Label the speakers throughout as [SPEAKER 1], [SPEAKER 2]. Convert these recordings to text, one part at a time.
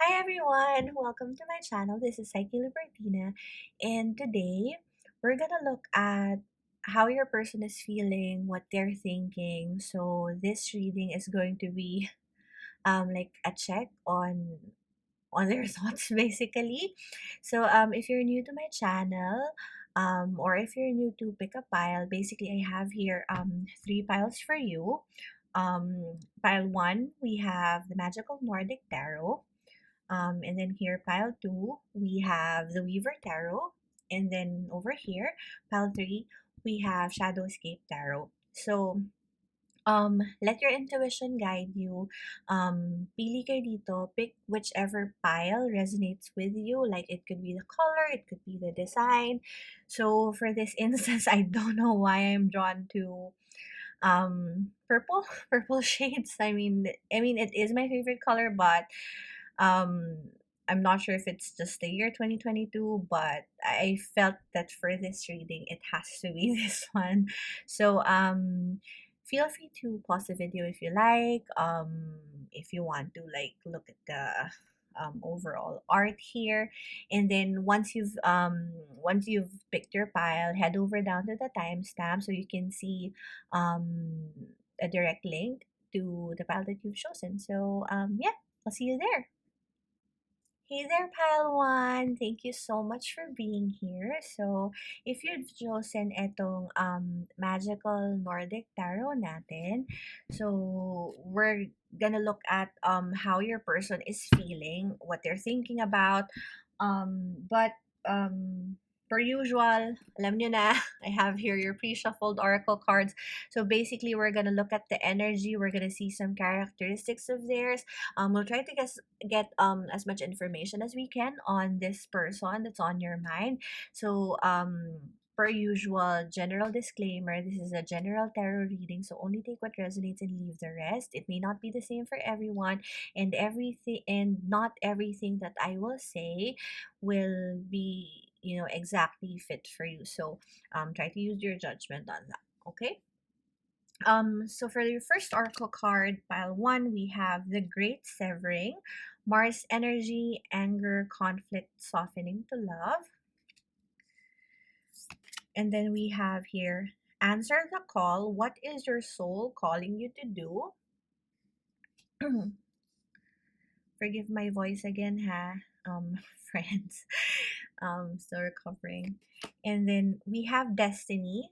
[SPEAKER 1] Hi everyone, welcome to my channel. This is Psyche Libertina, and today we're gonna look at how your person is feeling, what they're thinking. So this reading is going to be like a check on their thoughts basically. So if you're new to my channel, or if you're new to pick a pile, basically I have here three piles for you. Pile one, we have the magical Nordic tarot. And then here, pile two, we have the Weaver Tarot. And then over here, pile three, we have Shadowscape Tarot. So, let your intuition guide you. Pili kayo dito, pick whichever pile resonates with you. Like it could be the color, it could be the design. So for this instance, I don't know why I'm drawn to purple shades. I mean it is my favorite color, but um I'm not sure if it's just the year 2022, but I felt that for this reading it has to be this one. So feel free to pause the video if you like, if you want to like look at the overall art here. And then once you've picked your pile, head over down to the timestamp so you can see um a direct link to the pile that you've chosen. So yeah, I'll see you there. Hey there, Pile One! Thank you so much for being here. So, if you've chosen etong magical Nordic tarot natin, so we're gonna look at how your person is feeling, what they're thinking about, but per usual, alam nyo na, I have here your pre-shuffled oracle cards. So basically, we're gonna look at the energy. We're gonna see some characteristics of theirs. We'll try to get as much information as we can on this person that's on your mind. So per usual, general disclaimer, this is a general tarot reading, so only take what resonates and leave the rest. It may not be the same for everyone, and not everything that I will say will be exactly fit for you. So try to use your judgment on that. Okay. So for your first oracle card, pile one, we have the Great Severing, Mars energy, anger, conflict, softening to love. And then we have here, answer the call. What is your soul calling you to do? Forgive my voice again, ha, friends. Still recovering. And then we have destiny.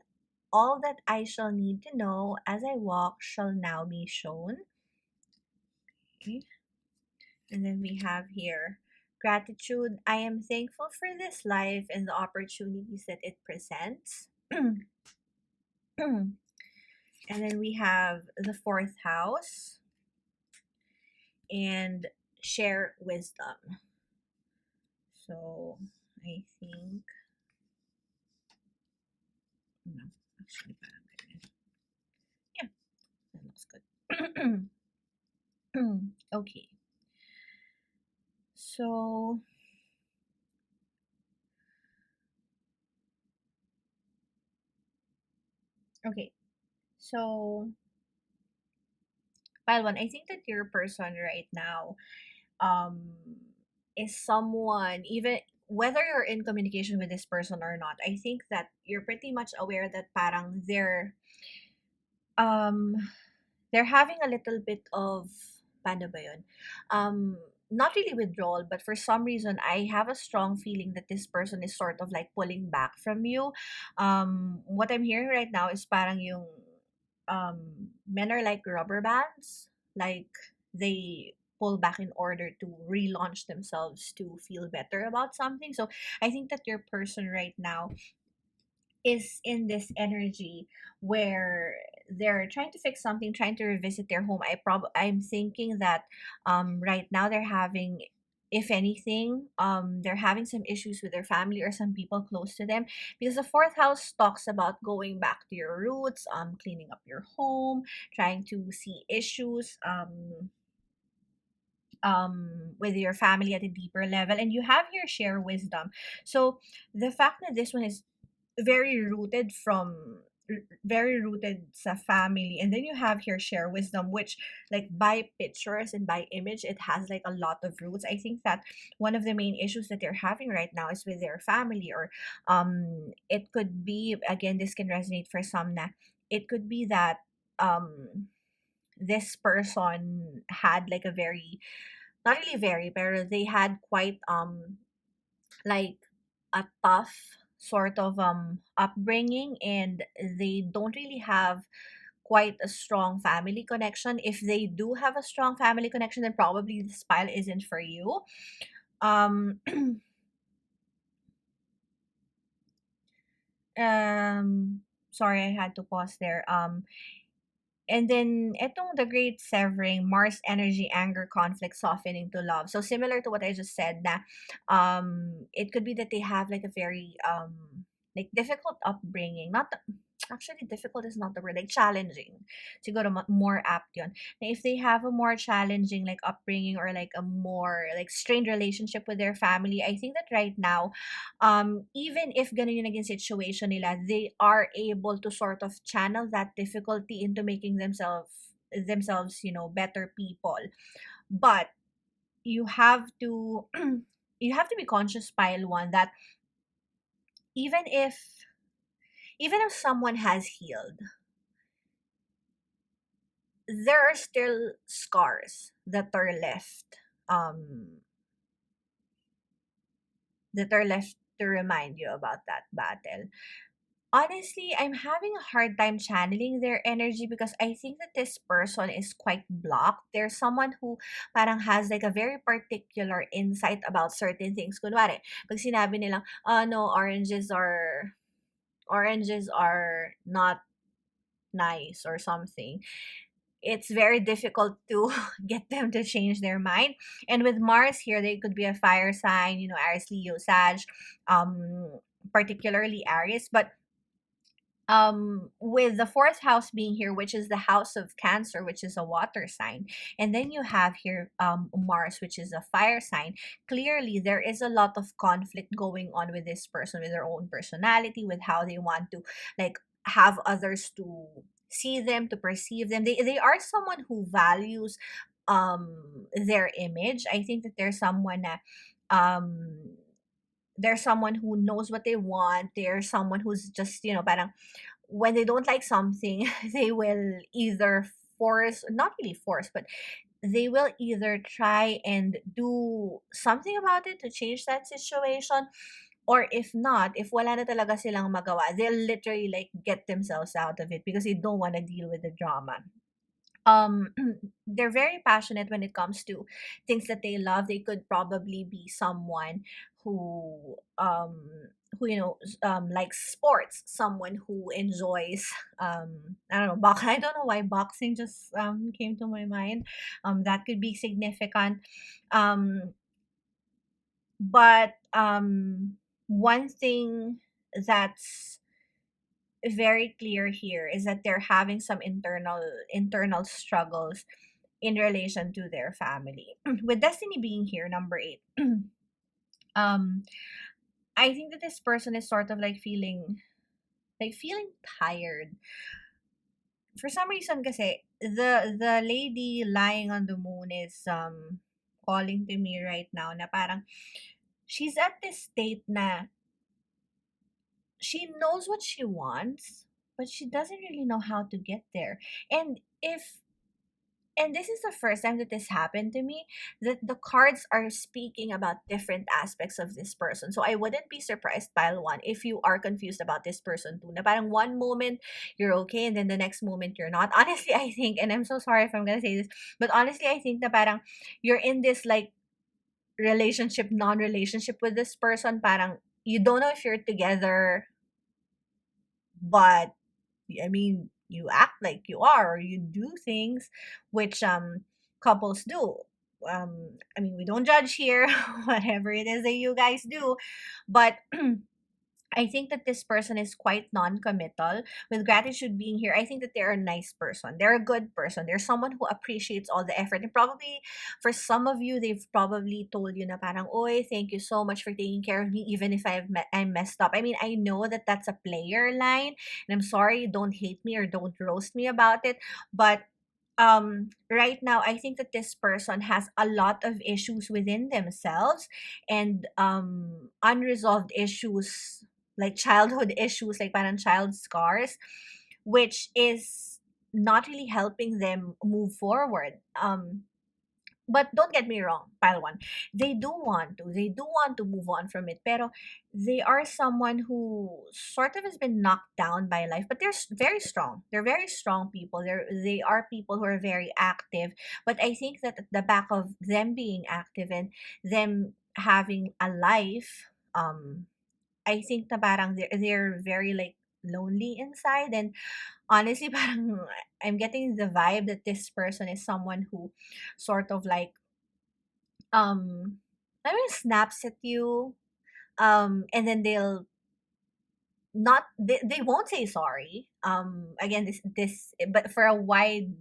[SPEAKER 1] All that I shall need to know as I walk shall now be shown. Okay. And then we have here gratitude. I am thankful for this life and the opportunities that it presents. And then we have the fourth house and share wisdom. So I think, no, actually, parang ganyan. Yeah, that looks good. Okay. So, okay. So, pile one, I think that your person right now um is someone, even whether you're in communication with this person or not, I think that you're pretty much aware that parang um they're having a little bit of, paano ba yun? Not really withdrawal, but for some reason I have a strong feeling that this person is sort of like pulling back from you. What I'm hearing right now is parang yung men are like rubber bands, like they pull back in order to relaunch themselves to feel better about something. So I think that your person right now is in this energy where they're trying to fix something, trying to revisit their home. I'm thinking that right now they're having, if anything, they're having some issues with their family or some people close to them, because the fourth house talks about going back to your roots, cleaning up your home, trying to see issues with your family at a deeper level, and you have your share wisdom. So the fact that this one is very rooted from very rooted sa family. And then you have here share wisdom, which like by pictures and by image, it has like a lot of roots. I think that one of the main issues that they're having right now is with their family, or it could be, again, this can resonate for some, na it could be that um this person had like a very, not really very, but they had quite like a tough sort of upbringing, and they don't really have quite a strong family connection. If they do have a strong family connection, then probably this pile isn't for you. um um Sorry, I had to pause there. And then etong the great severing, Mars energy, anger, conflict, softening to love. So similar to what I just said, na it could be that they have like a very like difficult upbringing. Not actually difficult is not the word, like challenging. Siguro more apt yun. Na if they have a more challenging like upbringing, or like a more like strained relationship with their family, I think that right now, even if ganun yung naging situation nila, they are able to sort of channel that difficulty into making themselves, better people. But you have to you have to be conscious, pile one, that even if even if someone has healed, there are still scars um that are left to remind you about that battle. Honestly, I'm having a hard time channeling their energy, because I think that this person is quite blocked. There's someone who parang has like a very particular insight about certain things. Kunwari, pag sinabi nilang, no, oranges are not nice or something, it's very difficult to get them to change their mind. And with Mars here, they could be a fire sign, Aries, Leo, Sag, particularly Aries. But with the fourth house being here, which is the house of Cancer, which is a water sign, and then you have here Mars, which is a fire sign. Clearly there is a lot of conflict going on with this person, with their own personality, with how they want to like have others to see them, to perceive them. They are someone who values their image. I think that um there's someone who knows what they want. There's someone who's just, parang when they don't like something, they will either force, not really force, but they will either try and do something about it to change that situation. Or if not, if wala na talaga silang magawa, they'll literally like get themselves out of it because they don't want to deal with the drama. um they're very passionate when it comes to things that they love. They could probably be someone who likes sports, someone who enjoys I don't know, I don't know why boxing just came to my mind. That could be significant. Um but one thing that's very clear here is that they're having some internal struggles in relation to their family. With destiny being here, number 8, um I think that this person is sort of like feeling tired for some reason. Kasi the lady lying on the moon is calling to me right now, na parang she's at this state na she knows what she wants, but she doesn't really know how to get there. And if and this is the first time that this happened to me, that the cards are speaking about different aspects of this person. So I wouldn't be surprised, pile one, if you are confused about this person too. Na parang one moment you're okay, and then the next moment you're not. Honestly, I think, and I'm so sorry if I'm gonna say this, but honestly, I think na parang you're in this like relationship, non-relationship with this person. Parang you don't know if you're together, but I mean, you act like you are, or you do things which couples do. I mean, we don't judge here, whatever it is that you guys do, but I think that this person is quite non-committal. With gratitude being here, I think that they're a nice person. They're a good person. They're someone who appreciates all the effort. And probably for some of you, they've probably told you na parang, "Oy, thank you so much for taking care of me, even if I'm messed up." I mean, I know that that's a player line, and I'm sorry. Don't hate me or don't roast me about it, but right now I think that this person has a lot of issues within themselves, and unresolved issues, like childhood issues, like parang child scars, which is not really helping them move forward. But don't get me wrong, pile one. They do want to move on from it. Pero they are someone who sort of has been knocked down by life, but they're very strong. They're very strong people. They are people who are very active. But I think that at the back of them being active and them having a life, I think na parang they're very like lonely inside. And honestly, parang I'm getting the vibe that this person is someone who sort of like um I mean snaps at you, and then they won't say sorry. Again, this but for a wide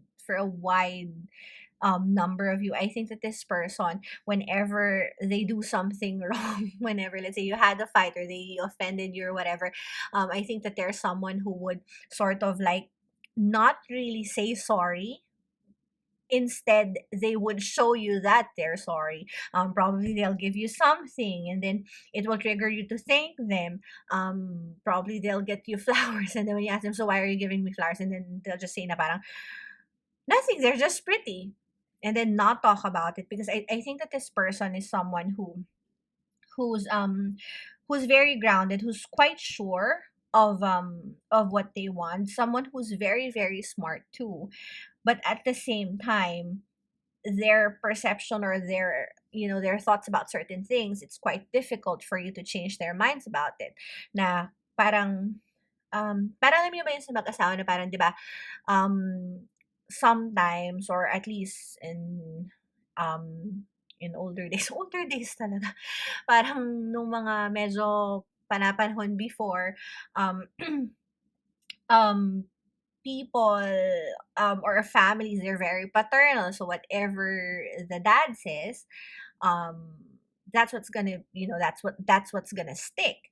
[SPEAKER 1] number of you, I think that this person, whenever they do something wrong, whenever let's say you had a fight or they offended you or whatever, I think that there's someone who would sort of like not really say sorry. Instead, they would show you that they're sorry. Probably they'll give you something, and then it will trigger you to thank them. Probably they'll get you flowers, and then when you ask them, "So why are you giving me flowers?" And then they'll just say na parang, "Nothing, they're just pretty." And then not talk about it, because I think that this person is someone who's um who's very grounded, who's quite sure of what they want, someone who's very, very smart too. But at the same time, their perception or their thoughts about certain things, it's quite difficult for you to change their minds about it. Na parang parang alam niyo ba yun sa mag-asawa na parang 'di ba, sometimes, or at least in older days, older days talaga, parang nung mga medyo panapanahon before, um um people, or families, they're very paternal, so whatever the dad says, um that's what's gonna stick.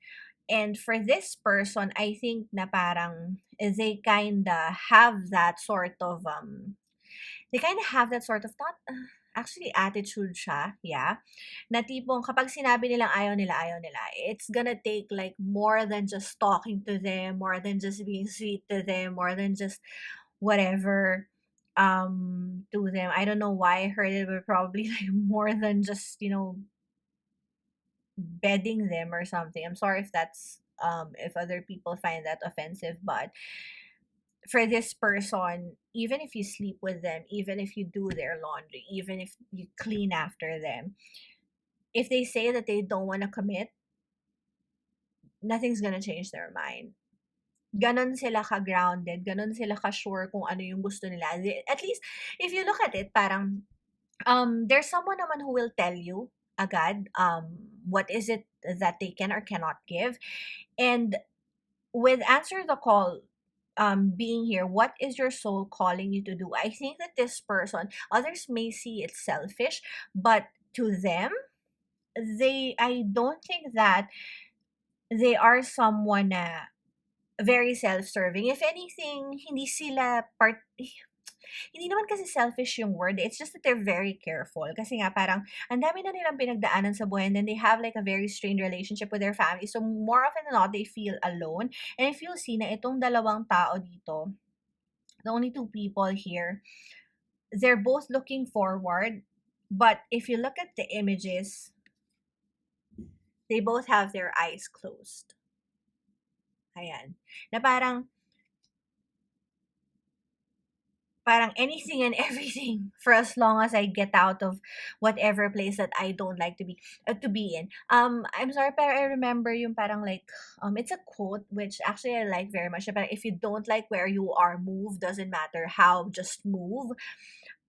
[SPEAKER 1] And for this person, I think na parang they kinda have that sort of thought, actually attitude siya, yeah, na tipong kapag sinabi nilang ayaw nila, it's gonna take like more than just talking to them, more than just being sweet to them, more than just whatever to them. I don't know why I heard it, but probably like more than just, bedding them or something. I'm sorry if that's if other people find that offensive, but for this person, even if you sleep with them, even if you do their laundry, even if you clean after them, if they say that they don't want to commit, nothing's gonna change their mind. Ganon sila ka-grounded, ganon sila ka-sure kung ano yung gusto nila. At least, if you look at it, parang, there's someone naman who will tell you agad, what is it that they can or cannot give. And with Answer the Call, being here, what is your soul calling you to do? I think that this person, others may see it selfish, but to them, I don't think that they are someone na very self-serving. If anything, hindi naman kasi selfish yung word. It's just that they're very careful. Kasi nga parang, ang dami na nilang pinagdaanan sa buhay, and then they have like a very strained relationship with their family. So more often than not, they feel alone. And if you see na itong dalawang tao dito, the only two people here, they're both looking forward. But if you look at the images, they both have their eyes closed. Ayan. Na parang anything and everything for as long as I get out of whatever place that I don't like to be in. I'm sorry, pero I remember yung parang like, it's a quote which actually I like very much. But if you don't like where you are, move. Doesn't matter how, just move.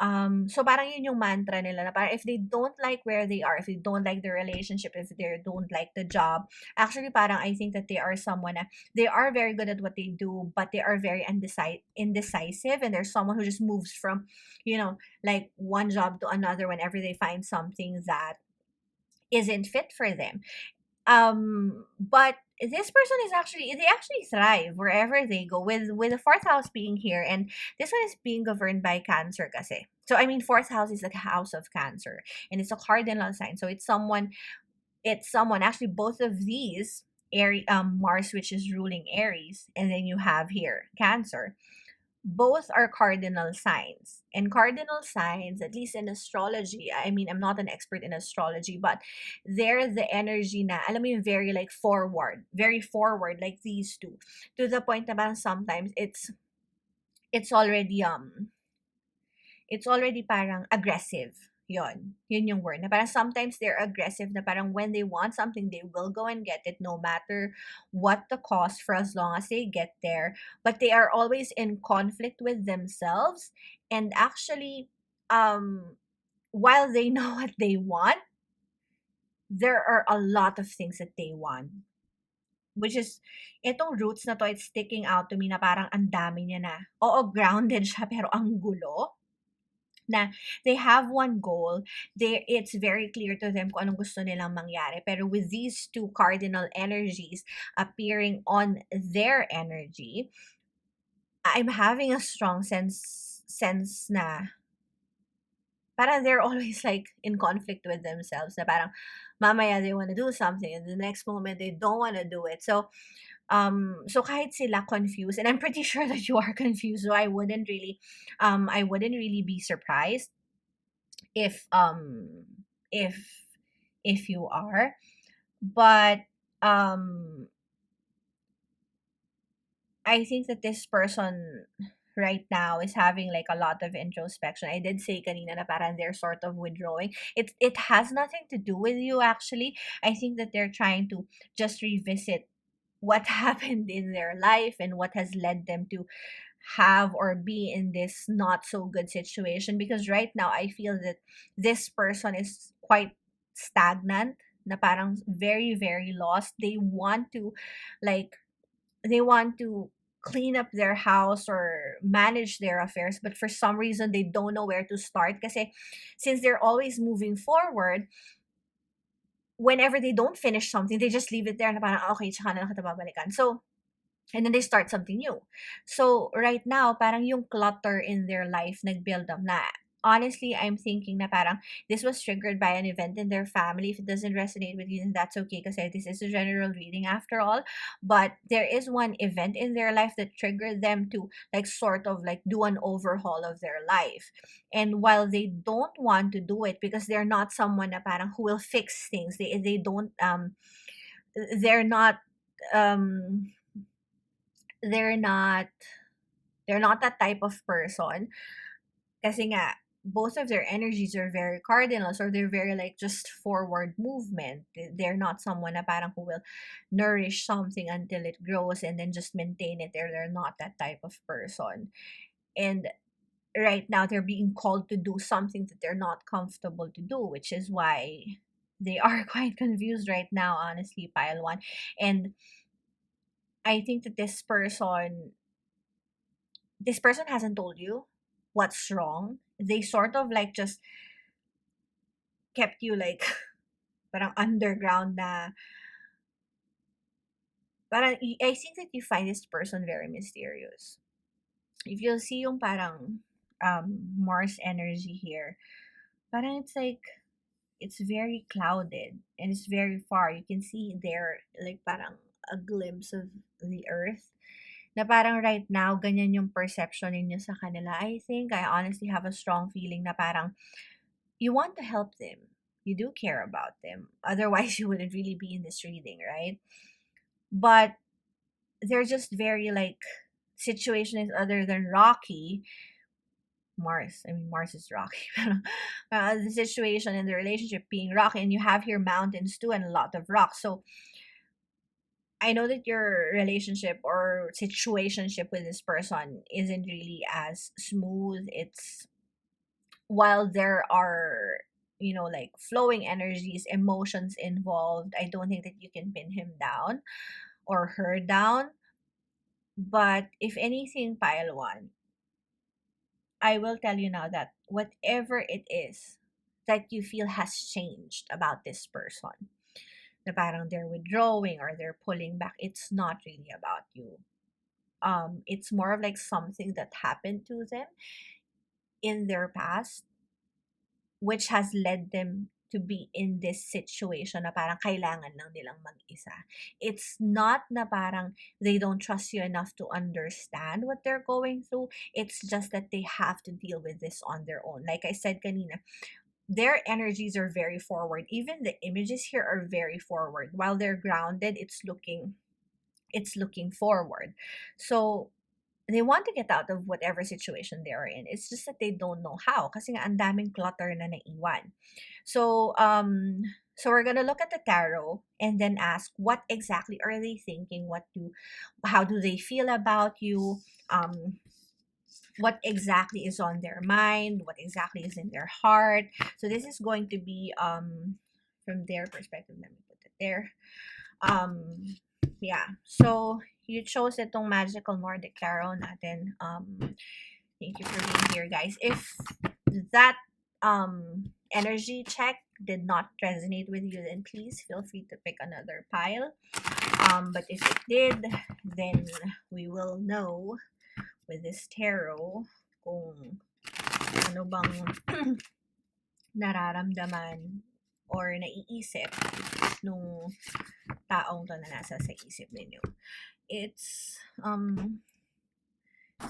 [SPEAKER 1] So parang yun yung mantra nila na parang if they don't like where they are, if they don't like the relationship, if they don't like the job, actually parang I think that they are someone na they are very good at what they do, but they are very indecisive, and there's someone who just moves from, like one job to another whenever they find something that isn't fit for them. But this person is actually, they actually thrive wherever they go, with the fourth house being here, and this one is being governed by Cancer kasi. So I mean, fourth house is the house of Cancer, and it's a cardinal sign. So it's someone actually, both of these Aries, Mars, which is ruling Aries, and then you have here Cancer, both are cardinal signs. And cardinal signs, at least in astrology, I mean, I'm not an expert in astrology, but they're the energy na, alam mo yung very like forward, very forward, like these two. To the point na parang sometimes it's already it's already parang aggressive. Yun yung word. Na parang sometimes they're aggressive, na parang when they want something, they will go and get it no matter what the cost, for as long as they get there. But they are always in conflict with themselves. And actually, while they know what they want, there are a lot of things that they want. Which is, itong roots na to, it's sticking out to me na parang ang dami niya na. Oo, grounded siya, pero ang gulo na they have one goal, it's very clear to them kung anong gusto nilang mangyari. Pero with these two cardinal energies appearing on their energy, I'm having a strong sense na parang they're always like in conflict with themselves, na parang mamaya they want to do something and the next moment they don't want to do it. So kahit sila confused, and I'm pretty sure that you are confused, so I wouldn't really be surprised if if if you are. But I think that this person right now is having like a lot of introspection. I did say kanina na parang they're sort of withdrawing. It has nothing to do with you actually. I think that they're trying to just revisit what happened in their life and what has led them to have or be in this not so good situation, because right now I feel that this person is quite stagnant, na parang very very lost. Like they want to clean up their house or manage their affairs, but for some reason they don't know where to start, kasi since they're always moving forward, whenever they don't finish something, they just leave it there na parang, "Ah, okay, tsaka na lang kita babalikan." So and then they start something new. So right now, parang yung clutter in their life nag-build up na. Honestly, I'm thinking na parang this was triggered by an event in their family. If it doesn't resonate with you, then that's okay, kasi this is a general reading after all. But there is one event in their life that triggered them to like sort of like do an overhaul of their life. And while they don't want to do it because they're not someone na parang who will fix things, they don't they're not um they're not they're not that type of person, kasi nga both of their energies are very cardinals, or they're very like just forward movement. They're not someone na parang who will nourish something until it grows and then just maintain it. They're not that type of person. And right now they're being called to do something that they're not comfortable to do, which is why they are quite confused right now, honestly, pile one. And I think that this person hasn't told you what's wrong. They sort of like just kept you like parang underground na parang I think that you find this person very mysterious. If you'll see yung parang Mars energy here, parang it's like it's very clouded and it's very far. You can see there like parang a glimpse of the earth, na parang right now ganyan yung perception ninyo sa kanila. I think I honestly have a strong feeling na parang you want to help them. You do care about them. Otherwise, you wouldn't really be in this reading, right? But they're just very like, situation is other than rocky. Mars is rocky. The situation in the relationship being rocky, and you have here mountains too and a lot of rocks. So I know that your relationship or situationship with this person isn't really as smooth. while there are, like flowing energies, emotions involved, I don't think that you can pin him down or her down. But if anything, pile one, I will tell you now that whatever it is that you feel has changed about this person, na parang they're withdrawing or they're pulling back, it's not really about you. It's more of like something that happened to them in their past, which has led them to be in this situation na parang kailangan lang nilang mag-isa. It's not na parang they don't trust you enough to understand what they're going through. It's just that they have to deal with this on their own. Like I said kanina, their energies are very forward. Even the images here are very forward. While they're grounded, it's looking forward. So they want to get out of whatever situation they are in. It's just that they don't know how. Kasi nga ang daming clutter na naiwan. So we're gonna look at the tarot and then ask what exactly are they thinking? How do they feel about you? What exactly is on their mind? What exactly is in their heart? So this is going to be from their perspective. Let me put it there. Yeah. So you chose itong magical Nordic tarot natin. Thank you for being here, guys. If that energy check did not resonate with you, then please feel free to pick another pile. But if it did, then we will know with this tarot kung ano bang nararamdaman or naiisip nung taong to na nasa sa isip ninyo. It's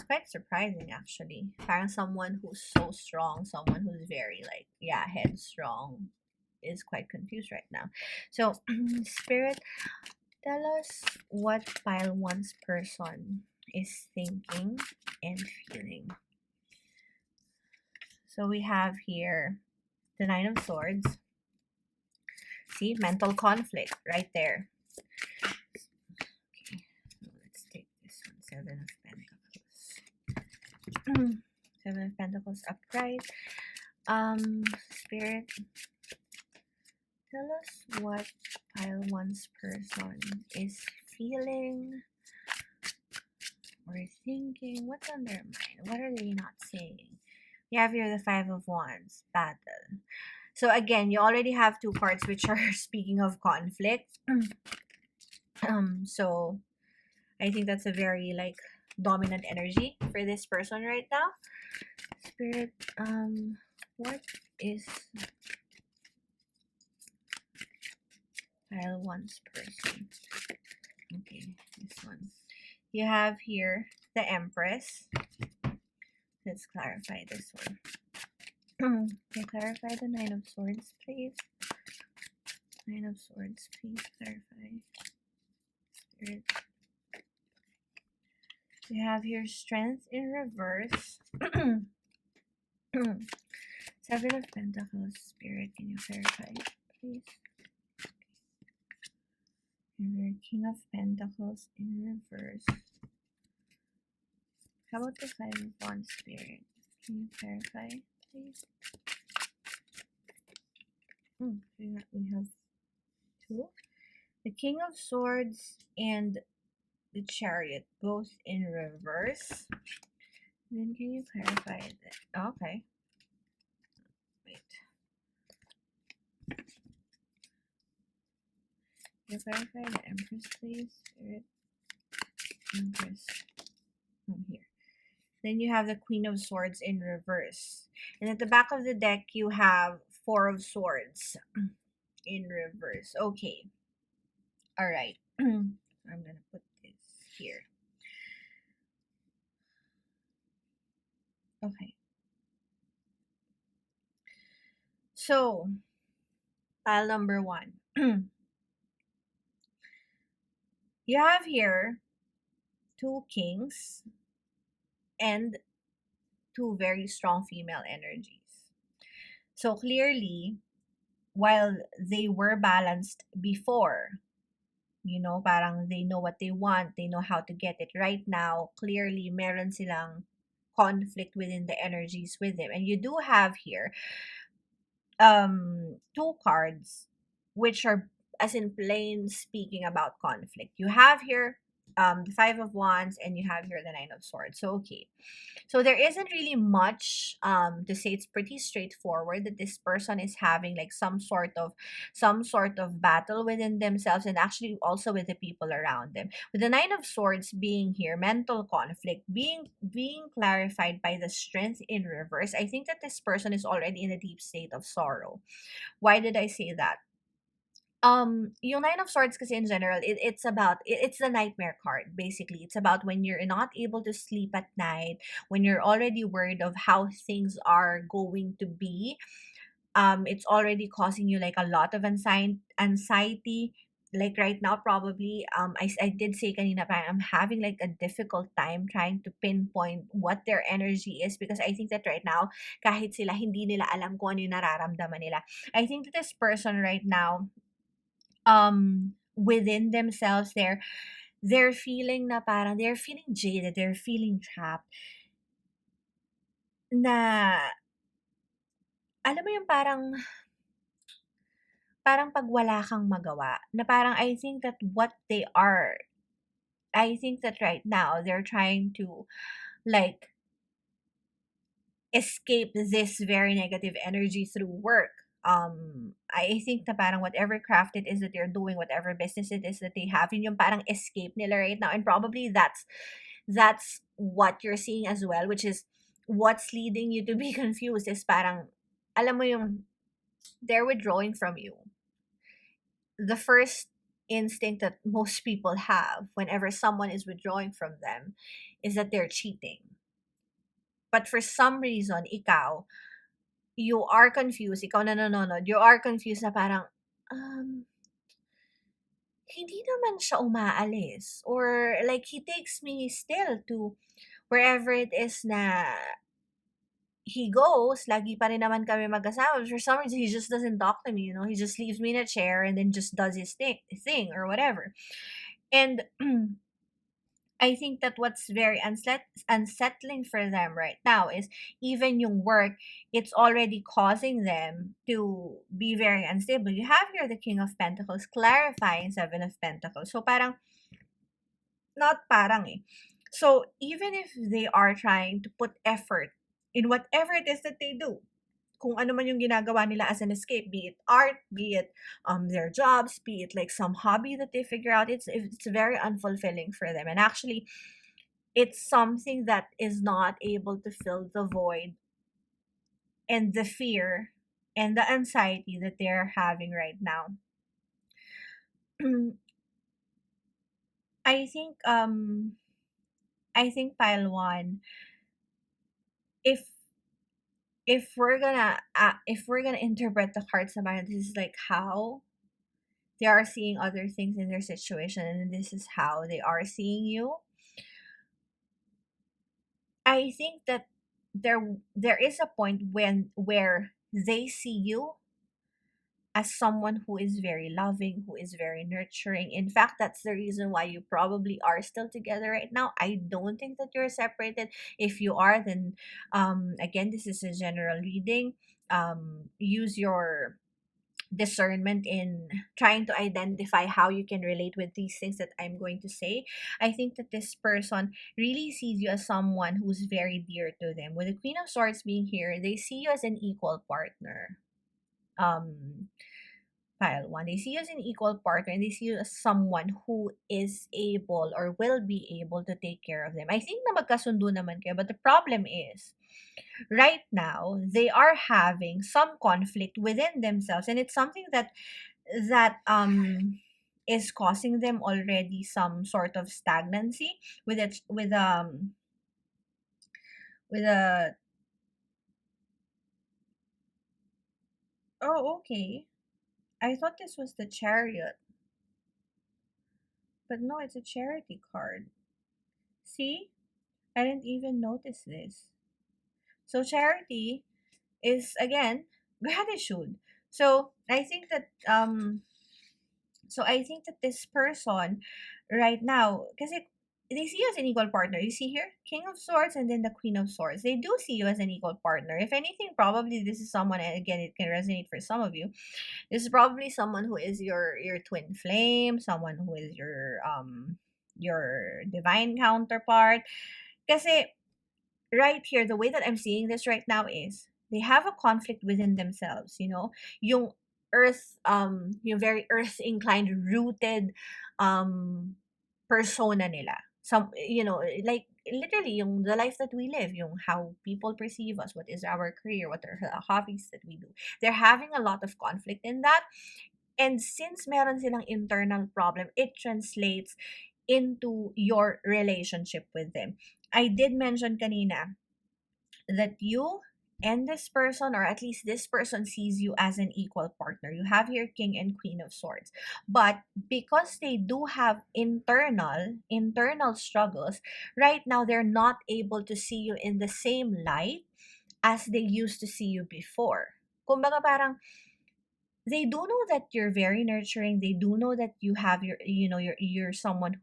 [SPEAKER 1] quite surprising actually. Parang someone who's so strong, someone who's very like, yeah, headstrong, is quite confused right now. So, Spirit, tell us what pile one's person is thinking and feeling. So we have here the Nine of Swords. See, mental conflict right there. Okay, let's take this one. Seven of Pentacles. Seven of Pentacles upright. Spirit, tell us what pile one's person is feeling or thinking. What's on their mind? What are they not saying? You have here the Five of Wands, battle. So again, you already have two cards which are speaking of conflict. So I think that's a very like dominant energy for this person right now. Spirit, what is pile one's person? Okay, this one. You have here the Empress. Let's clarify this one. Can you clarify the Nine of Swords, please? Nine of Swords, please clarify. Spirit. You have here Strength in reverse. Seven of Pentacles, Spirit, can you clarify, please? And your King of Pentacles in reverse. How about the Five of Wands, Spirit? Can you clarify, please? We have two. The King of Swords and the Chariot, both in reverse. Then can you clarify that? Oh, okay. Wait. Can you clarify the Empress, please? Spirit. Empress. Here. Then you have the Queen of Swords in reverse. And at the back of the deck, you have Four of Swords in reverse. Okay. Alright. I'm going to put this here. Okay. So, pile number one. You have here two kings and two very strong female energies. So clearly, while they were balanced before, parang they know what they want, they know how to get it. Right now, clearly, meron silang conflict within the energies with him. And you do have here two cards which are, as in plain speaking, about conflict. You have here the Five of Wands, and you have here the Nine of Swords. So okay, so there isn't really much to say. It's pretty straightforward that this person is having like some sort of battle within themselves, and actually also with the people around them. With the Nine of Swords being here, mental conflict being clarified by the Strength in reverse. I think that this person is already in a deep state of sorrow. Why did I say that? Yung Nine of Swords kasi in general, it's the nightmare card, basically. It's about when you're not able to sleep at night, when you're already worried of how things are going to be. It's already causing you like a lot of anxiety. Like right now, probably, I did say kanina, parang I'm having like a difficult time trying to pinpoint what their energy is, because I think that right now, kahit sila, hindi nila alam kung ano yung nararamdaman nila. I think that this person right now, within themselves, they're feeling na parang they're feeling jaded, they're feeling trapped, na alam mo yung parang pag wala kang magawa, na parang I think that right now they're trying to like escape this very negative energy through work. I think na parang whatever craft it is that they're doing, whatever business it is that they have, yun yung parang escape nila right now. And probably that's what you're seeing as well, which is what's leading you to be confused is parang, alam mo yung, they're withdrawing from you. The first instinct that most people have whenever someone is withdrawing from them is that they're cheating. But for some reason, you are confused, ikaw na nanonood, you are confused na parang, um, hindi naman siya umaalis. Or like, he takes me still to wherever it is na he goes, lagi pa rin naman kami magkasama. For some reason, he just doesn't talk to me, you know? He just leaves me in a chair and then just does his thing or whatever. And I think that what's very unsettling for them right now is even yung work, it's already causing them to be very unstable. You have here the King of Pentacles clarifying Seven of Pentacles. So parang, not parang eh. So even if they are trying to put effort in whatever it is that they do, kung ano man yung ginagawa nila as an escape, be it art, be it their jobs, be it like some hobby that they figure out, it's very unfulfilling for them. And actually, it's something that is not able to fill the void and the fear and the anxiety that they're having right now. I think pile one, if if we're gonna interpret the cards about this is like how they are seeing other things in their situation, and this is how they are seeing you. I think that there is a point where they see you as someone who is very loving, who is very nurturing. In fact, that's the reason why you probably are still together right now. I don't think that you're separated. If you are, then again, this is a general reading. Use your discernment in trying to identify how you can relate with these things that I'm going to say. I think that this person really sees you as someone who's very dear to them. With the Queen of Swords being here, they see you as an equal partner. Pile one, they see you as an equal partner, and they see you as someone who is able or will be able to take care of them. I think na magkasundo naman kayo, but the problem is, right now, they are having some conflict within themselves, and it's something that is causing them already some sort of stagnancy with it with a oh, okay. I thought this was the Chariot, but no, it's a Charity card. See, I didn't even notice this. So Charity is again gratitude. So I think that this person right now, kasi they see you as an equal partner. You see here, King of Swords and then the Queen of Swords. They do see you as an equal partner. If anything, probably this is someone, and again, it can resonate for some of you. This is probably someone who is your twin flame, someone who is your divine counterpart. Kasi right here, the way that I'm seeing this right now is they have a conflict within themselves, you know, yung earth, yung very earth inclined, rooted, um, persona nila. Some, you know, like literally yung the life that we live, yung how people perceive us, what is our career, what are the hobbies that we do. They're having a lot of conflict in that. And since meron silang internal problem, it translates into your relationship with them. I did mention kanina that you and this person, or at least this person, sees you as an equal partner. You have your King and Queen of Swords. But because they do have internal struggles, right now they're not able to see you in the same light as they used to see you before. Kumbaga parang they do know that you're very nurturing. They do know that you have your, you know, you're someone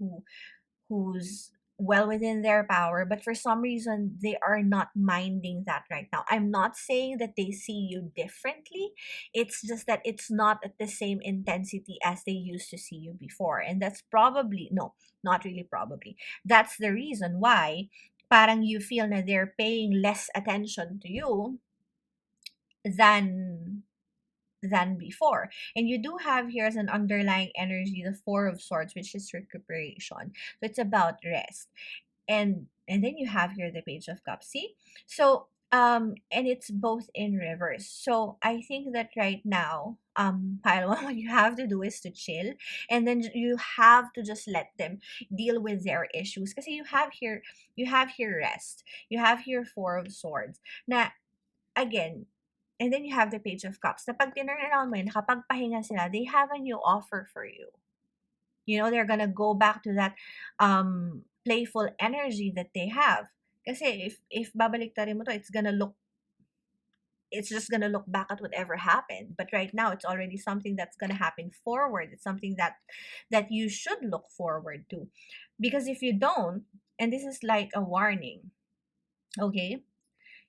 [SPEAKER 1] who's well within their power, but for some reason they are not minding that right now. I'm not saying that they see you differently. It's just that it's not at the same intensity as they used to see you before. And that's probably, no, not really probably. That's the reason why parang you feel na they're paying less attention to you than before. And you do have here as an underlying energy the Four of Swords, which is recuperation. So it's about rest. And then you have here the Page of Cups. See? So and it's both in reverse. So I think that right now, pile one, what you have to do is to chill, and then you have to just let them deal with their issues. Because you have here rest. You have here Four of Swords. Na again, and then you have the Page of Cups. Na pag tinurn around mo yun, nakapagpahinga sila, they have a new offer for you. You know, they're gonna go back to that playful energy that they have. Kasi if babaliktarin mo to, it's just gonna look back at whatever happened. But right now, it's already something that's gonna happen forward. It's something that you should look forward to. Because if you don't, and this is like a warning, okay?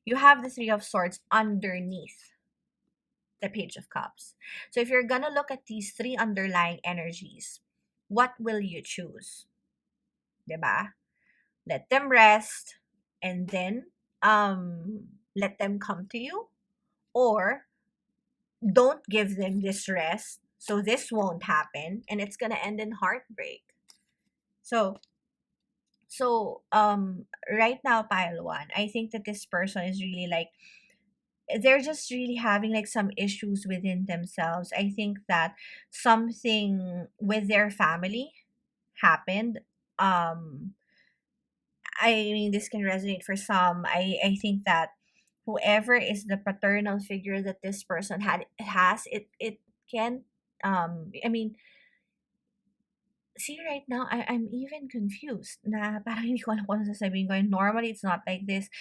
[SPEAKER 1] You have the Three of Swords underneath the Page of Cups. So if you're gonna look at these three underlying energies, what will you choose? Diba? Let them rest and then let them come to you, or don't give them this rest so this won't happen and it's gonna end in heartbreak. So right now, pile one, I think that this person is really like, they're just really having like some issues within themselves. I think that something with their family happened. um I mean, this can resonate for some. I think that whoever is the paternal figure that this person has, it can, I mean, see right now, I'm even confused na parang hindi ko alam kung ano sasabihin ko. And normally it's not like this.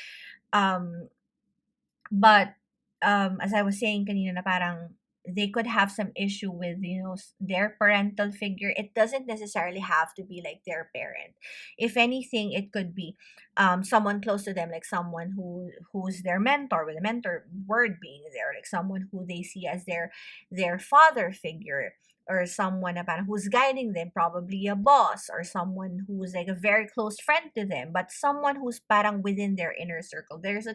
[SPEAKER 1] But as I was saying kanina, na parang they could have some issue with, you know, their parental figure. It doesn't necessarily have to be like their parent. If anything, it could be someone close to them, like someone who's their mentor, with the mentor word being there, like someone who they see as their father figure, or someone na parang who's guiding them, probably a boss, or someone who's like a very close friend to them, but someone who's parang within their inner circle. There's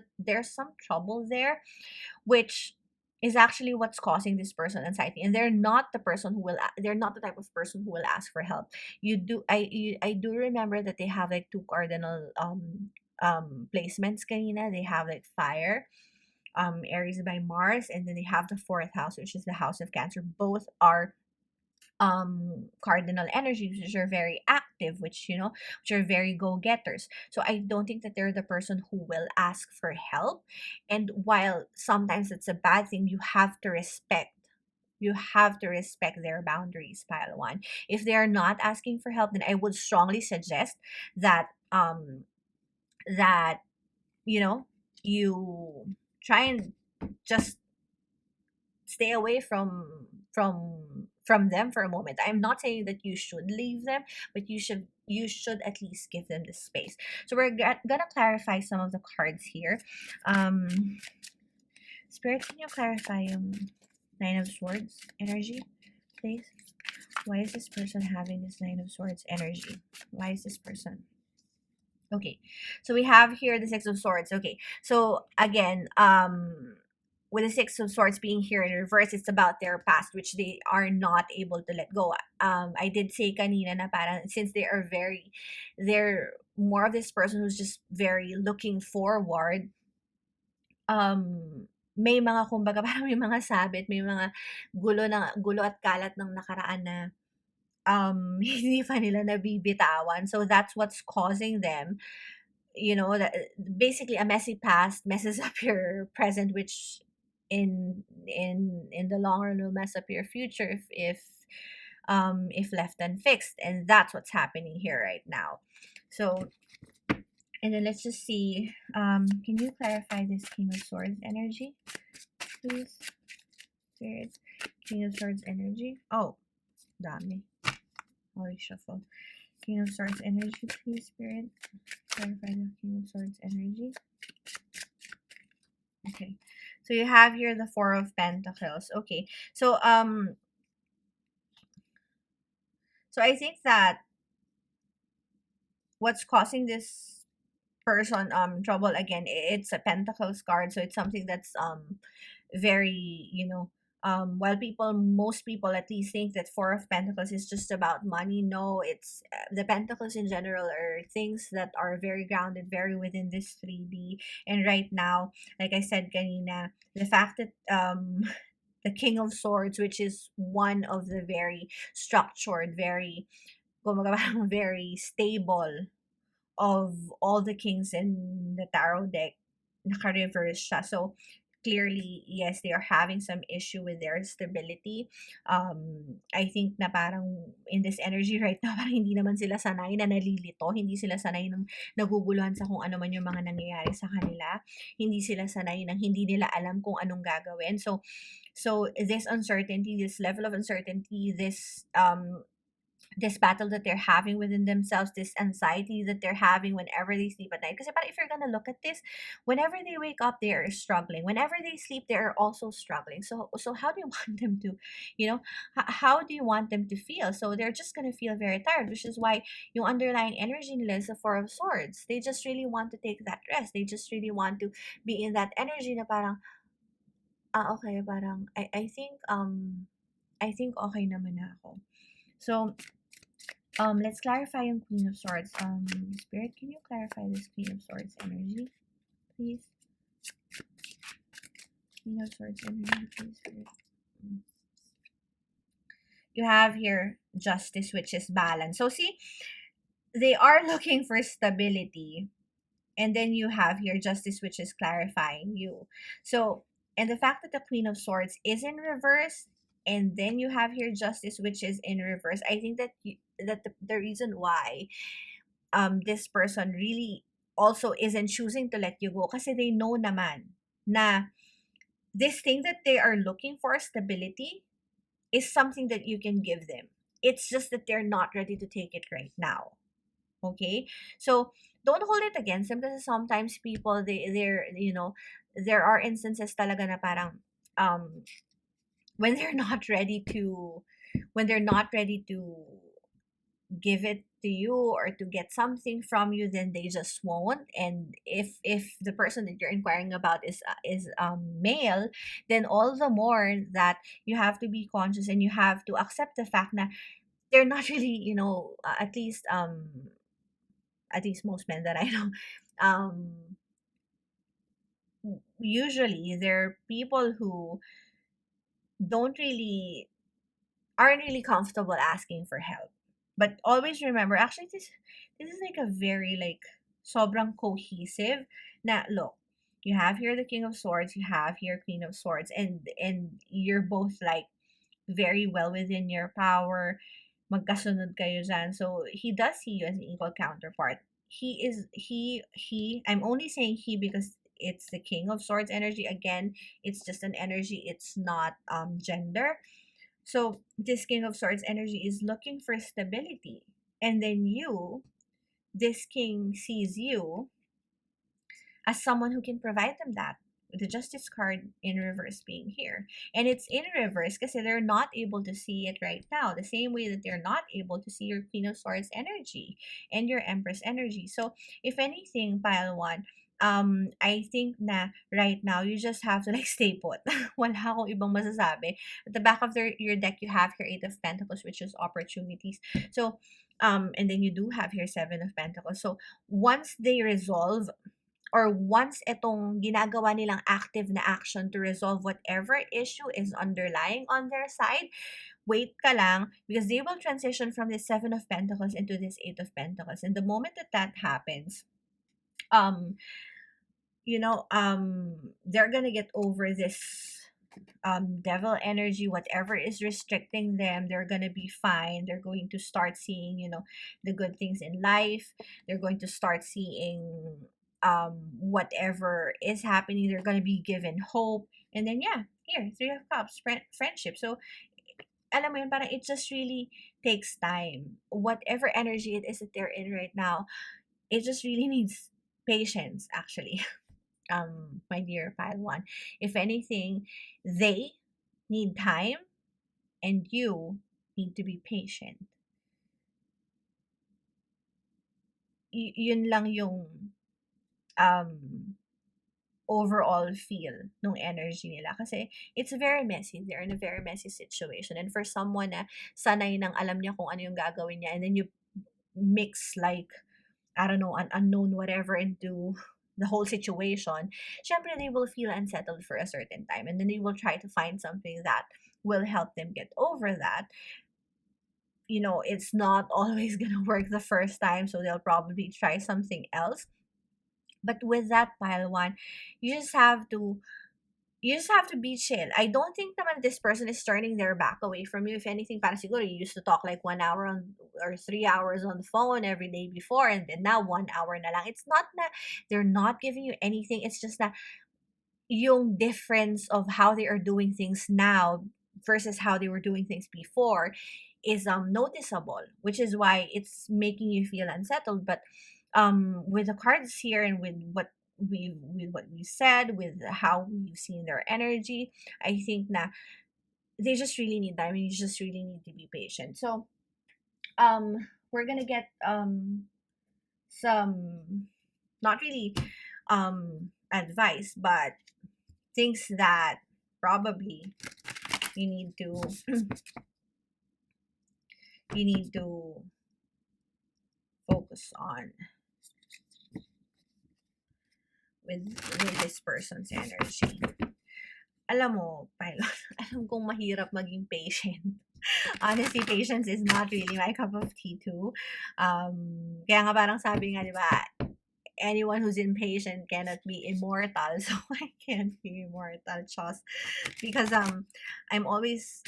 [SPEAKER 1] some trouble there, which is actually what's causing this person anxiety. And they're not the person who will they're not the type of person who will ask for help. I do remember that they have like two cardinal placements kanina. They have like fire, Aries by Mars, and then they have the fourth house, which is the house of Cancer. Both are cardinal energies, which are very active, which are very go-getters. So I don't think that they're the person who will ask for help. And while sometimes it's a bad thing, you have to respect their boundaries, pile one. If they are not asking for help, then I would strongly suggest that that you try and just stay away from from them for a moment. I'm not saying that you should leave them, but you should at least give them the space. So we're gonna clarify some of the cards here. Um, Spirit, can you clarify Nine of Swords energy, please? Why is this person having this Nine of Swords energy? Why is this person? Okay, so we have here the Six of Swords. Okay, so again, with the Six of Swords being here in reverse, it's about their past, which they are not able to let go. I did say kanina na parang since they're more of this person who's just very looking forward. May mga kumbaga parang may mga sabit, may mga gulo at kalat ng nakaraan na hindi pa nila nabibitawan. So that's what's causing them, that basically a messy past messes up your present, which in the long run will mess up your future if left unfixed. And that's what's happening here right now. So, and then let's just see, can you clarify this King of Swords energy, please? Spirit, King of Swords energy. Oh, dami. Holy shuffle. King of Swords energy, please, Spirit. Clarify the King of Swords energy. Okay. So you have here the Four of Pentacles. Okay. So I think that what's causing this person trouble, again, it's a Pentacles card, so it's something that's very, while most people at least think that Four of Pentacles is just about money. No, it's the Pentacles in general are things that are very grounded, very within this 3D. And right now, like I said kanina, the fact that the King of Swords, which is one of the very structured, very kumbaga parang very stable of all the kings in the tarot deck, naka-reverse siya. So, clearly, yes, they are having some issue with their stability. I think na parang in this energy right now, parang hindi naman sila sanay na nalilito. Hindi sila sanay ng naguguluhan sa kung ano man yung mga nangyayari sa kanila. Hindi sila sanay ng hindi nila alam kung anong gagawin. So this uncertainty, this level of uncertainty, this battle that they're having within themselves, this anxiety that they're having whenever they sleep at night. Because if you're gonna look at this, whenever they wake up, they are struggling. Whenever they sleep, they are also struggling. So how do you want them to, how do you want them to feel? So they're just gonna feel very tired, which is why yung underlying energy nila is the Four of Swords. They just really want to take that rest. They just really want to be in that energy na parang, okay, parang I think okay naman na ako. So, let's clarify yung Queen of Swords. Spirit, can you clarify this Queen of Swords energy, please? Queen of Swords energy, please, Spirit. You have here Justice, which is balance. So, see, they are looking for stability. And then you have here Justice, which is clarifying you. So, and the fact that the Queen of Swords is in reverse, and then you have here Justice, which is in reverse, I think that the reason why this person really also isn't choosing to let you go, kasi they know naman na this thing that they are looking for, stability, is something that you can give them. It's just that they're not ready to take it right now. Okay, so don't hold it against them, because sometimes people, there are instances talaga na parang when they're not ready to give it to you or to get something from you, then they just won't. And if the person that you're inquiring about is male, then all the more that you have to be conscious and you have to accept the fact that they're not really, at least most men that I know, usually they're people who don't really aren't really comfortable asking for help. But always remember, actually, this is like a very like sobrang cohesive na look. You have here the King of Swords, you have here Queen of Swords, and you're both like very well within your power. Magkasunod kayo dyan. So he does see you as an equal counterpart. I'm only saying he because it's the King of Swords energy. Again, it's just an energy, it's not gender. So this King of Swords energy is looking for stability. And then this king sees you as someone who can provide them that. The Justice card in reverse being here. And it's in reverse because they're not able to see it right now. The same way that they're not able to see your Queen of Swords energy and your Empress energy. So, if anything, pile one, I think na right now, you just have to like stay put. Wala akong ibang masasabi. At the back of your deck, you have your Eight of Pentacles, which is opportunities. So, and then you do have here Seven of Pentacles. So, once they resolve or once itong ginagawa nilang active na action to resolve whatever issue is underlying on their side, wait ka lang because they will transition from this Seven of Pentacles into this Eight of Pentacles. And the moment that that happens, um, they're gonna get over this devil energy, whatever is restricting them. They're gonna be fine. They're going to start seeing, the good things in life. They're going to start seeing whatever is happening. They're gonna be given hope. And then yeah, here, Three of Cups, friendship. So alam mo yun, parang it just really takes time. Whatever energy it is that they're in right now, it just really needs patience, actually. My dear pile one. If anything, they need time and you need to be patient. Yun lang yung um overall feel nung energy nila kasi it's very messy. They're in a very messy situation. And for someone na sanay nang alam niya kung ano yung gagawin niya, and then you mix like, I don't know, an unknown whatever into the whole situation, syempre they will feel unsettled for a certain time. And then they will try to find something that will help them get over that. It's not always gonna work the first time, so they'll probably try something else. But with that pile one, you just have to be chill. I don't think naman this person is turning their back away from you. If anything, parang siguro you used to talk like 1 hour or 3 hours on the phone every day before, and then now 1 hour na lang. It's not that they're not giving you anything. It's just that yung difference of how they are doing things now versus how they were doing things before is noticeable, which is why it's making you feel unsettled. But with the cards here and with what we said, with how we've seen their energy, I think na they just really need time. You just really need to be patient. So we're gonna get some, not really advice, but things that probably you need to focus on with this person's energy. Alam mo, pilot, alam kong mahirap maging patient. Honestly, patience is not really my cup of tea too. Kaya nga parang sabi nga, di ba, anyone who's impatient cannot be immortal. So I can't be immortal, Chos. Because I'm always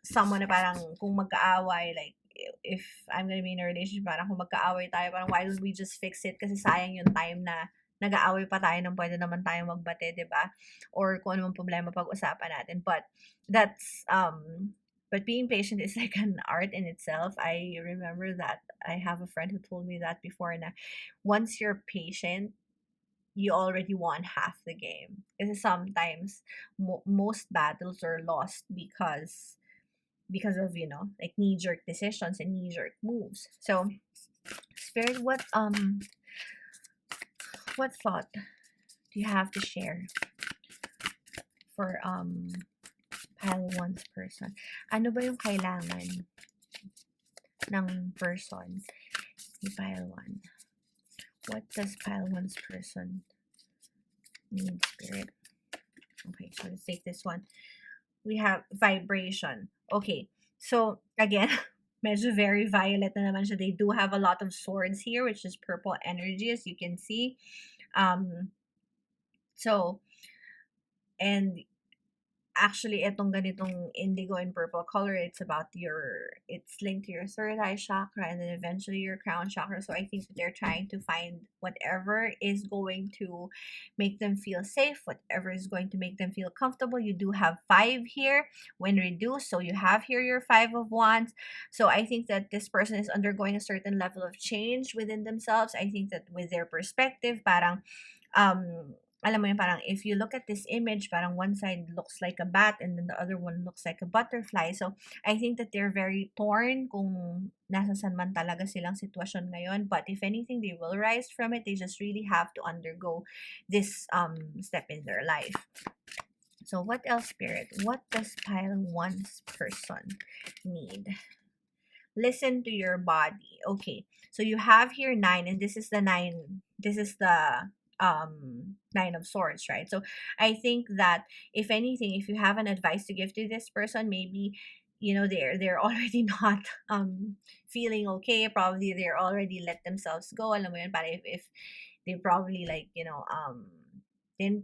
[SPEAKER 1] someone na parang kung magkaaway, like if I'm gonna be in a relationship, parang kung magkaaway tayo, parang why don't we just fix it? Kasi sayang yung time na nag-aaway pa tayo nang pwede naman tayong magbate, di ba? Or kung ano mang problema pag-usapan natin. But but being patient is like an art in itself. I remember that I have a friend who told me that before na once you're patient, you already won half the game. Kasi sometimes most battles are lost because of like knee-jerk decisions and knee-jerk moves. So Spirit, what thought do you have to share for pile one's person? Ano ba yung kailangan ng person ni pile one? What does pile one's person need, Spirit? Okay, so let's take this one. We have vibration. Okay, so again, medyo very violet na naman siya. They do have a lot of swords here, which is purple energy, as you can see. So, and actually, itong ganitong indigo and purple color, it's linked to your third eye chakra and then eventually your crown chakra. So I think that they're trying to find whatever is going to make them feel safe, whatever is going to make them feel comfortable. You do have 5 here when reduced. So you have here your 5 of Wands. So I think that this person is undergoing a certain level of change within themselves. I think that with their perspective, parang alam mo yun, parang if you look at this image, parang one side looks like a bat and then the other one looks like a butterfly. So, I think that they're very torn kung nasa saan man talaga silang sitwasyon ngayon. But if anything, they will rise from it. They just really have to undergo this step in their life. So, what else, Spirit? What does pile one's person need? Listen to your body. Okay. So you have here 9, and this is the 9. This is the 9 of Swords, right? So I think that if anything, if you have an advice to give to this person, maybe they're already not feeling okay. Probably they're already let themselves go. Alam mo yun, para if they probably didn't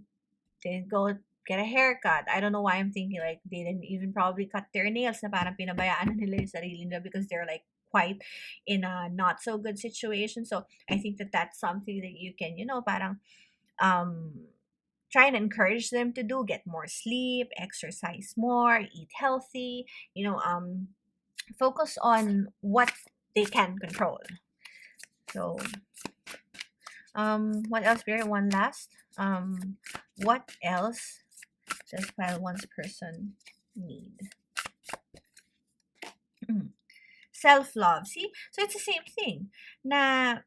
[SPEAKER 1] go get a haircut. I don't know why I'm thinking like they didn't even probably cut their nails, na parang pinabayaan na nila yung sarili nila because they're like quite in a not so good situation. So I think that that's something that you can, parang try and encourage them to do. Get more sleep, exercise more, eat healthy, focus on what they can control. So what else, Spirit? One last. What else does pile one's person need? Self-love. See? So it's the same thing. Na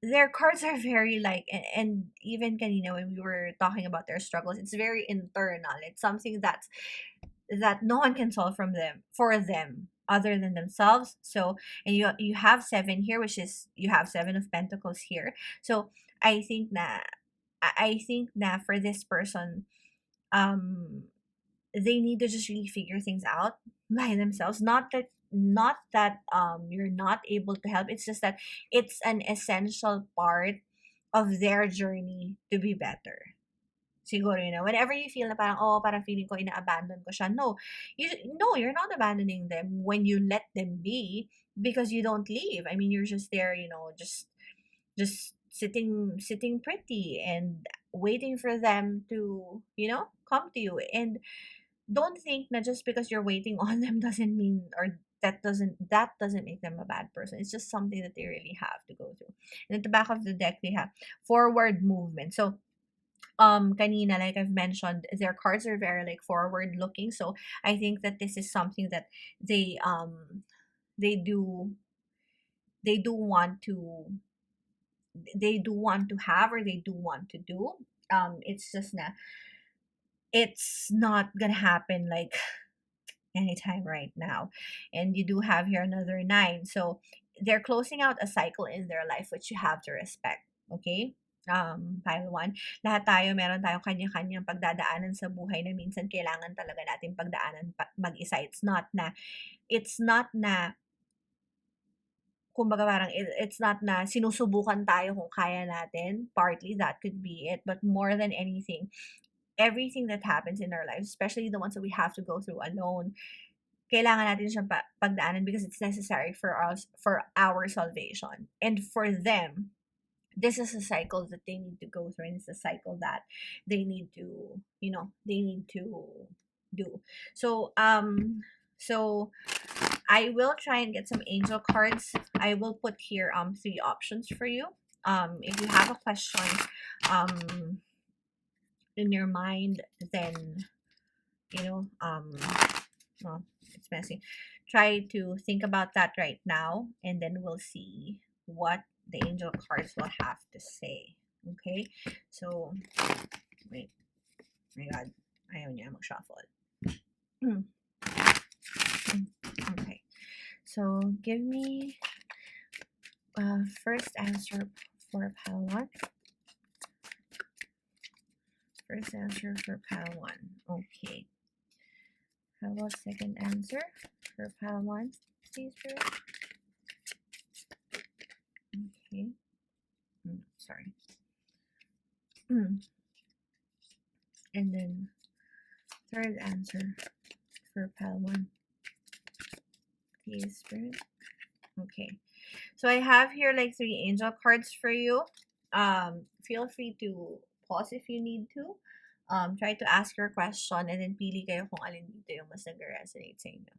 [SPEAKER 1] their cards are very like, and even kanina when we were talking about their struggles, it's very internal. It's something that no one can solve for them other than themselves. So, and you have 7 here, which is you have 7 of Pentacles here. So I think na for this person, they need to just really figure things out by themselves. Not that you're not able to help. It's just that it's an essential part of their journey to be better. Siguro, whenever you feel na parang feeling ko ina-abandon ko siya. No, you're not abandoning them when you let them be, because you don't leave. I mean, you're just there, just sitting pretty and waiting for them to, come to you. And don't think that just because you're waiting on them doesn't mean, or that doesn't make them a bad person. It's just something that they really have to go through. And at the back of the deck, they have forward movement. So kanina, like I've mentioned, their cards are very like forward looking. So I think that this is something that they they do they do want to have, or they do want to do. It's just it's not gonna happen like anytime right now. And you do have here another 9. So they're closing out a cycle in their life, which you have to respect. Okay? Pile 1. Lahat tayo, meron tayong kanya-kanyang pagdadaanan sa buhay na minsan kailangan talaga natin pagdaanan mag-isa. It's not na kumbaga parang it's not na sinusubukan tayo kung kaya natin. Partly that could be it, but more than anything, everything that happens in our lives, especially the ones that we have to go through alone, kailangan natin siyang pagdaanan because it's necessary for us, for our salvation. And for them, this is a cycle that they need to go through, and it's a cycle that they need to, do. So I will try and get some angel cards. I will put here 3 options for you. If you have a question in your mind, then well, it's messy. Try to think about that right now, and then we'll see what the angel cards will have to say. Okay? So, wait. My God. Ayaw niya mag-shuffle. Okay. So, give me first answer for pile 1. First answer for pile 1. Okay. How about second answer for pile 1, please, Drew? Okay. Sorry. And then Third answer for pile one. Please, Spirit. Okay. So I have here like three angel cards for you. Feel free to pause if you need to. Try to ask your question and then pili kayo kung alin dito yung mas nag-resonate sa inyo.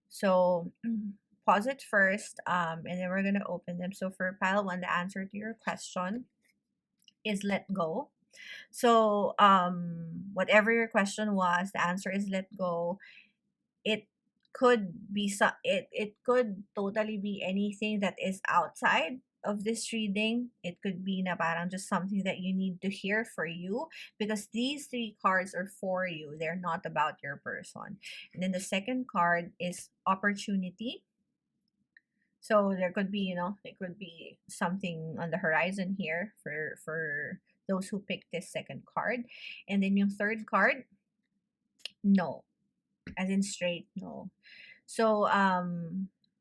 [SPEAKER 1] So, pause it first, and then we're gonna open them. So for pile one, the answer to your question is let go. So, whatever your question was, the answer is let go. It could be it could totally be anything that is outside of this reading. It could be na parang just something that you need to hear for you, because these three cards are for you. They're not about your person. And then the second card is opportunity. So there could be, it could be something on the horizon here for those who picked this second card. And then yung third card, no, as in straight no. So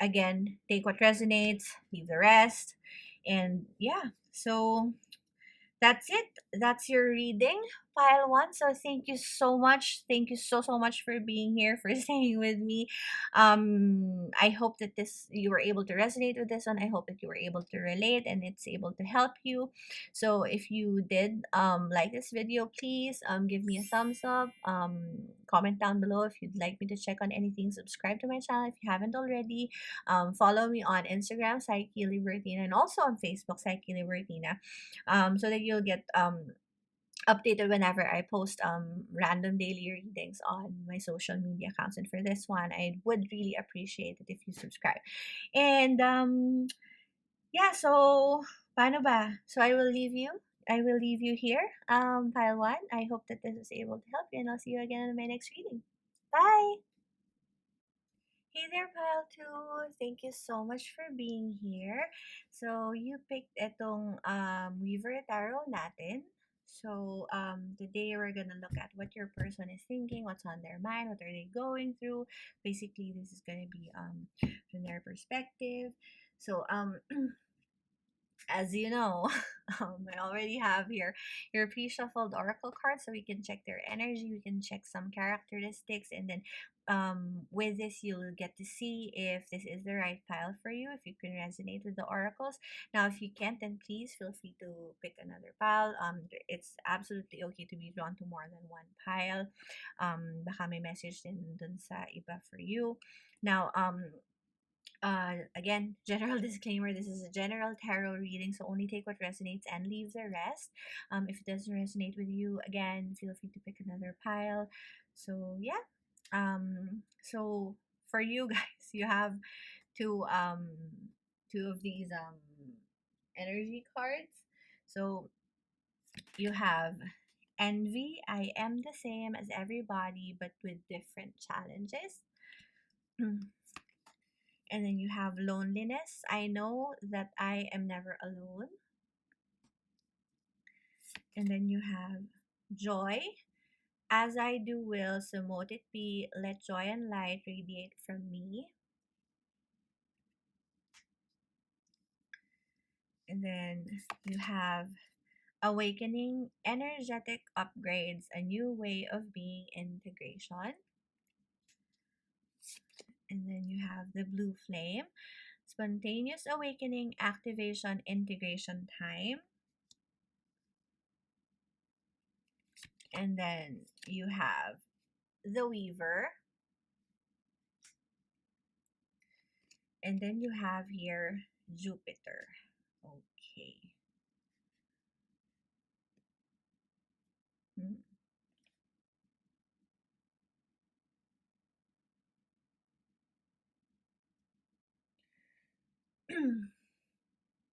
[SPEAKER 1] again, take what resonates, leave the rest. And yeah, so that's it. That's your reading, pile one. So thank you so much. Thank you so much for being here, for staying with me. I hope that this you were able to resonate with this one. I hope that you were able to relate and it's able to help you. So if you did like this video, please give me a thumbs up. Comment down below if you'd like me to check on anything. Subscribe to my channel if you haven't already. Follow me on Instagram, Psyche Libertina, and also on Facebook, Psyche Libertina, so that you'll get updated whenever I post random daily readings on my social media accounts. And for this one, I would really appreciate it if you subscribe. And yeah, so paano ba? So I will leave you. I will leave you here, pile one. I hope that this was able to help you, and I'll see you again in my next reading. Bye! Hey there, pile 2! Thank you so much for being here. So, you picked itong Weaver Tarot natin. So, today we're gonna look at what your person is thinking, what's on their mind, what are they going through. Basically, this is gonna be from their perspective. So, as you know, I already have here your pre-shuffled oracle cards, so we can check their energy, we can check some characteristics, and then with this you'll get to see if this is the right pile for you, if you can resonate with the oracles. Now, if you can't, then please feel free to pick another pile. It's absolutely okay to be drawn to more than one pile. Baka may message din dun sa iba for you. Now, again, general disclaimer, this is a general tarot reading, so only take what resonates and leave the rest. If it doesn't resonate with you, again, feel free to pick another pile. So yeah, so for you guys, you have two two of these energy cards. So you have envy. I am the same as everybody but with different challenges. And then you have loneliness. I know that I am never alone. And then you have joy. As I do will, so mote it be. Let joy and light radiate from me. And then you have awakening, energetic upgrades, a new way of being, integration. And then you have the blue flame, spontaneous awakening, activation, integration time. And then you have the weaver. And then you have here Jupiter. Okay. Hmm.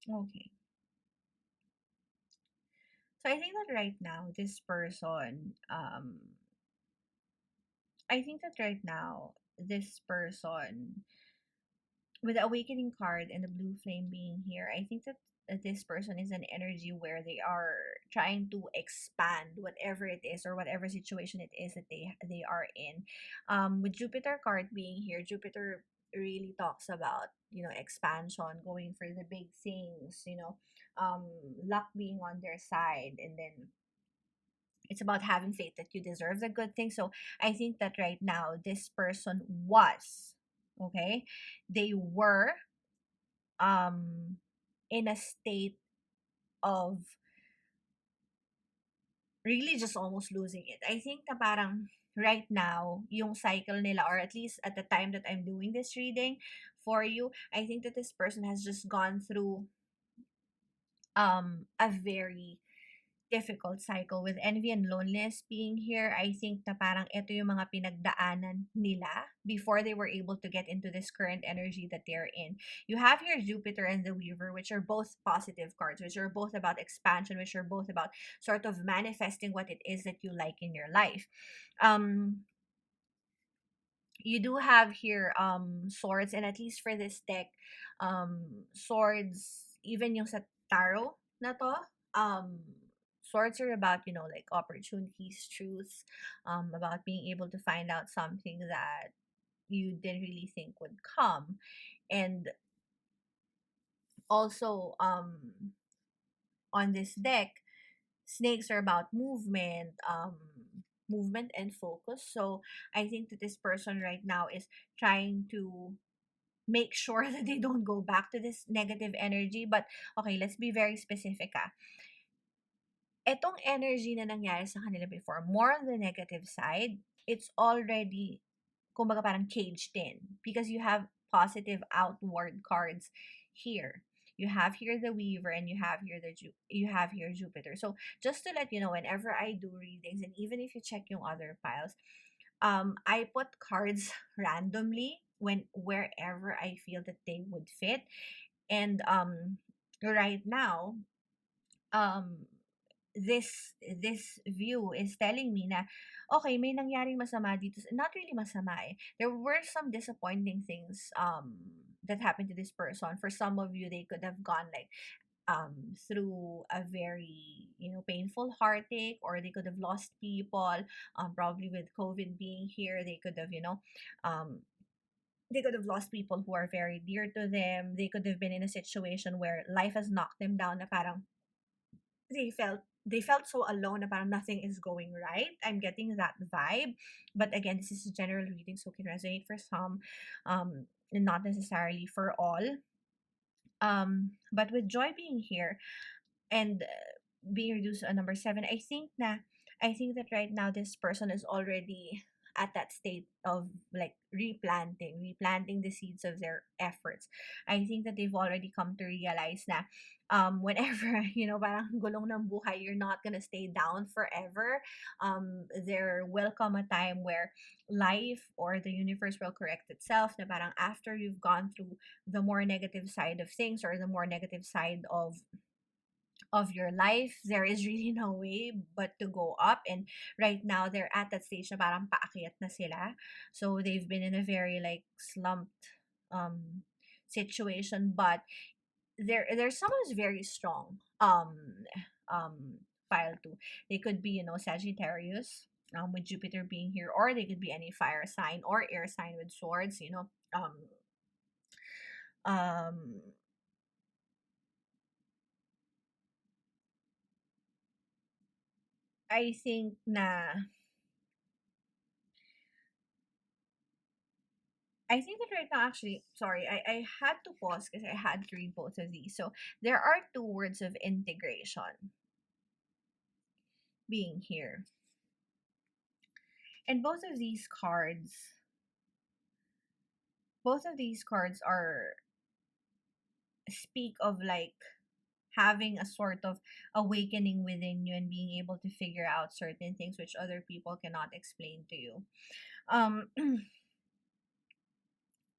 [SPEAKER 1] Okay. So I think that right now, this person, I think that right now, this person, with the awakening card and the blue flame being here, I think that this person is an energy where they are trying to expand whatever it is or whatever situation it is that they are in. With Jupiter card being here, Jupiter really talks about, expansion, going for the big things, luck being on their side, and then It's about having faith that you deserve the good thing. So I think that right now this person was, okay, they were um in a state of really just almost losing it. I think na parang right now, yung cycle nila, or at least at the time that I'm doing this reading for you, I think that this person has just gone through a very difficult cycle with envy and loneliness being here. I think na parang ito yung mga pinagdaanan nila before they were able to get into this current energy that they're in. You have here Jupiter and the Weaver, which are both positive cards, which are both about expansion, which are both about sort of manifesting what it is that you like in your life. Um, you do have here swords, and at least for this deck, swords, even yung sa tarot na to, swords are about, you know, like opportunities, truths, about being able to find out something that you didn't really think would come. And also on this deck, snakes are about movement, movement and focus. So I think that this person right now is trying to make sure that they don't go back to this negative energy. But okay, let's be very specific. Etong energy na nangyari sa kanila before, more on the negative side, it's already, kumbaga parang caged in, because you have positive outward cards here. You have here the Weaver, and you have here you have here Jupiter. So just to let you know, whenever I do readings, and even if you check yung other files, I put cards randomly when wherever I feel that they would fit. And right now, um this view is telling me na okay, may nangyaring masama dito. Not really masama eh. There were some disappointing things that happened to this person. For some of you, they could have gone like through a very, you know, painful heartache, or they could have lost people, probably with COVID being here, they could have, you know, um they could have lost people who are very dear to them. They could have been in a situation where life has knocked them down na parang they felt so alone na parang nothing is going right. I'm getting that vibe. But again, this is a general reading, so it can resonate for some, and not necessarily for all. But with joy being here, and being reduced to a number seven, I think that right now this person is already at that state of like replanting the seeds of their efforts. I think that they've already come to realize na whenever you know parang gulong ng buhay, you're not gonna stay down forever. There will come a time where life or the universe will correct itself, na parang after you've gone through the more negative side of things, or the more negative side of your life, there is really no way but to go up. And right now they're at that stage na parang paakyat na sila. So they've been in a very like slumped situation, but there's someone who's very strong. File two. They could be, you know, Sagittarius, with Jupiter being here, or they could be any fire sign or air sign with swords, you know. Um I think na I think that right now, actually, sorry, I had to pause because I had to read both of these. So there are two words of integration being here. And both of these cards are speak of like having a sort of awakening within you and being able to figure out certain things which other people cannot explain to you. Um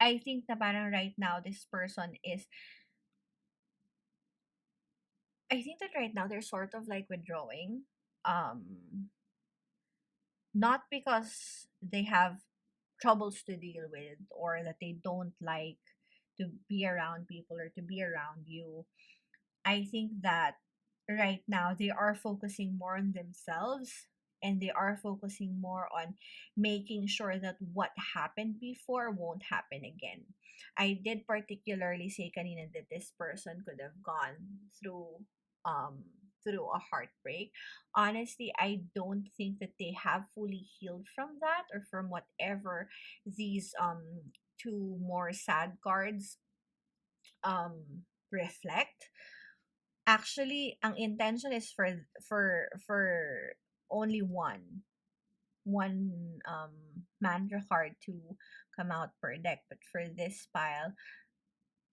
[SPEAKER 1] I think na parang right now this person is, I think that right now they're sort of like withdrawing. Not because they have troubles to deal with, or that they don't like to be around people or to be around you. I think that right now they are focusing more on themselves, and they are focusing more on making sure that what happened before won't happen again. I did particularly say kanina that this person could have gone through um through a heartbreak. Honestly, I don't think that they have fully healed from that, or from whatever these two more sad cards reflect. Actually, ang intention is for only one mantra card to come out per deck, but for this pile,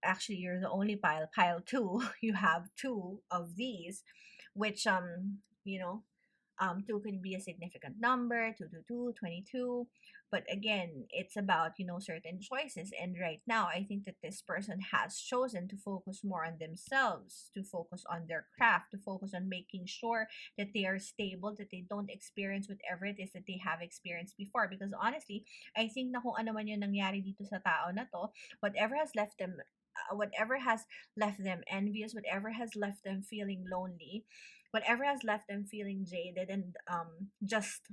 [SPEAKER 1] actually you're the only pile two. You have two of these, which you know, two can be a significant number, 222, 22. But again, it's about, certain choices. And right now, I think that this person has chosen to focus more on themselves, to focus on their craft, to focus on making sure that they are stable, that they don't experience whatever it is that they have experienced before. Because honestly, I think na kung ano man yung nangyari dito sa tao na to, whatever has left them, whatever has left them envious, whatever has left them feeling lonely, whatever has left them feeling jaded and just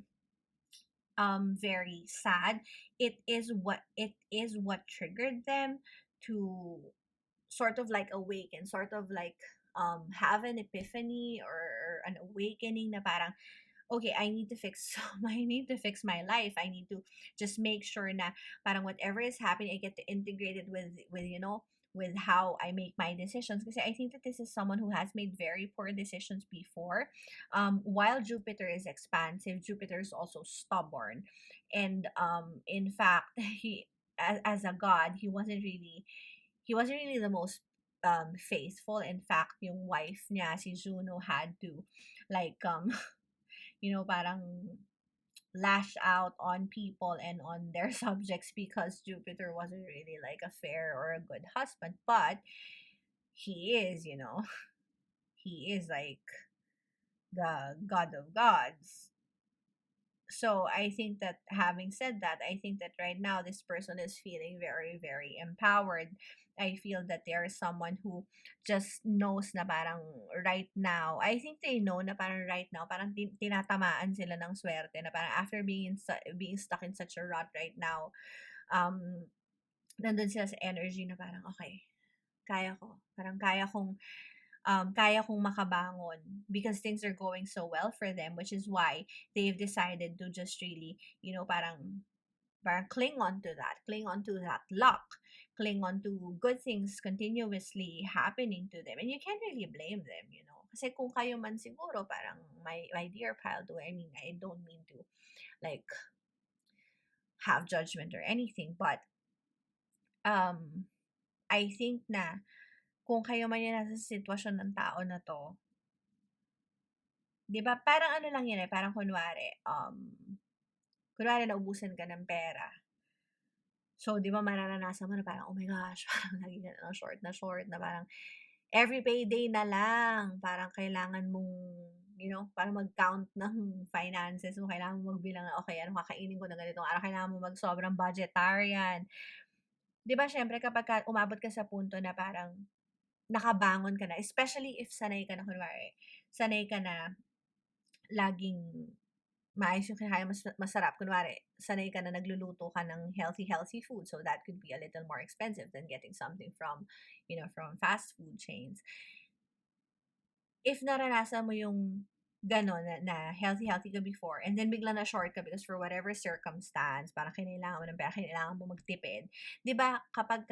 [SPEAKER 1] very sad, it is what triggered them to sort of like awaken, sort of like have an epiphany or an awakening na parang, okay, I need to fix I need to fix my life. I need to just make sure na parang whatever is happening, I get to integrate it with how I make my decisions. Because I think that this is someone who has made very poor decisions before. While Jupiter is expansive, Jupiter is also stubborn. And in fact, as a god, he wasn't really the most faithful. In fact, yung wife niya, si Juno, had to like parang lash out on people and on their subjects because Jupiter wasn't really like a fair or a good husband. But he is, he is like the god of gods. So I think that, having said that, I think that right now this person is feeling very, very empowered. I feel that there is someone who just knows na parang right now, I think they know na parang right now, parang tinatamaan sila ng swerte, na parang after being stuck in such a rut right now, um, nandun sila sa energy na parang, okay, kaya ko. Parang kaya kong makabangon because things are going so well for them, which is why they've decided to just really, parang cling on to that luck, cling on to good things continuously happening to them. And you can't really blame them. Kasi kung kayo man siguro, parang my dear pile do, I mean, I don't mean to like have judgment or anything, but um I think na kung kayo man yung nasa sitwasyon ng tao na to, 'di ba parang ano lang yun, parang kunwari naubusan ka ng pera. So, 'di ba mararanasan mo na parang, oh my gosh, parang lagi ka na short na parang every payday na lang, parang kailangan mong, parang mag-count ng finances mo, kailangan mo magbilang na, okay, ano kakainin ko na ganitong araw, kailangan mo mag-sobrang budgetarian. 'Di ba siyempre kapagka umabot ka sa punto na parang nakabangon ka na, especially if sanay ka na laging maayos yung kinakain, masarap. Kunwari, sanay ka na nagluluto ka ng healthy food. So that could be a little more expensive than getting something from fast food chains. If naranasan mo yung gano'n na healthy ka before and then bigla na short ka because for whatever circumstance, parang kinailangan mo ng pera, kailangan mo magtipid. 'Di ba kapag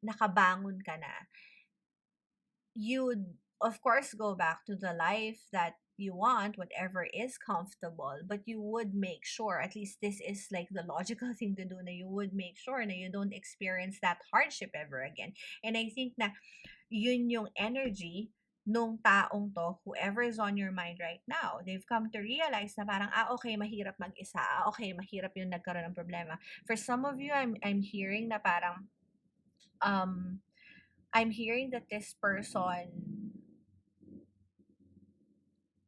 [SPEAKER 1] nakabangon ka na, you'd of course go back to the life that you want, whatever is comfortable, but you would make sure, at least this is like the logical thing to do, na you would make sure na you don't experience that hardship ever again. And I think na yun yung energy nung taong to, whoever is on your mind right now. They've come to realize na parang, okay, mahirap mag-isa. Okay, mahirap yung nagkaroon ng problema. For some of you, I'm hearing na parang, I'm hearing that this person,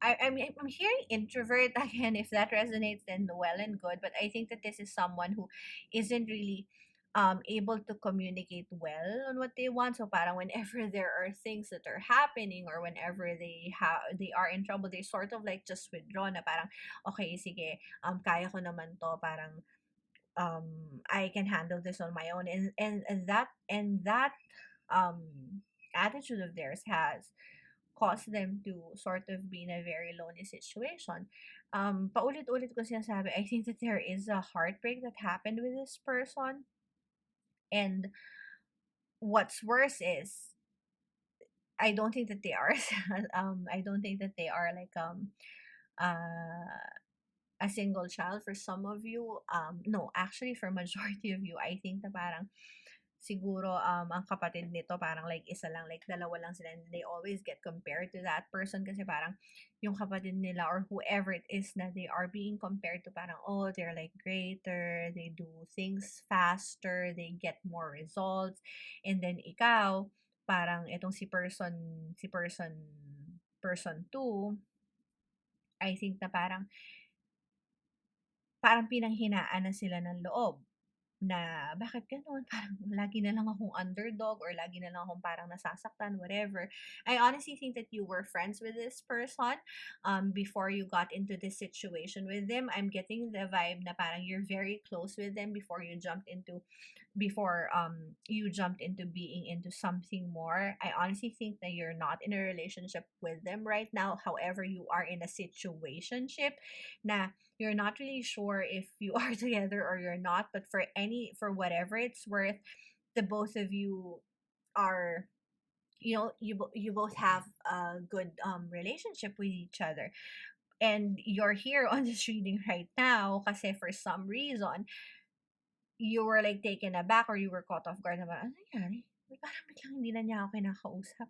[SPEAKER 1] I'm hearing introvert again. If that resonates, then well and good. But I think that this is someone who isn't really able to communicate well on what they want. So parang whenever there are things that are happening, or whenever they are in trouble, they sort of like just withdraw na parang, okay, sige, kaya ko naman to, parang I can handle this on my own. And that attitude of theirs has cause them to sort of be in a very lonely situation. Paulit-ulit ko sinasabi, I think that there is a heartbreak that happened with this person. And what's worse is, I don't think that they are, I don't think that they are like, uh, a single child for some of you. No, actually for majority of you, I think na parang siguro ang kapatid nito parang like isa lang, like dalawa lang sila, and they always get compared to that person kasi parang yung kapatid nila or whoever it is na they are being compared to, parang oh, they're like greater, they do things faster, they get more results, and then ikaw parang itong person 2, I think na parang pinanghinaan na sila ng loob na bakit gano'n, parang lagi na lang akong underdog or lagi na lang akong parang nasasaktan, whatever. I honestly think that you were friends with this person before you got into this situation with them. I'm getting the vibe na parang you're very close with them before you jumped into being into something more. I honestly think that you're not in a relationship with them right now. However, you are in a situationship na you're not really sure if you are together or you're not, but for whatever it's worth, the both of you are, you both have a good relationship with each other, and you're here on this reading right now kasi for some reason you were like taken aback or you were caught off guard na parang, ano nangyari? Ba't parang biglang hindi na niya ako kinakausap?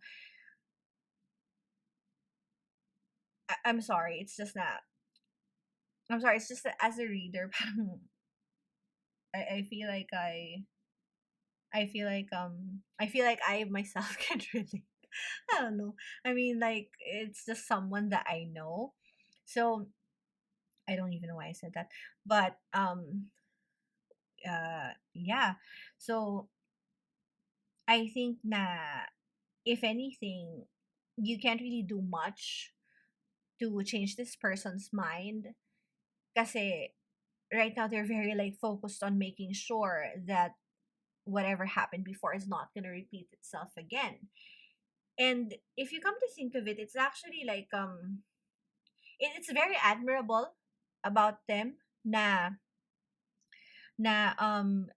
[SPEAKER 1] I'm sorry, it's just that, as a reader, parang, I feel like I feel like I myself can relate. I don't know. I mean, like, it's just someone that I know. So, I don't even know why I said that. But, yeah. So, I think na, if anything, you can't really do much to change this person's mind. Kasi, right now, they're very, like, focused on making sure that whatever happened before is not going to repeat itself again. And if you come to think of it, it's actually like it's very admirable about them na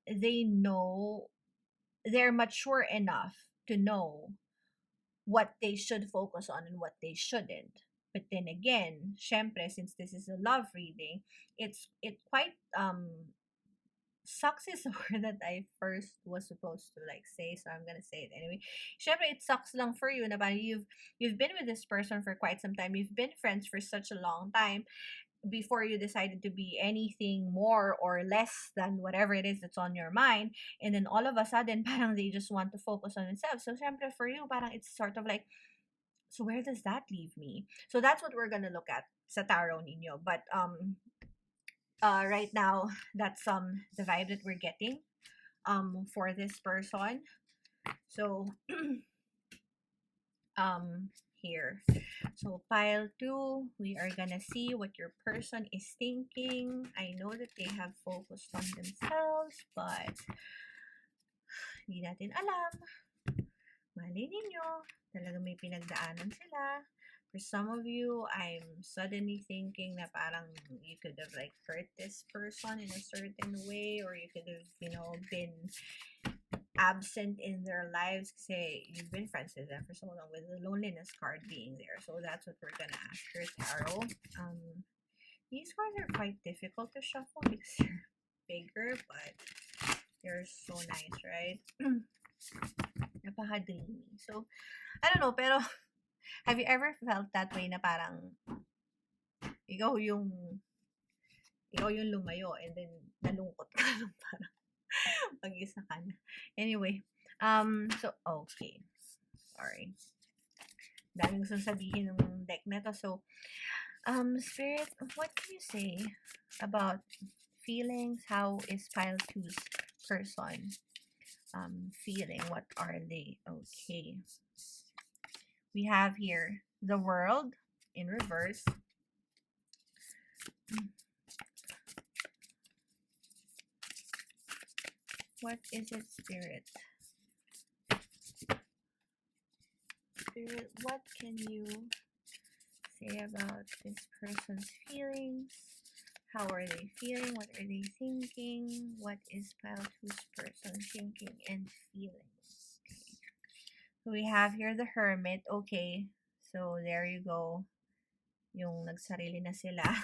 [SPEAKER 1] they know, they're mature enough to know what they should focus on and what they shouldn't. But then again, syempre, since this is a love reading, it quite sucks is the word that I first was supposed to like say, so I'm gonna say it anyway. Syempre, it sucks lang for you na parang you've been with this person for quite some time. You've been friends for such a long time before you decided to be anything more or less than whatever it is that's on your mind. And then all of a sudden, parang they just want to focus on themselves. So syempre for you, parang it's sort of like, so where does that leave me? So that's what we're gonna look at sa tarot ninyo. But right now, that's the vibe that we're getting for this person. So here, so pile 2, we are gonna see what your person is thinking. I know that they have focused on themselves, but hindi natin alam. Mali ninyo, talaga may pinagdaanan sila. For some of you, I'm suddenly thinking na parang you could have like hurt this person in a certain way, or you could have, been absent in their lives kasi you've been friends with them for so long, with the loneliness card being there. So that's what we're gonna ask your tarot. These cards are quite difficult to shuffle because they're bigger, but they're so nice, right? Napaka-dreamy. So, I don't know, pero have you ever felt that way na parang ikaw yung lumayo and then nalungkot ka lang parang pag-isa ka na. Anyway, so, okay. Sorry. Daming gustong sabihin ng deck na to. So, Spirit, what can you say about feelings? How is pile 2's person feeling? What are they? Okay. We have here the World in reverse. What is it, Spirit? Spirit, what can you say about this person's feelings? How are they feeling? What are they thinking? What is pile two's person thinking and feeling? Okay. So we have here the Hermit. Okay. So there you go. Yung nagsarili na sila.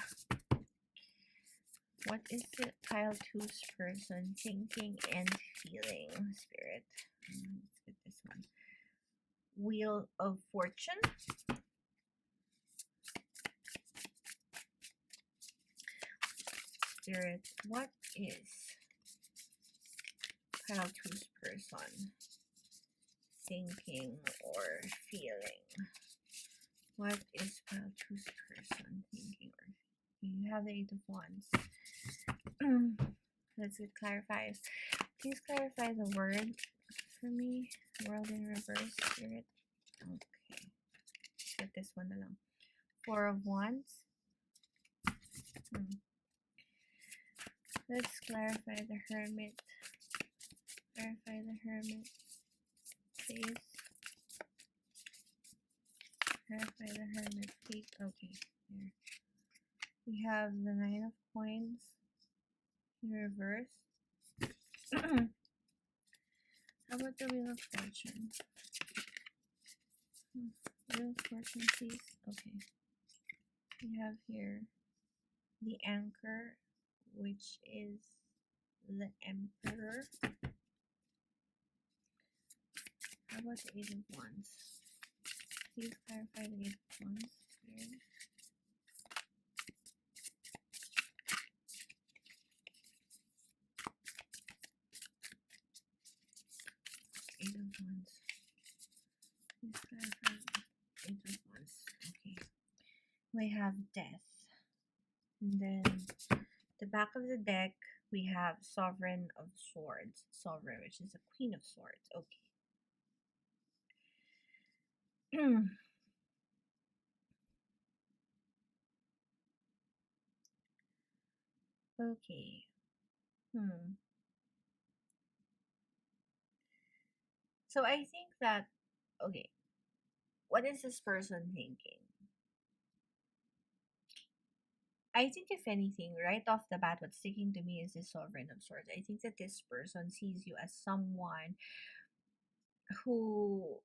[SPEAKER 1] What is the pile two's person thinking and feeling, Spirit? Let's get this one. Wheel of Fortune. Spirit, what is pile two's person thinking or feeling? What is pile two's person thinking or feeling? You have the Eight of Wands. Let's get clarified. Please clarify the word for me. World in reverse, Spirit. Okay. Get this one along. Four of Wands. Let's clarify the Hermit. Clarify the Hermit, please. Clarify the Hermit, please. Okay, here. We have the Nine of Coins in reverse. How about the Wheel of Fortune? Wheel of Fortune, please. Okay. We have here the Anchor, which is the Emperor. How about the Eight of Wands? Please clarify the Eight of Wands here. Eight of Wands. Please clarify the Eight of Wands. Okay. We have Death. And then the back of the deck, we have Sovereign of Swords. Sovereign, which is the Queen of Swords. Okay. Okay. So I think that, okay, what is this person thinking? I think if anything, right off the bat, what's sticking to me is the Sovereign of Swords. I think that this person sees you as who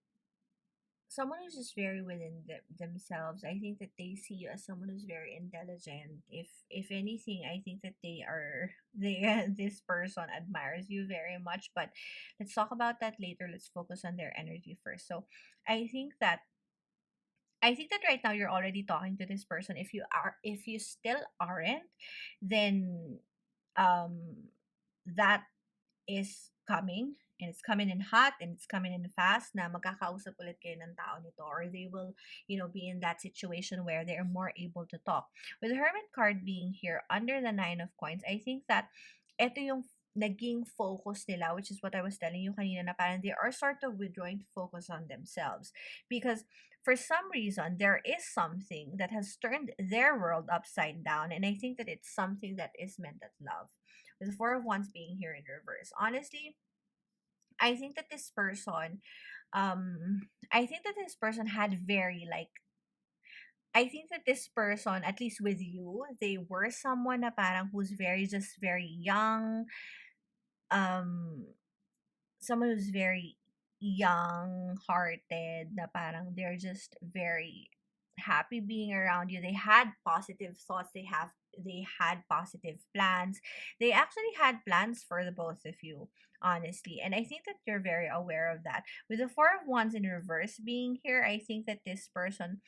[SPEAKER 1] someone who's just very within themselves. I think that they see you as someone who's very intelligent. If anything, I think that this person admires you very much. But let's talk about that later. Let's focus on their energy first. So I think that right now you're already talking to this person. If you still aren't, then that is coming, and it's coming in hot, and it's coming in fast, na magkakausap ulit kayo ng tao nito, or they will, be in that situation where they're more able to talk. With the Hermit card being here under the Nine of Coins, I think that ito yung naging focus nila, which is what I was telling you kanina, na parang they are sort of withdrawing to focus on themselves, because for some reason there is something that has turned their world upside down, and I think that it's something that is meant as love. With the Four of Wands being here in reverse, honestly, I think that this person, had very like. I think that this person, at least with you, they were someone na parang who's just very young, um, someone who's very young hearted, na parang they're just very happy being around you. They had positive thoughts, they had positive plans. They actually had plans for the both of you, honestly, and I think that you're very aware of that. With the Four of Wands in reverse being here, I think that this person,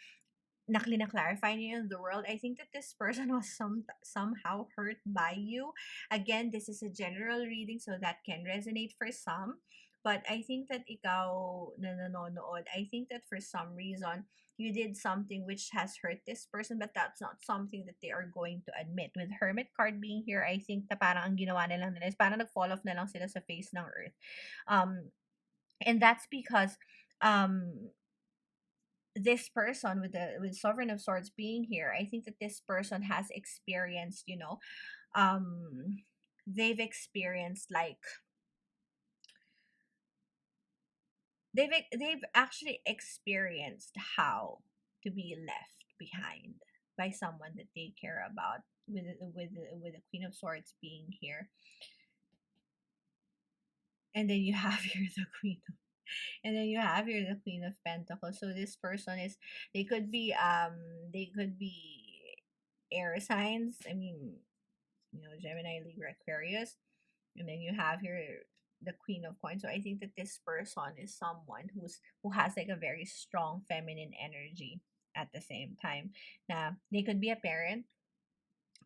[SPEAKER 1] clarify niyo in the world, I think that this person was somehow hurt by you. Again, this is a general reading, so that can resonate for some. But I think that ikaw na nanonood, I think that for some reason, you did something which has hurt this person, but that's not something that they are going to admit. With Hermit card being here, I think na parang ang ginawa nila is parang nag-fall off na lang sila sa face ng earth. And that's because, this person with Sovereign of Swords being here, I think that this person has experienced, they've experienced like they've actually experienced how to be left behind by someone that they care about, with the Queen of Swords being here. And then you have here the Queen of, and then you have here the Queen of Pentacles. So this person is, they could be they could be air signs. I mean, Gemini, Libra, Aquarius. And then you have here the Queen of Coins. So I think that this person is someone who has like a very strong feminine energy at the same time. Now they could be a parent.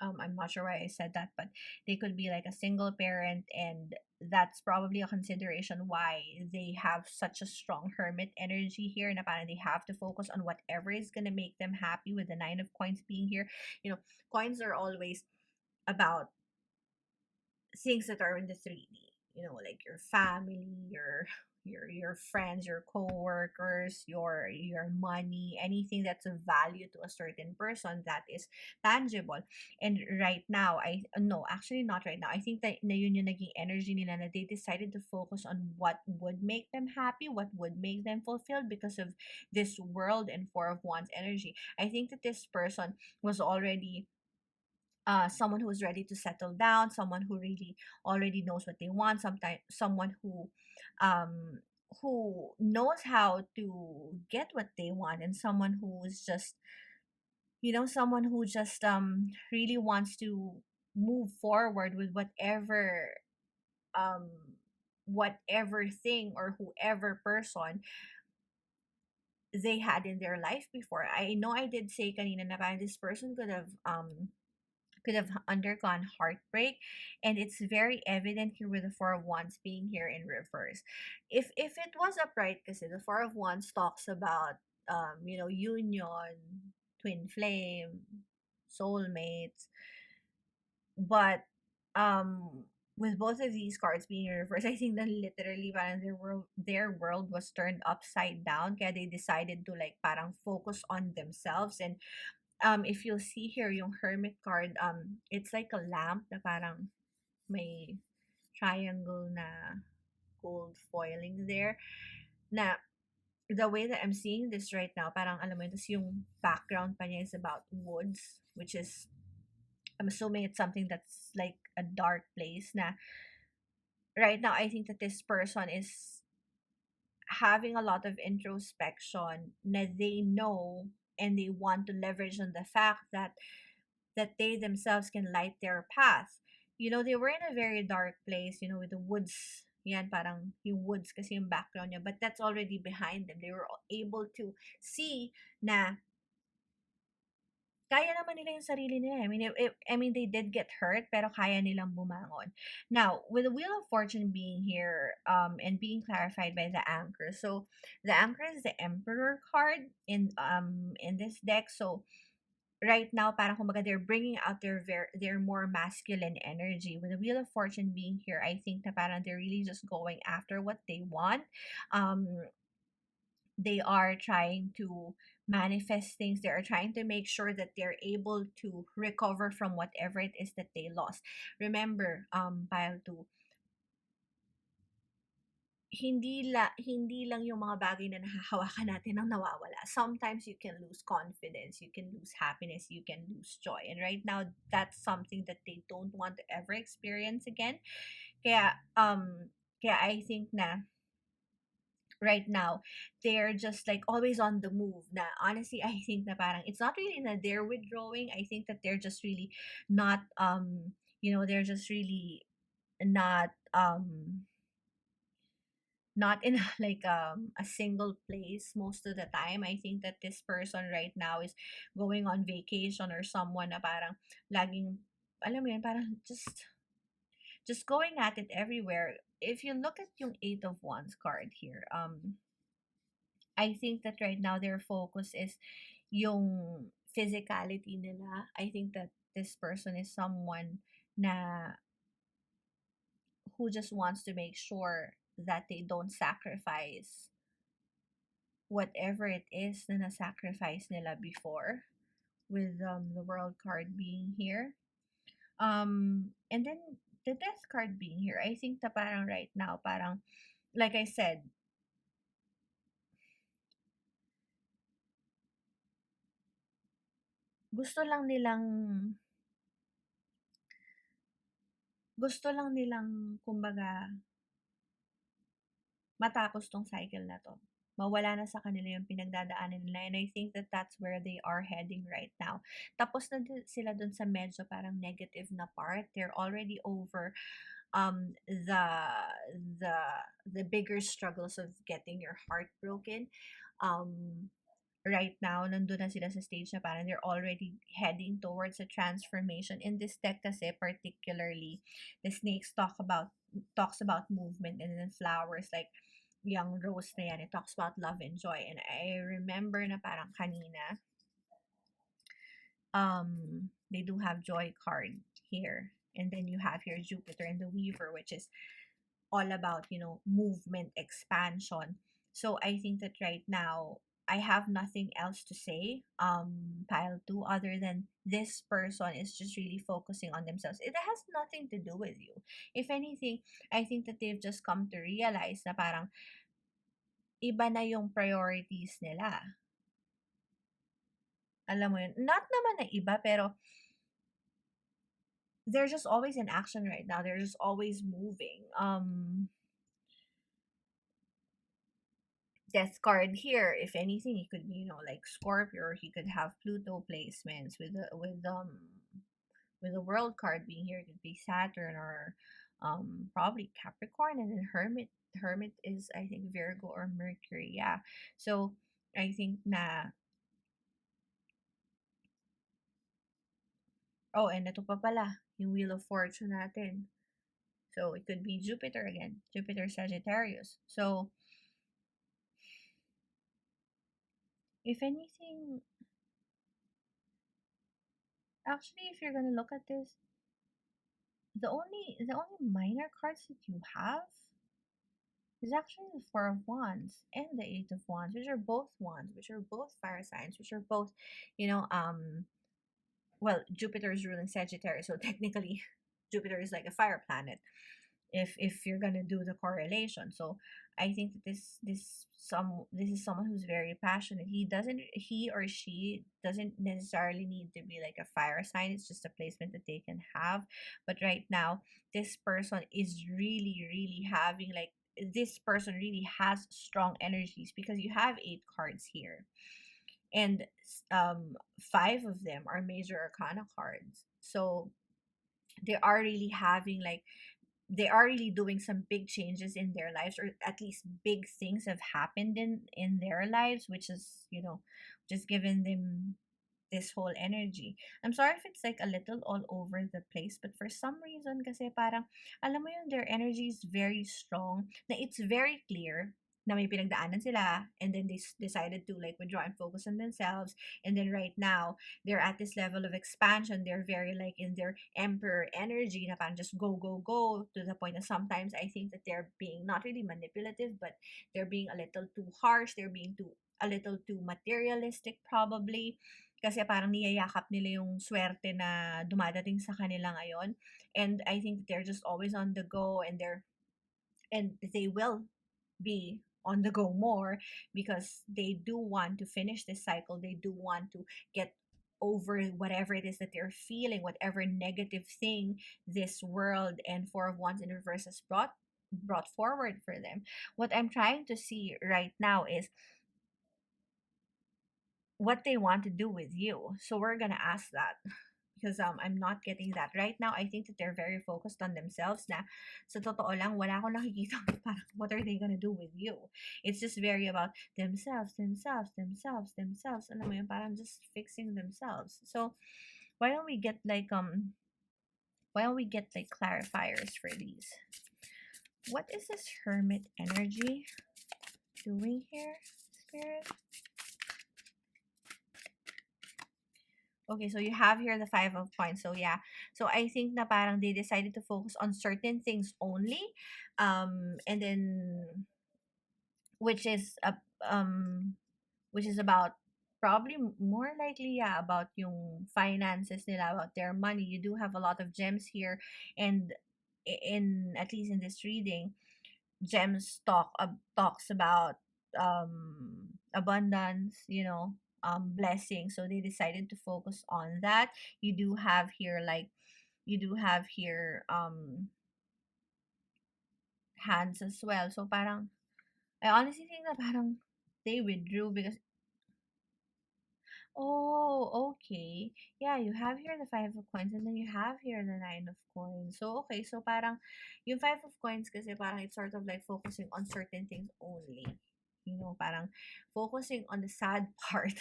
[SPEAKER 1] I'm not sure why I said that, but they could be like a single parent, and that's probably a consideration why they have such a strong hermit energy here. And apparently they have to focus on whatever is gonna make them happy, with the Nine of Coins being here. Coins are always about things that are in the 3D, like your family, your friends, your co-workers, your money, anything that's of value to a certain person that is tangible. And right now, I no, actually not right now. I think that na yun yung naging energy nila, na they decided to focus on what would make them happy, what would make them fulfilled, because of this World and Four of Wands energy. I think that this person was already someone who's ready to settle down, someone who really already knows what they want, sometimes someone um who knows how to get what they want, and someone who's just, someone who just really wants to move forward with um whatever thing or whoever person they had in their life before. I know I did say kanina na parang this person could have undergone heartbreak, and it's very evident here with the Four of Wands being here in reverse. If it was upright, because the Four of Wands talks about union, twin flame, soulmates, but with both of these cards being in reverse, I think that literally parang their world was turned upside down, kaya they decided to like parang focus on themselves. And if you'll see here yung Hermit card, it's like a lamp na parang may triangle na gold foiling there. Na the way that I'm seeing this right now, parang alam mo yun, tas yung background pa niya is about woods, which is, I'm assuming it's something that's like a dark place. Na right now I think that this person is having a lot of introspection, na they know and they want to leverage on the fact that they themselves can light their path. They were in a very dark place, with the woods. Yan, parang yung woods kasi yung background niya. But that's already behind them. They were able to see na kaya naman nila yung sarili nila. I mean, they did get hurt, pero kaya nilang bumangon. Now, with the Wheel of Fortune being here, and being clarified by the Anchor. So, the Anchor is the Emperor card in this deck. So, right now parang kumbaga they're bringing out their more masculine energy. With the Wheel of Fortune being here, I think na parang they're really just going after what they want. um they are trying to manifest things. They are trying to make sure that they're able to recover from whatever it is that they lost. Remember, pile 2, hindi lang yung mga bagay na nahahawakan natin ang nawawala. Sometimes you can lose confidence, you can lose happiness, you can lose joy. And right now, that's something that they don't want to ever experience again. Kaya I think na right now, they're just like always on the move. Na honestly, I think na parang it's not really that they're withdrawing. I think that they're just really not they're just really not not in like a single place most of the time. I think that this person right now is going on vacation, or someone na parang laging, alam mo yun, parang just going at it everywhere. If you look at yung Eight of Wands card here, I think that right now their focus is yung physicality nila. I think that this person is someone na who just wants to make sure that they don't sacrifice whatever it is na na-sacrifice nila before, with the World card being here. And then the Death card being here. I think that parang right now, parang like I said, gusto lang nilang kumbaga matapos 'tong cycle na 'to. Mawala na sa kanila yung pinagdadaanan nila, and I think that that's where they are heading right now. Tapos na din sila dun sa medyo parang negative na part. They're already over the the the bigger struggles of getting your heart broken. Um right now, nandun na sila sa stage na parang they're already heading towards a transformation. In this deck kasi particularly, the snakes talks about movement, and then flowers like young rose na yan. It talks about love and joy. And I remember na parang kanina, they do have joy card here. And then you have here Jupiter and the Weaver, which is all about, movement, expansion. So I think that right now I have nothing else to say, pile two, other than this person is just really focusing on themselves. It has nothing to do with you. If anything, I think that they've just come to realize na parang iba na yung priorities nila. Alam mo yun? Not naman na iba, pero they're just always in action right now. They're just always moving. Death card here, if anything, it could be, like Scorpio, or he could have Pluto placements with the world card being here. It could be Saturn, or probably Capricorn, and then Hermit is, I think, Virgo or Mercury. Yeah. So I think na, oh, and ito pa pala, yung Wheel of Fortune natin. So it could be Jupiter again, Jupiter Sagittarius. So if anything, actually, if you're gonna look at this, the only minor cards that you have is actually the Four of Wands and the Eight of Wands, which are both wands, which are both fire signs, which are both, you know, well, Jupiter is ruling Sagittarius, so technically Jupiter is like a fire planet, if you're gonna do the correlation. So I think that this is someone who's very passionate. He or she doesn't necessarily need to be like a fire sign. It's just a placement that they can have. But right now, this person is really, really having like, this person really has strong energies, because you have 8 cards here, and five of them are major arcana cards. So they are really having like, they are really doing some big changes in their lives, or at least big things have happened in their lives, which is, just given them this whole energy. I'm sorry if it's like a little all over the place, but for some reason kasi parang, alam mo yun, their energy is very strong, na it's very clear na may pinagdaanan sila, and then they decided to like withdraw and focus on themselves, and then right now they're at this level of expansion. They're very like in their emperor energy, na parang just go go go, to the point that sometimes I think that they're being not really manipulative, but they're being a little too harsh. They're being a little too materialistic, probably, kasi parang niyayakap nila yung swerte na dumadating sa kanila ngayon. And I think they're just always on the go, and they will be on the go more, because they do want to finish this cycle. They do want to get over whatever it is that they're feeling, whatever negative thing this world and Four of Wands in reverse has brought forward for them. What I'm trying to see right now is what they want to do with you. So we're gonna ask that, because I'm not getting that right now. I think that they're very focused on themselves. Na sa totoo lang, wala akong nakikita parang what are they gonna do with you. It's just very about themselves, themselves, themselves, themselves. Alam mo yun, parang just fixing themselves. So why don't we get like clarifiers for these? What is this Hermit energy doing here, Spirit? Okay, so you have here the Five of Coins. So yeah, so I think na parang they decided to focus on certain things only, and then which is a which is about, probably more likely, yeah, about yung finances nila, about their money. You do have a lot of gems here, and in at least in this reading, gems talks about abundance, blessing, so they decided to focus on that. You do have here like, you do have here hands as well. So parang I honestly think that parang they withdrew because, oh, okay. Yeah, you have here the five of coins and then you have here the nine of coins. So okay, so parang yung five of coins kasi parang it's sort of like focusing on certain things only. You know, parang focusing on the sad part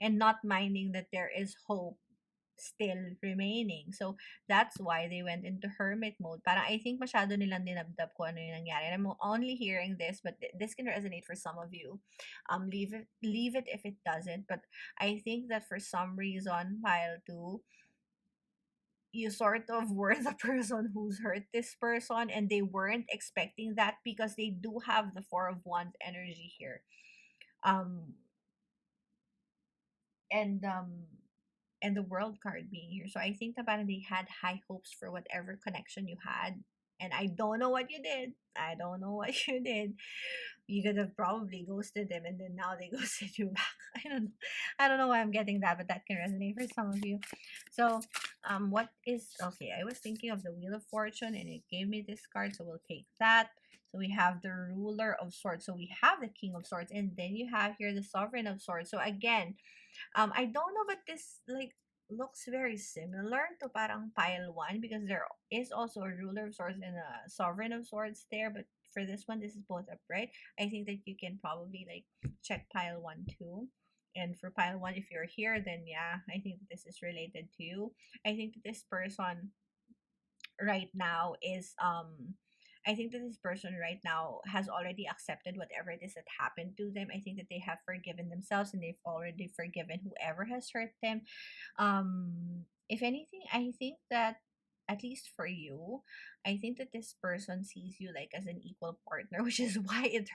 [SPEAKER 1] and not minding that there is hope still remaining. So that's why they went into hermit mode. Parang I think masyado nilang dinabdab kung ano yung nangyari. And I'm only hearing this, but this can resonate for some of you. Leave it if it doesn't. But I think that for some reason, pile two, you sort of were the person who's hurt this person, and they weren't expecting that because they do have the four of wands energy here. Um and the world card being here. So I think that parang they had high hopes for whatever connection you had. And I don't know what you did. I don't know what you did. You could have probably ghosted them and then now they ghosted you back. I don't know. I don't know why I'm getting that, but that can resonate for some of you. So what is okay, I was thinking of the Wheel of Fortune and it gave me this card, so we'll take that. So we have the Ruler of Swords. So we have the King of Swords, and then you have here the Sovereign of Swords. So again, I don't know, but this like looks very similar to parang pile one because there is also a ruler of swords and a sovereign of swords there. But for this one, this is both upright. I think that you can probably like check pile one too. And for pile one, if you're here, then yeah, I think that this is related to you. I think that this person right now is I think that this person right now has already accepted whatever it is that happened to them. I think that they have forgiven themselves and they've already forgiven whoever has hurt them. If anything, I think that at least for you, I think that this person sees you like as an equal partner, which is why it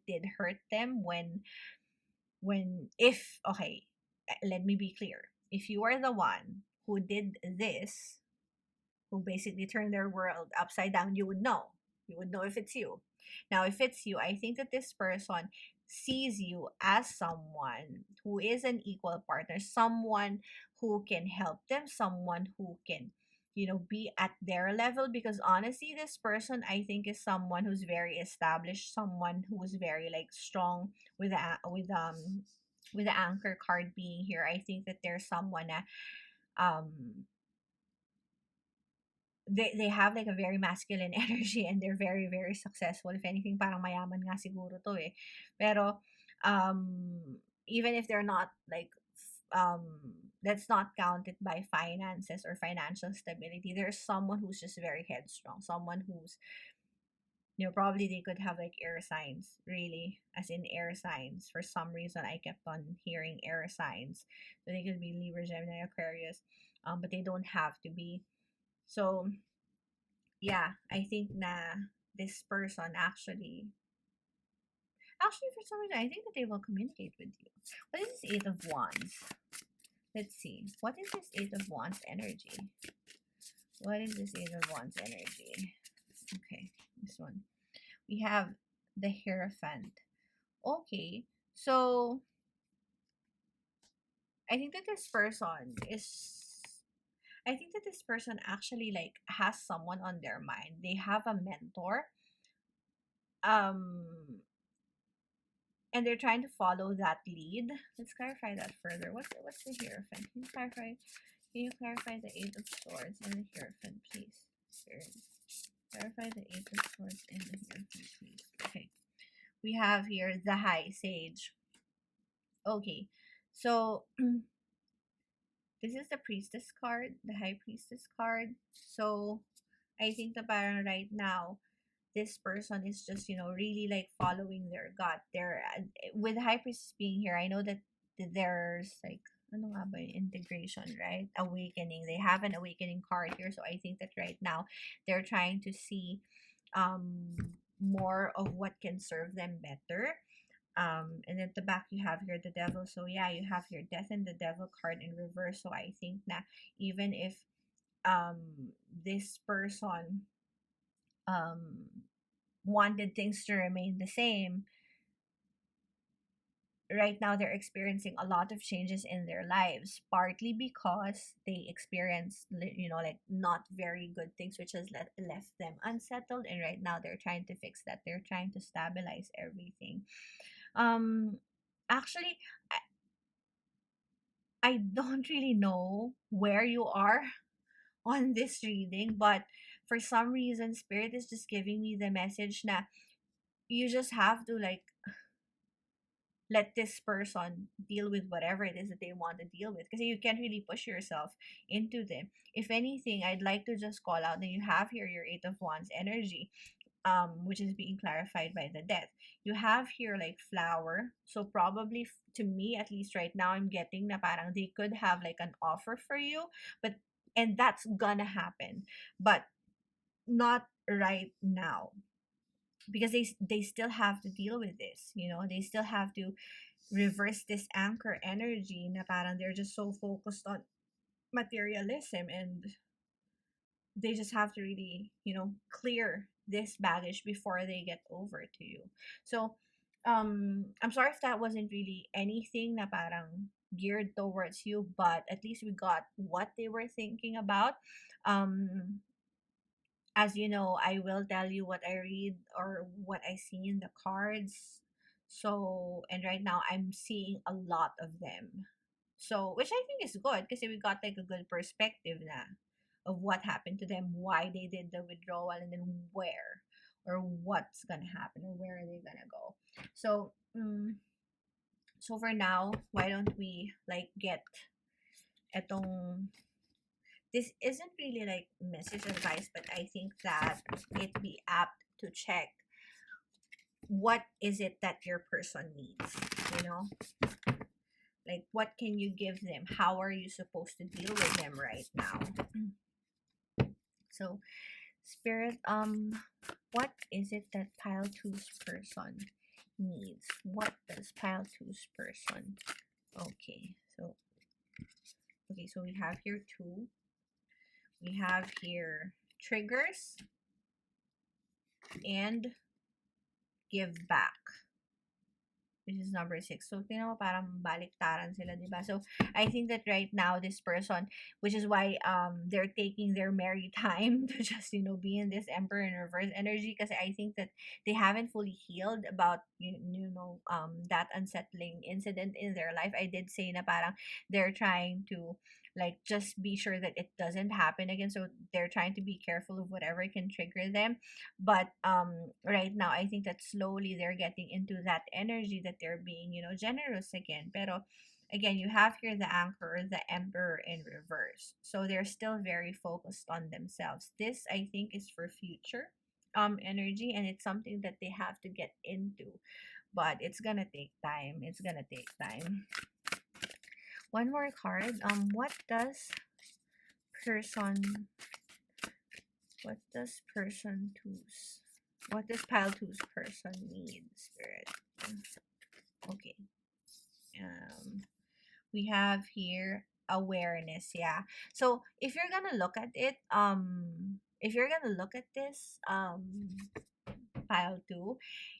[SPEAKER 1] did hurt them when if okay, let me be clear. If you are the one who did this, who basically turned their world upside down, you would know. You would know if it's you. Now, if it's you, I think that this person sees you as someone who is an equal partner, someone who can help them, someone who can, you know, be at their level. Because honestly, this person I think is someone who's very established, someone who's very like strong with the anchor card being here. I think that there's someone that um they have like a very masculine energy and they're very very successful. If anything, parang mayaman nga siguro to eh. Pero even if they're not like let's not count it by finances or financial stability, there's someone who's just very headstrong, someone who's, you know, probably they could have like air signs, really, as in air signs. For some reason I kept on hearing air signs, so they could be Libra, Gemini, Aquarius, but they don't have to be. So yeah, I think na this person actually for some reason I think that they will communicate with you. What is this Eight of Wands? Let's see. What is this Eight of Wands energy? What is this Eight of Wands energy? Okay, this one. We have the Hierophant. Okay, so I think that this person is I think that this person actually like has someone on their mind. They have a mentor. Um and they're trying to follow that lead. Let's clarify that further. What's the Hierophant? Can you clarify the Eight of Swords and the Hierophant, please? Spirit. Clarify the Eight of Swords and the Hierophant, please. Okay. We have here the High Sage. Okay. So this is the Priestess card, the High Priestess card. So I think that parang right now this person is just, you know, really like following their gut. They're with High Priestess being here, I know that there's like ano nga ba, integration, right? Awakening. They have an awakening card here, so I think that right now they're trying to see um more of what can serve them better. And at the back you have here the Devil. So yeah, you have your Death and the Devil card in reverse. So I think that even if um this person um wanted things to remain the same, right now they're experiencing a lot of changes in their lives, partly because they experience, like not very good things, which has left them unsettled, and right now they're trying to fix that. They're trying to stabilize everything. um Actually, I don't really know where you are on this reading, but for some reason spirit is just giving me the message na you just have to like let this person deal with whatever it is that they want to deal with, because you can't really push yourself into them. If anything, I'd like to just call out that you have here your Eight of Wands energy, which is being clarified by the death. You have here like flower, so probably to me, at least right now, I'm getting na parang they could have like an offer for you, but and that's gonna happen, but not right now, because they still have to deal with this. They still have to reverse this anchor energy na parang they're just so focused on materialism, and they just have to really, clear this baggage before they get over to you. So, I'm sorry if that wasn't really anything na parang geared towards you, but at least we got what they were thinking about. As you know, I will tell you what I read or what I see in the cards. So, and right now I'm seeing a lot of them. So, which I think is good because we got like a good perspective na of what happened to them, why they did the withdrawal, and then where or what's gonna happen or where are they gonna go. So, so for now, why don't we like get etong, this isn't really like message advice, but I think that it be apt to check what is it that your person needs, you know? Like what can you give them? How are you supposed to deal with them right now? So spirit, what is it that pile two's person needs? What does pile two's person? Okay, so we have here two. We have here triggers and give back, which is number 6. So, tingnan mo, parang baliktaran sila, di ba? So, I think that right now, this person, which is why they're taking their merry time to just, be in this Emperor in reverse energy, kasi I think that they haven't fully healed about, that unsettling incident in their life. I did say na parang they're trying to like just be sure that it doesn't happen again, so they're trying to be careful of whatever can trigger them. But right now I think that slowly they're getting into that energy that they're being, generous again. Pero again, you have here the anchor, the emperor in reverse, so they're still very focused on themselves. This I think is for future energy, and it's something that they have to get into, but it's gonna take time. One more card. Person what does person two's what does pile two's person need, spirit? Okay. We have here awareness. Yeah. So if you're gonna look at it, if you're gonna look at this pile two,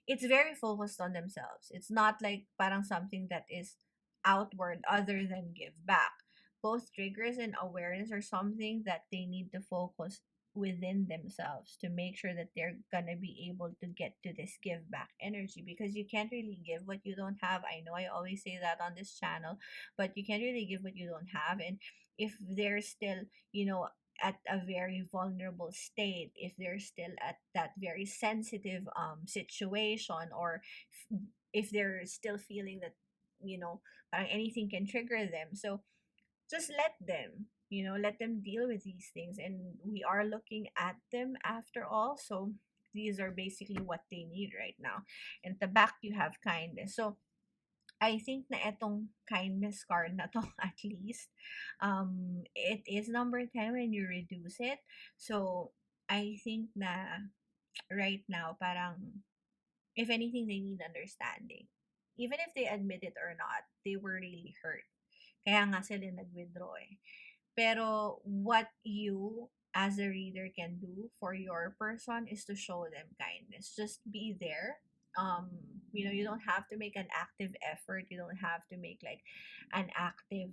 [SPEAKER 1] it's very focused on themselves. It's not like parang something that is outward other than give back. Both triggers and awareness are something that they need to focus within themselves to make sure that they're gonna be able to get to this give back energy, because you can't really give what you don't have. I know I always say that on this channel, but you can't really give what you don't have. And if they're still, at a very vulnerable state, if they're still at that very sensitive situation, or if they're still feeling that, parang anything can trigger them, so just let them deal with these things, and we are looking at them after all. So these are basically what they need right now. And at the back you have kindness. So I think na etong kindness card na to at least, it is number 10 when you reduce it. So I think na right now parang if anything they need understanding. Even if they admit it or not, they were really hurt. Kaya nga sila nag-withdraw eh. Pero what you as a reader can do for your person is to show them kindness. Just be there. Um You know, you don't have to make an active effort. You don't have to make an active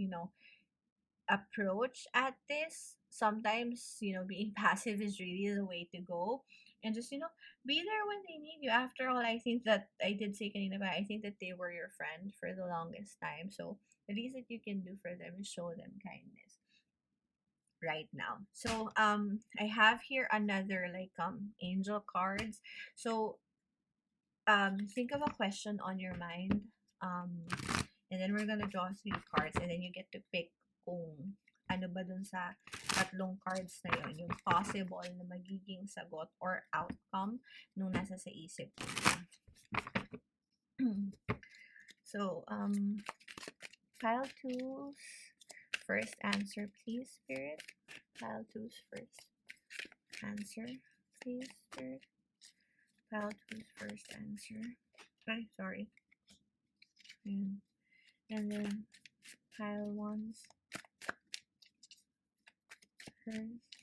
[SPEAKER 1] you know, approach at this. Sometimes, you know, being passive is really the way to go. And just, you know, be there when they need you. After all, I think that I did say kanina, but I think that they were your friend for the longest time. So the least that you can do for them is show them kindness right now. So I have here another angel cards. So think of a question on your mind. Um and then we're gonna draw three cards, and then you get to pick kung ano ba dun sa tatlong cards na yun, yung possible na magiging sagot or outcome nung nasa sa isip mo. So, pile two's first answer, please, Spirit. Pile two's first answer, please, Spirit. Pile two's first answer. Sorry. And then pile one's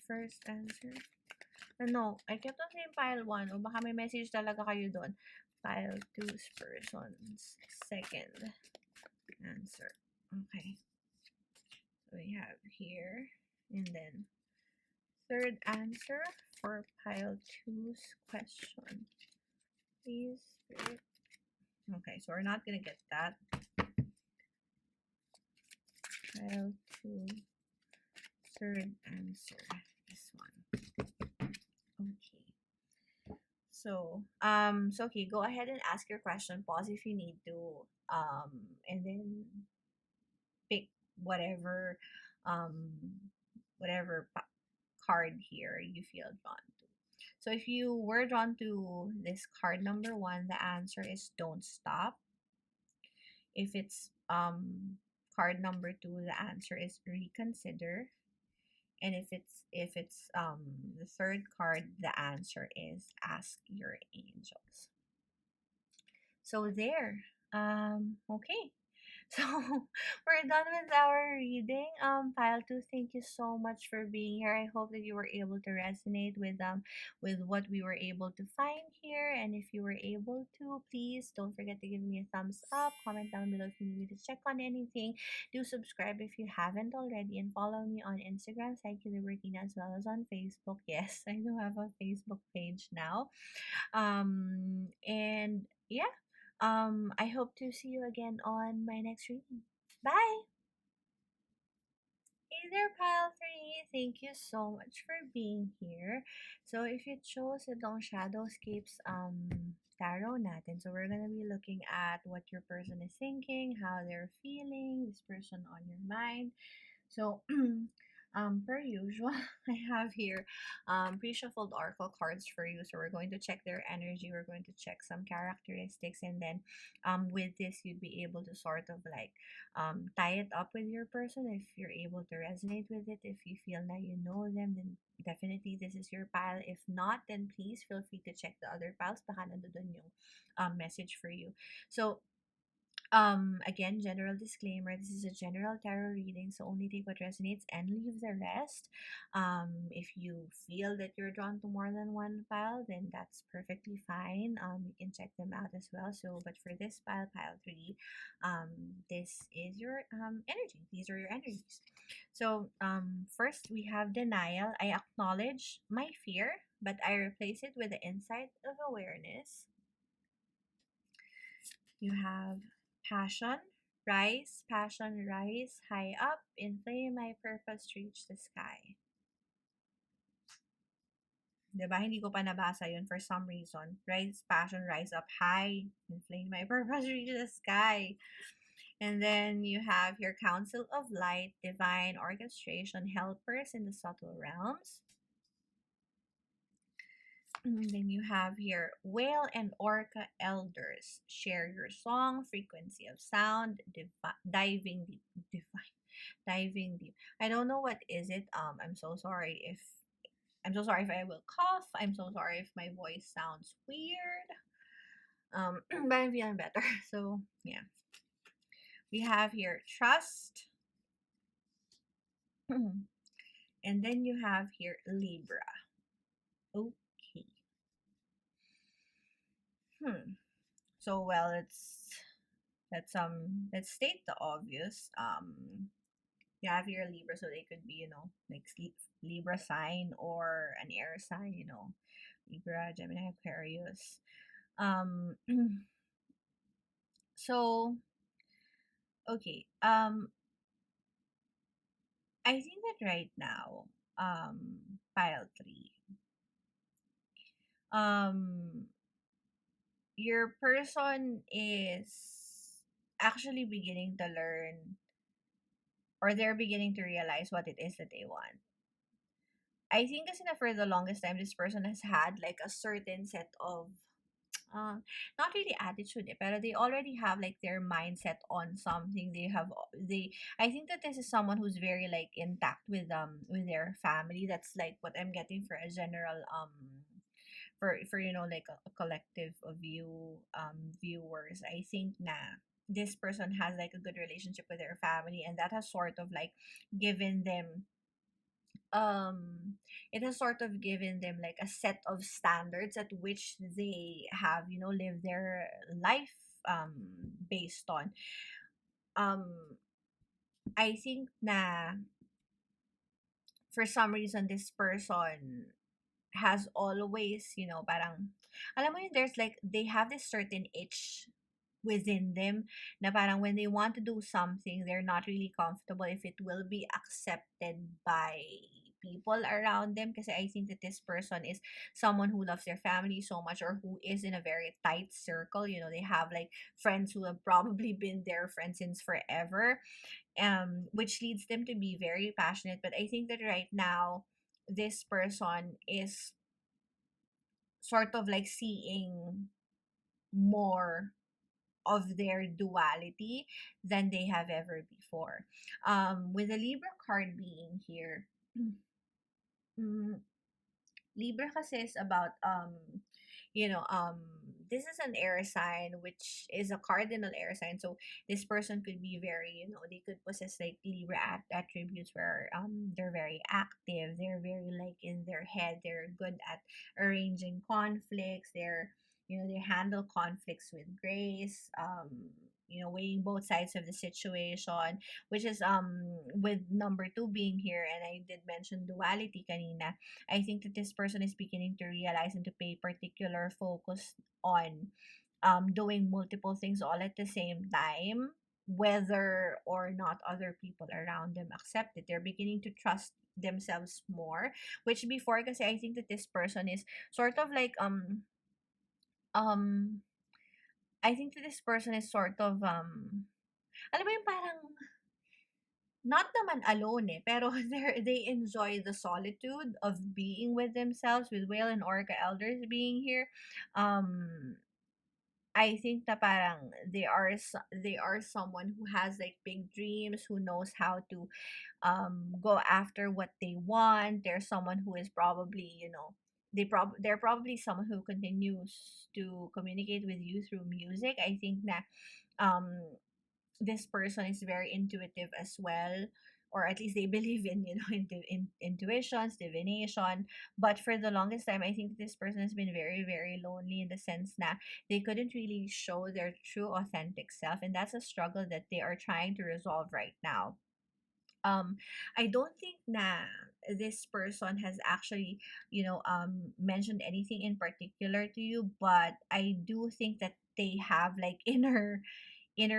[SPEAKER 1] first answer. No, I kept on saying pile 1. O baka may message talaga kayo doon. Pile 2's person's second answer. Okay. So we have here. And then third answer for pile 2's question. Please, Spirit. Okay, so we're not going to get that. Pile 2, third answer. This one. Okay. So, okay, go ahead and ask your question. Pause if you need to. And then pick whatever, um, whatever card here you feel drawn to. So if you were drawn to this card number 1, the answer is don't stop. If it's card number 2, the answer is reconsider. And if it's the third card, the answer is ask your angels. So there. Okay. So we're done with our reading. Pile 2, thank you so much for being here. I hope that you were able to resonate with what we were able to find here. And if you were able to, please don't forget to give me a thumbs up. Comment down below if you need me to check on anything. Do subscribe if you haven't already, and follow me on Instagram, Psyche, as well as on Facebook. Yes, I do have a Facebook page now. And yeah. I hope to see you again on my next reading. Bye! Hey there, Pile 3! Thank you so much for being here. So, if you chose itong Shadowscapes tarot natin, so we're gonna be looking at what your person is thinking, how they're feeling, this person on your mind. So, per usual, I have here pre-shuffled oracle cards for you. So we're going to check their energy. We're going to check some characteristics, and then with this, you'd be able to sort of tie it up with your person if you're able to resonate with it. If you feel that you know them, then definitely this is your pile. If not, then please feel free to check the other piles. Baka nandun yung message for you. So again, general disclaimer, this is a general tarot reading, so only take what resonates and leave the rest. If you feel that you're drawn to more than one pile, then that's perfectly fine. You can check them out as well. So but for this pile 3, this is your energy. These are your energies. So first we have denial. I acknowledge my fear, but I replace it with the insight of awareness. You have passion, rise high up, inflame my purpose, reach the sky. Diba? Hindi ko pa nabasa yun for some reason. Rise, passion, rise up high, inflame my purpose, reach the sky. And then you have your council of light, divine orchestration, helpers in the subtle realms. And then you have here whale and orca elders, share your song, frequency of sound, diving deep, diving deep. I don't know what is it. I'm so sorry if I will cough. I'm so sorry if my voice sounds weird. But I'm feeling better. So yeah, we have here trust, and then you have here Libra. Okay. Hmm. So well, let's state the obvious. You have your Libra, so they could be, like Libra sign or an air sign, Libra, Gemini, Aquarius. Um, so okay. I think that right now, pile three. Um, your person is actually beginning to learn, or they're beginning to realize what it is that they want. I think kasi na for the longest time, this person has had like a certain set of uh, not really attitude, pero they already have like their mindset on something. They I think that this is someone who's very like intact with their family. That's like what I'm getting for a general for like a collective of viewers. I think na this person has like a good relationship with their family, and that has sort of like given them it has sort of given them like a set of standards at which they have lived their life based on. Um i think na for some reason this person has always, parang, alam mo yun, there's like, they have this certain itch within them na parang when they want to do something, they're not really comfortable if it will be accepted by people around them. Because I think that this person is someone who loves their family so much, or who is in a very tight circle. They have like friends who have probably been their friends since forever, which leads them to be very passionate. But I think that right now, this person is sort of like seeing more of their duality than they have ever before. With the Libra card being here, mm, Libra kasi is about you know um this is an air sign, which is a cardinal air sign. So this person could be very, they could possess like Libra attributes where they're very active, they're very like in their head, they're good at arranging conflicts, they handle conflicts with grace, weighing both sides of the situation, which is with number two being here. And I did mention duality kanina. I think that this person is beginning to realize and to pay particular focus on doing multiple things all at the same time, whether or not other people around them accept it. They're beginning to trust themselves more, which before, kasi I think that this person is sort of like um I think that this person is sort of alam mo yung parang not naman alone pero they enjoy the solitude of being with themselves, with whale and orca elders being here. Um, I think na parang they are someone who has like big dreams, who knows how to go after what they want. They're someone who is probably, they're probably someone who continues to communicate with you through music. I think that um this person is very intuitive as well, or at least they believe in, intuitions, divination. But for the longest time, I think this person has been very, very lonely, in the sense that they couldn't really show their true authentic self, and that's a struggle that they are trying to resolve right now. I don't think na this person has actually, mentioned anything in particular to you, but I do think that they have like inner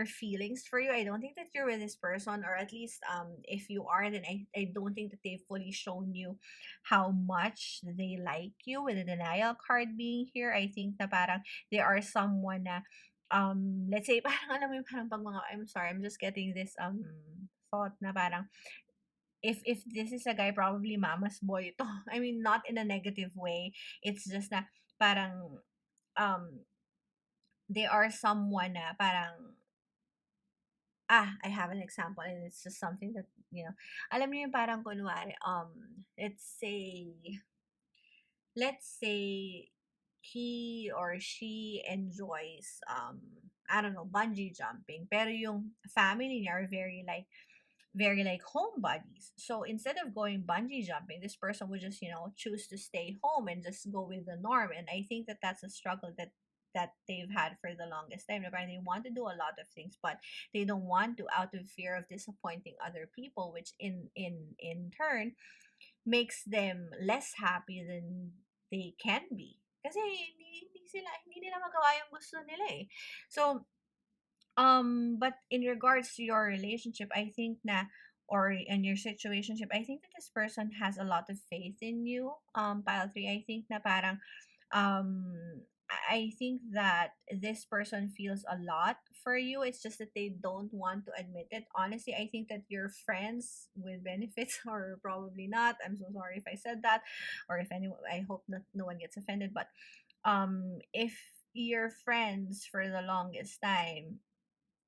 [SPEAKER 1] feelings for you. I don't think that you're with this person, or at least if you are, then I don't think that they've fully shown you how much they like you, with the denial card being here. I think na parang they are someone na let's say parang alam mo yung parang pag mga, I'm sorry, I'm just getting this thought na parang if this is a guy, probably mama's boy ito. I mean, not in a negative way. It's just na parang um they are someone na parang, I have an example, and it's just something that, alam niyo yung parang kunwari, let's say he or she enjoys, I don't know, bungee jumping, pero yung family niya are very like homebodies. So instead of going bungee jumping, this person would just, choose to stay home and just go with the norm. And I think that that's a struggle that that they've had for the longest time. Na parang they want to do a lot of things, but they don't want to out of fear of disappointing other people, which in turn makes them less happy than they can be. Kasi hindi nila magawa yung gusto nila eh. So, but in regards to your relationship, I think na or in your situationship, I think that this person has a lot of faith in you. Pile three, I think na parang um I think that this person feels a lot for you. It's just that they don't want to admit it. Honestly, I think that you're friends with benefits or probably not. I'm so sorry if I said that, or if anyone. I hope not no one gets offended. But if you're friends for the longest time,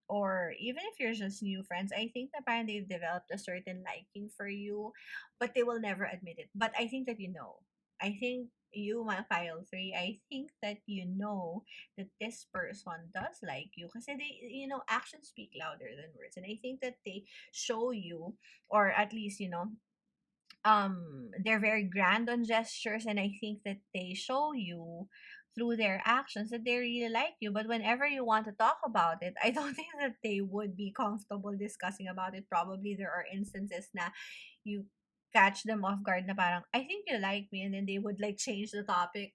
[SPEAKER 1] or even if you're just new friends, I think that parang they've developed a certain liking for you, but they will never admit it. But I think that you know. I think you, my file three, I think that you know that this person does like you because they, actions speak louder than words. And I think that they show you, or at least, they're very grand on gestures, and I think that they show you through their actions that they really like you. But whenever you want to talk about it, I don't think that they would be comfortable discussing about it. Probably there are instances na you catch them off guard na parang I think you like me, and then they would like change the topic.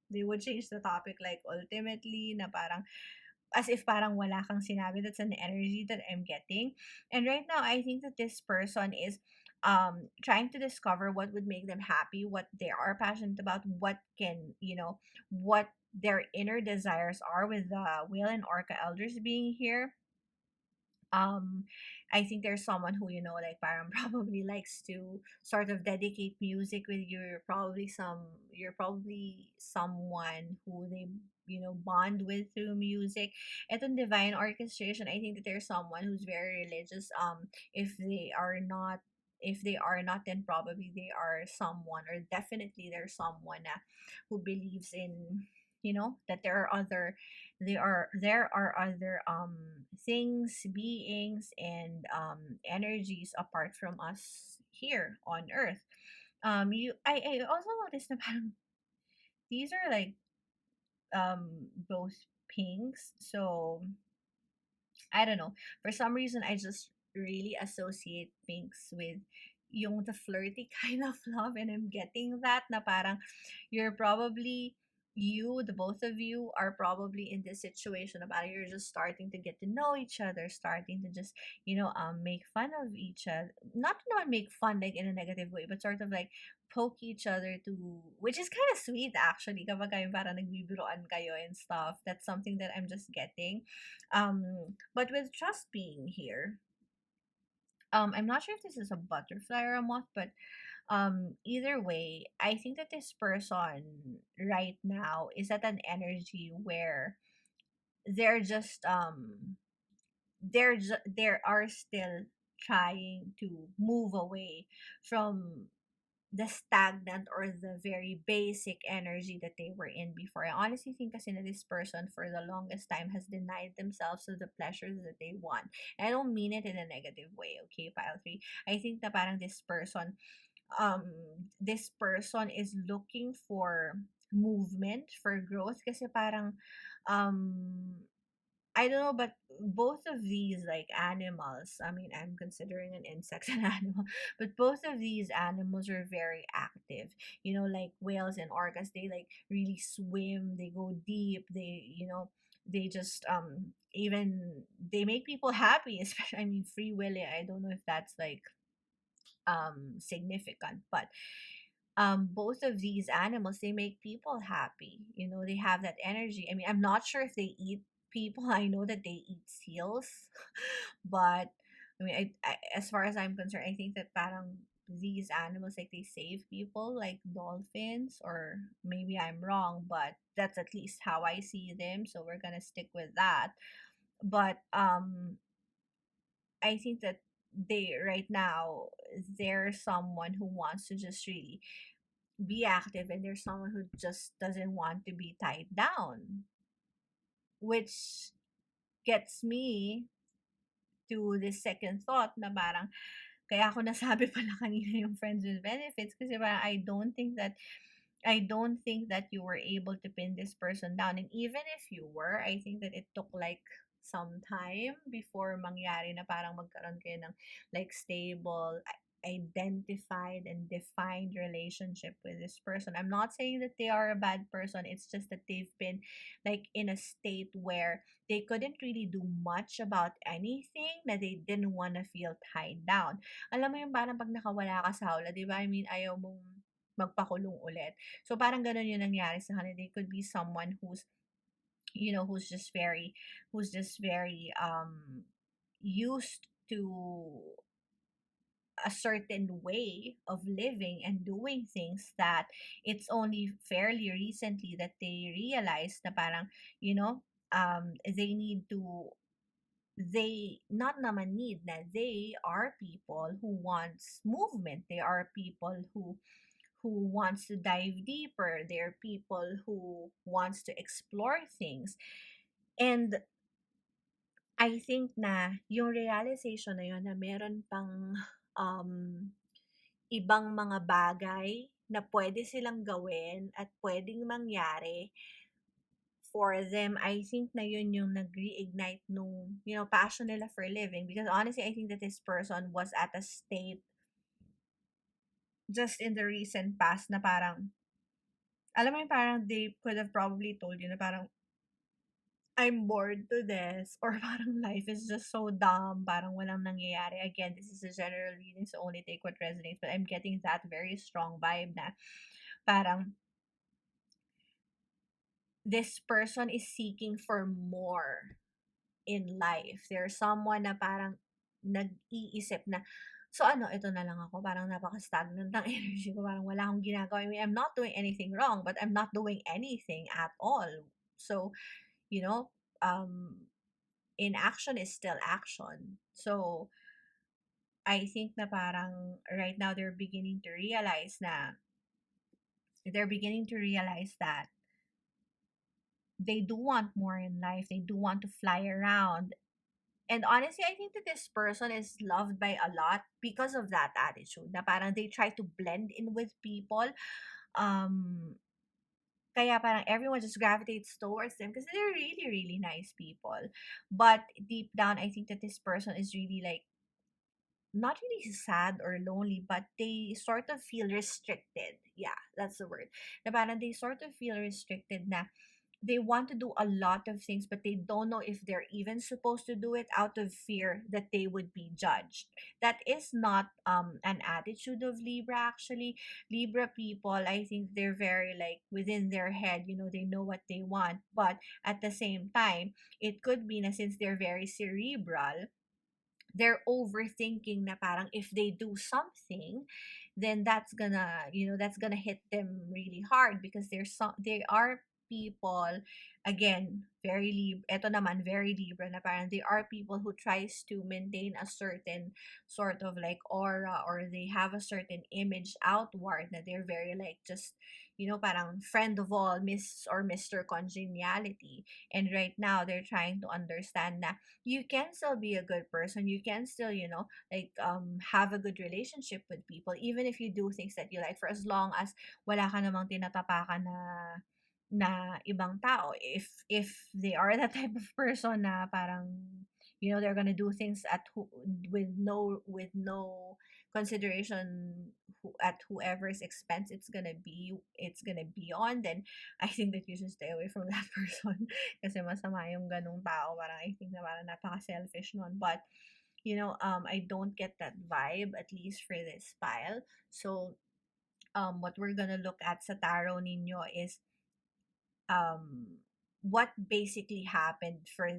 [SPEAKER 1] They would change the topic like ultimately na parang as if parang wala kang sinabi. That's an energy that I'm getting. And right now, I think that this person is trying to discover what would make them happy, what they are passionate about, what their inner desires are with the whale and orca elders being here. um I think there's someone who like parang probably likes to sort of dedicate music with you. You're probably someone who they bond with through music. Etong divine orchestration, I think that there's someone who's very religious. If they are not, then probably they are someone, or definitely there's someone who believes in that there are other things, beings, and energies apart from us here on earth. You I also noticed na parang these are like both pinks. So I don't know. For some reason, I just really associate pinks with yung the flirty kind of love, and I'm getting that na parang you're probably the both of you are probably in this situation about you're just starting to get to know each other, starting to just make fun of each other, not make fun like in a negative way, but sort of like poke each other to, which is kind of sweet actually kapag kayo parang nagbibiroan kayo and stuff. That's something that I'm just getting. But with trust being here, I'm not sure if this is a butterfly or a moth, but either way, I think that this person right now is at an energy where they're just they are still trying to move away from the stagnant or the very basic energy that they were in before. I honestly think kasi na this person for the longest time has denied themselves of the pleasures that they want. And I don't mean it in a negative way, okay, pile 3. I think na parang um this person is looking for movement, for growth, kasi parang um I don't know, but both of these like animals, I mean, I'm considering an insect an animal, but both of these animals are very active. Like whales and orcas, they like really swim, they go deep, they just even they make people happy, especially, I mean, free willy. I don't know if that's like significant, but both of these animals, they make people happy. They have that energy. I mean, I'm not sure if they eat people. I know that they eat seals, but I mean, as far as I'm concerned, I think that parang these animals, like, they save people, like dolphins, or maybe I'm wrong, but that's at least how I see them, so we're gonna stick with that. But I think that they right now, there's someone who wants to just really be active, and there's someone who just doesn't want to be tied down, which gets me to the second thought na parang kaya ako nasabi pala kanina yung friends with benefits, kasi parang I don't think that I don't think that you were able to pin this person down. And even if you were, I think that it took like some time before mangyari na parang magkaroon kayo ng like stable, identified and defined relationship with this person. I'm not saying that they are a bad person. It's just that they've been like in a state where they couldn't really do much about anything, na they didn't want to feel tied down. Alam mo yung parang pag nakawala ka sa hawla, di ba? I mean, ayaw mong magpakulong ulit. So parang ganun yung nangyari sa kanila. They could be someone who's, you know, who's just very used to a certain way of living and doing things, that it's only fairly recently that they realized na parang, you know, they need to, they not naman need na, they are people who wants movement. They are people who wants to dive deeper. They're people who wants to explore things. And I think na yung realization na yun na meron pang um, ibang mga bagay na pwede silang gawin at pwedeng mangyari for them, I think na yun yung nag-reignite nung, you know, passion nila for living. Because honestly, I think that this person was at a state just in the recent past na parang, alam mo yung parang they could have probably told you na parang, I'm bored to death, or parang life is just so dumb, parang walang nangyayari. Again, this is a general reading, so only take what resonates, but I'm getting that very strong vibe na parang this person is seeking for more in life. There's someone na parang nag-iisip na, so ano, ito na lang ako, parang napaka-stagnant ng energy ko, parang wala akong ginagawa. I mean, I'm not doing anything wrong, but I'm not doing anything at all. So, you know, inaction is still action. So, I think na parang right now they're beginning to realize that they do want more in life. They do want to fly around. And honestly, I think that this person is loved by a lot because of that attitude. Na parang they try to blend in with people. Um, Kaya parang everyone just gravitates towards them because they're really, really nice people. But deep down, I think that this person is really like not really sad or lonely, but they sort of feel restricted. Yeah, that's the word. Na parang they sort of feel restricted na they want to do a lot of things, but they don't know if they're even supposed to do it out of fear that they would be judged. That is not an attitude of Libra, actually. Libra people, I think they're very like within their head, you know, they know what they want. But at the same time, it could be na since they're very cerebral, they're overthinking na parang if they do something, then that's gonna, you know, that's gonna hit them really hard because they are people, again, eto naman, very Libra na parang they are people who tries to maintain a certain sort of like aura, or they have a certain image outward na they're very like just, you know, parang friend of all, Miss or Mr. Congeniality. And right now they're trying to understand na you can still be a good person, you can still, you know, like have a good relationship with people even if you do things that you like, for as long as wala ka namang tinatapakan na ibang tao. If they are that type of person na parang, you know, they're gonna do things with no consideration at whoever's expense it's gonna be on, then I think that you should stay away from that person. Kasi masama yung ganung tao, parang I think na parang napaka-selfish nun. But you know, I don't get that vibe, at least for this file. So what we're gonna look at sa tarot ninyo is what basically happened for,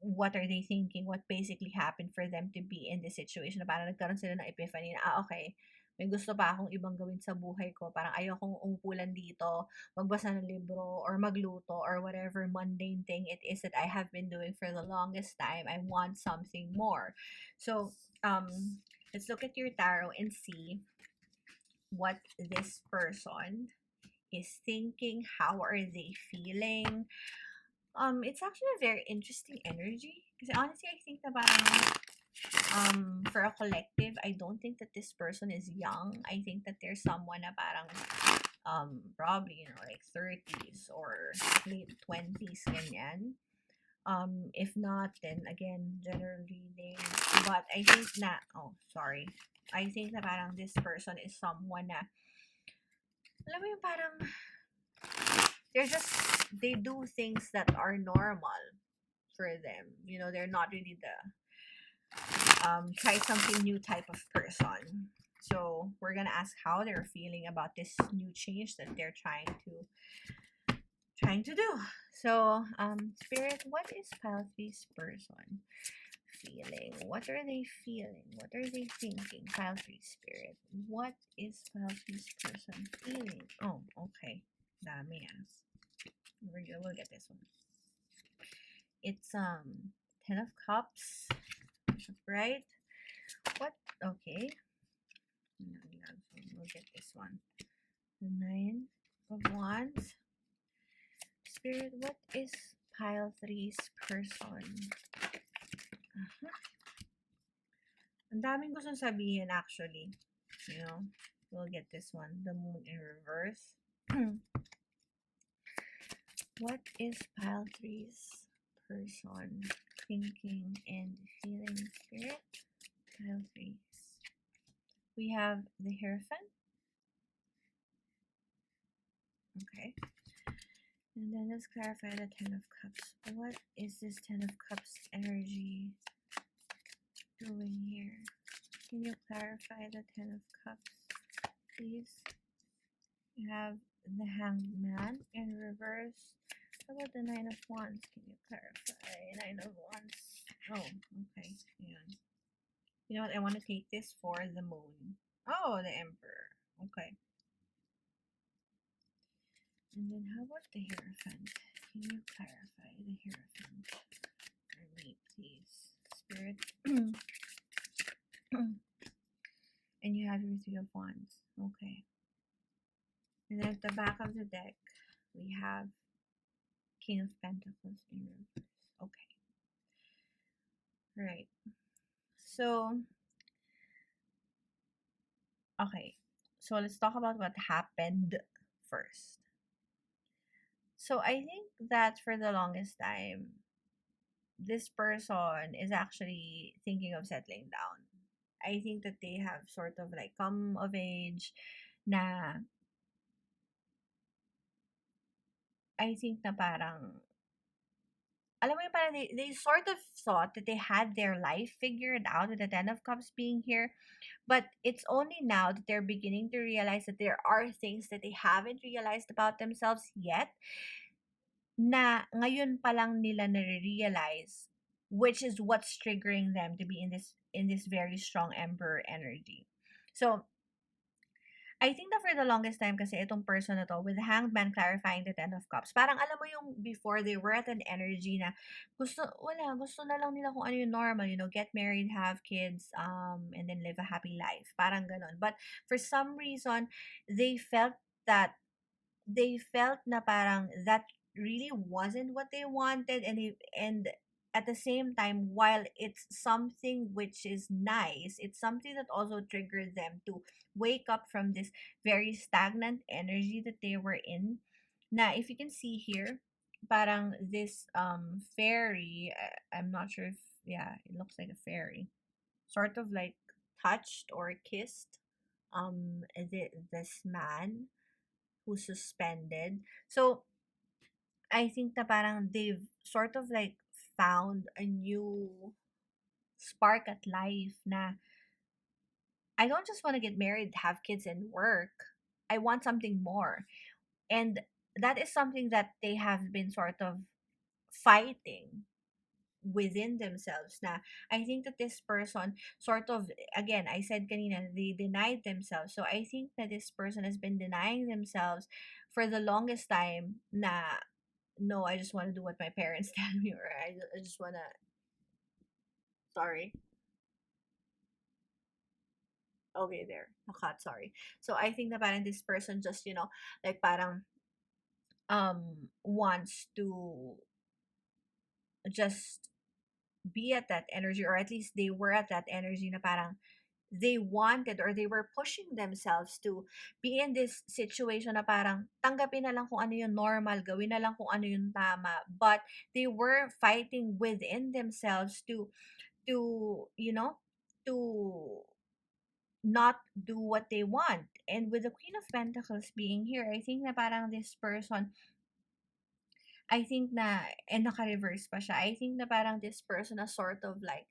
[SPEAKER 1] what are they thinking, what basically happened for them to be in this situation, na parang nagkaroon sila ng epiphany na, okay, may gusto pa akong ibang gawin sa buhay ko, parang ayokong umupulan dito, magbasa ng libro, or magluto, or whatever mundane thing it is that I have been doing for the longest time. I want something more. So, let's look at your tarot and see what this person is thinking. How are they feeling? It's actually a very interesting energy. Because honestly, I think na parang, for a collective, I don't think that this person is young. I think that there's someone na parang, probably, like 30s or late 20s, ganyan. If not, then again, general reading. But I think na, oh, sorry. I think na parang this person is someone na, alam mo yung parang, they're just, they do things that are normal for them. They're not really the, try something new type of person. So we're gonna ask how they're feeling about this new change that they're trying to do. So, Spirit, what is Pile Three's person feeling? What are they feeling? What are they thinking? Pile Three Spirit. What is Pile Three's person feeling? Oh, okay. Dami ah. We'll get this one. It's 10 of Cups, right? What? Okay. We'll get this one. The 9 of Wands. Spirit, what is Pile Three's person? Ang daming gustong sabihin actually. We'll get this one. The Moon in reverse. What is Pile Three's person thinking and feeling, Spirit? Pile 3. We have the Hierophant. Okay. And then let's clarify the Ten of Cups. What is this Ten of Cups energy doing here? Can you clarify the Ten of Cups, please? You have the Hanged Man in reverse. How about the Nine of Wands? Can you clarify? Nine of Wands. Oh, okay. Yeah. You know what? I want to take this for the Moon. Oh, the Emperor. Okay. And then how about the Hierophant? Can you clarify the Hierophant for me, please? Spirit. And you have your Three of Wands. Okay. And then at the back of the deck, we have King of Pentacles in reverse. Okay. Right. So, okay. So let's talk about what happened first. So I think that for the longest time, this person is actually thinking of settling down. I think that they have sort of like come of age na I think na parang alam mo yung parang they sort of thought that they had their life figured out with the Ten of Cups being here. But it's only now that they're beginning to realize that there are things that they haven't realized about themselves yet na ngayon pa lang nila nare-realize, which is what's triggering them to be in this very strong Emperor energy. So I think that for the longest time kasi itong person na to, with Hanged Man clarifying the Ten of Cups, parang alam mo yung before they were at an energy na gusto na lang nila kung ano yung normal, get married, have kids, and then live a happy life. Parang ganon. But for some reason, they felt that they felt na parang that really wasn't what they wanted, and at the same time, while it's something which is nice, it's something that also triggered them to wake up from this very stagnant energy that they were in. Now if you can see here, parang this fairy, I'm not sure if, yeah, it looks like a fairy, sort of like touched or kissed this man who's suspended. So I think na parang they've sort of like found a new spark at life na I don't just want to get married, have kids, and work. I want something more. And that is something that they have been sort of fighting within themselves na I think that this person sort of, again, I said kanina, they denied themselves. So I think that this person has been denying themselves for the longest time na no, I just want to do what my parents tell me, or I just want to, sorry. Okay, there. Nakat, sorry. So I think na parang this person just, like parang wants to just be at that energy, or at least they were at that energy na parang they wanted or they were pushing themselves to be in this situation na parang tanggapin na lang kung ano yung normal, gawin na lang kung ano yung tama. But they were fighting within themselves to you know to not do what they want. And with the Queen of Pentacles being here, I think na parang this person, I think na, and naka-reverse pa siya, I think na parang this person na sort of like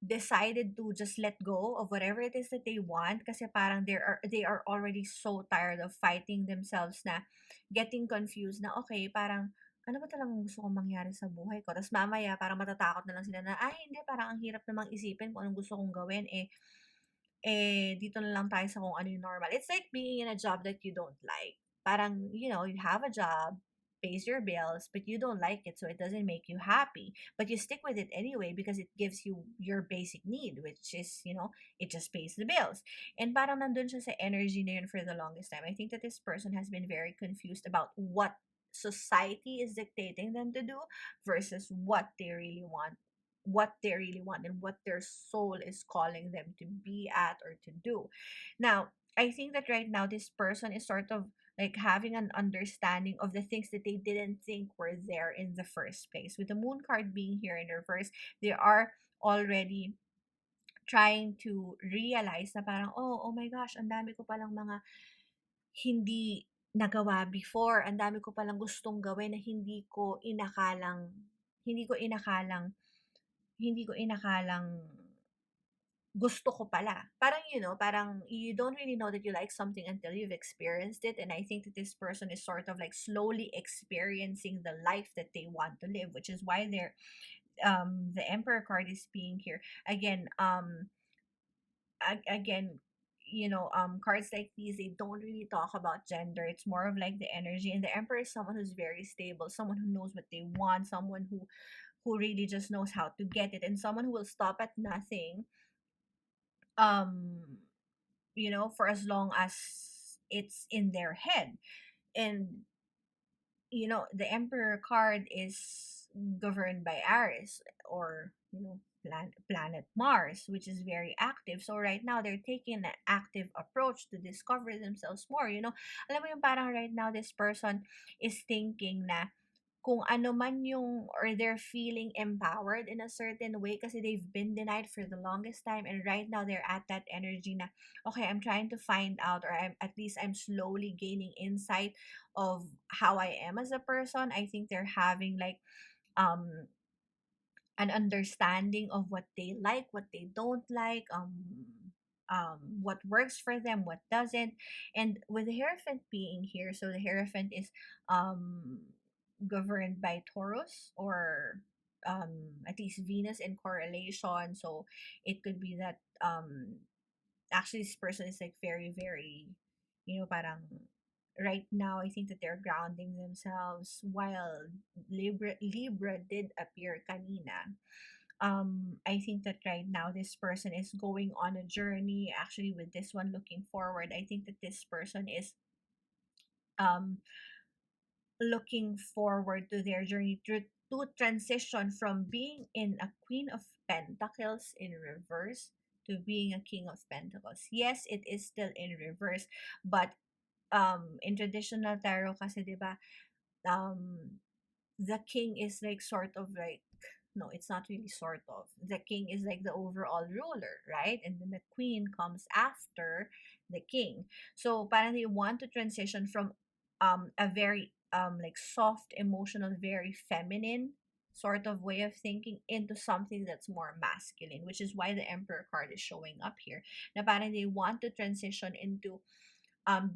[SPEAKER 1] decided to just let go of whatever it is that they want kasi parang they are already so tired of fighting themselves na getting confused na okay parang ano ba talagang gusto kong mangyari sa buhay ko? Tapos mamaya parang matatakot na lang sila na, ay hindi, parang ang hirap namang isipin kung anong gusto kong gawin, dito na lang tayo sa kung ano yung normal. It's like being in a job that you don't like. Parang, you have a job, pays your bills, but you don't like it, so it doesn't make you happy. But you stick with it anyway because it gives you your basic need, which is, it just pays the bills. And parang nandun siya sa energy na yun for the longest time. I think that this person has been very confused about what society is dictating them to do versus what they really want and what their soul is calling them to be at or to do. Now, I think that right now this person is sort of like having an understanding of the things that they didn't think were there in the first place. With the moon card being here in reverse, they are already trying to realize na parang, oh my gosh, ang dami ko palang mga hindi nagawa before. Ang dami ko palang gustong gawin na hindi ko inakalang hindi ko inakalang gusto ko pala. Parang, parang you don't really know that you like something until you've experienced it. And I think that this person is sort of like slowly experiencing the life that they want to live, which is why the Emperor card is being here. Again, cards like these, they don't really talk about gender. It's more of like the energy. And the Emperor is someone who's very stable, someone who knows what they want, someone who really just knows how to get it, and someone who will stop at nothing, um for as long as it's in their head. And the Emperor card is governed by Aries, or planet Mars, which is very active. So right now they're taking an active approach to discover themselves more. Alam mo yung parang right now this person is thinking na kung ano man yung, or they're feeling empowered in a certain way kasi they've been denied for the longest time, and right now they're at that energy na okay, I'm trying to find out, or I'm slowly gaining insight of how I am as a person. I think they're having like um an understanding of what they like, what they don't like, what works for them, what doesn't. And with the Hierophant being here, so the Hierophant is um governed by Taurus, or at least Venus in correlation. So it could be that actually this person is like very, very, parang right now I think that they're grounding themselves, while Libra did appear kanina. I think that right now this person is going on a journey. Actually, with this one looking forward, I think that this person is um looking forward to their journey to transition from being in a Queen of Pentacles in reverse to being a King of Pentacles. Yes, it is still in reverse, but in traditional tarot kasi 'di ba, um the king is like sort of like, no, it's not really sort of, the king is like the overall ruler, right? And then the queen comes after the king. So parang they want to transition from a very like soft, emotional, very feminine sort of way of thinking into something that's more masculine, which is why the Emperor card is showing up here. Na parang they want to transition into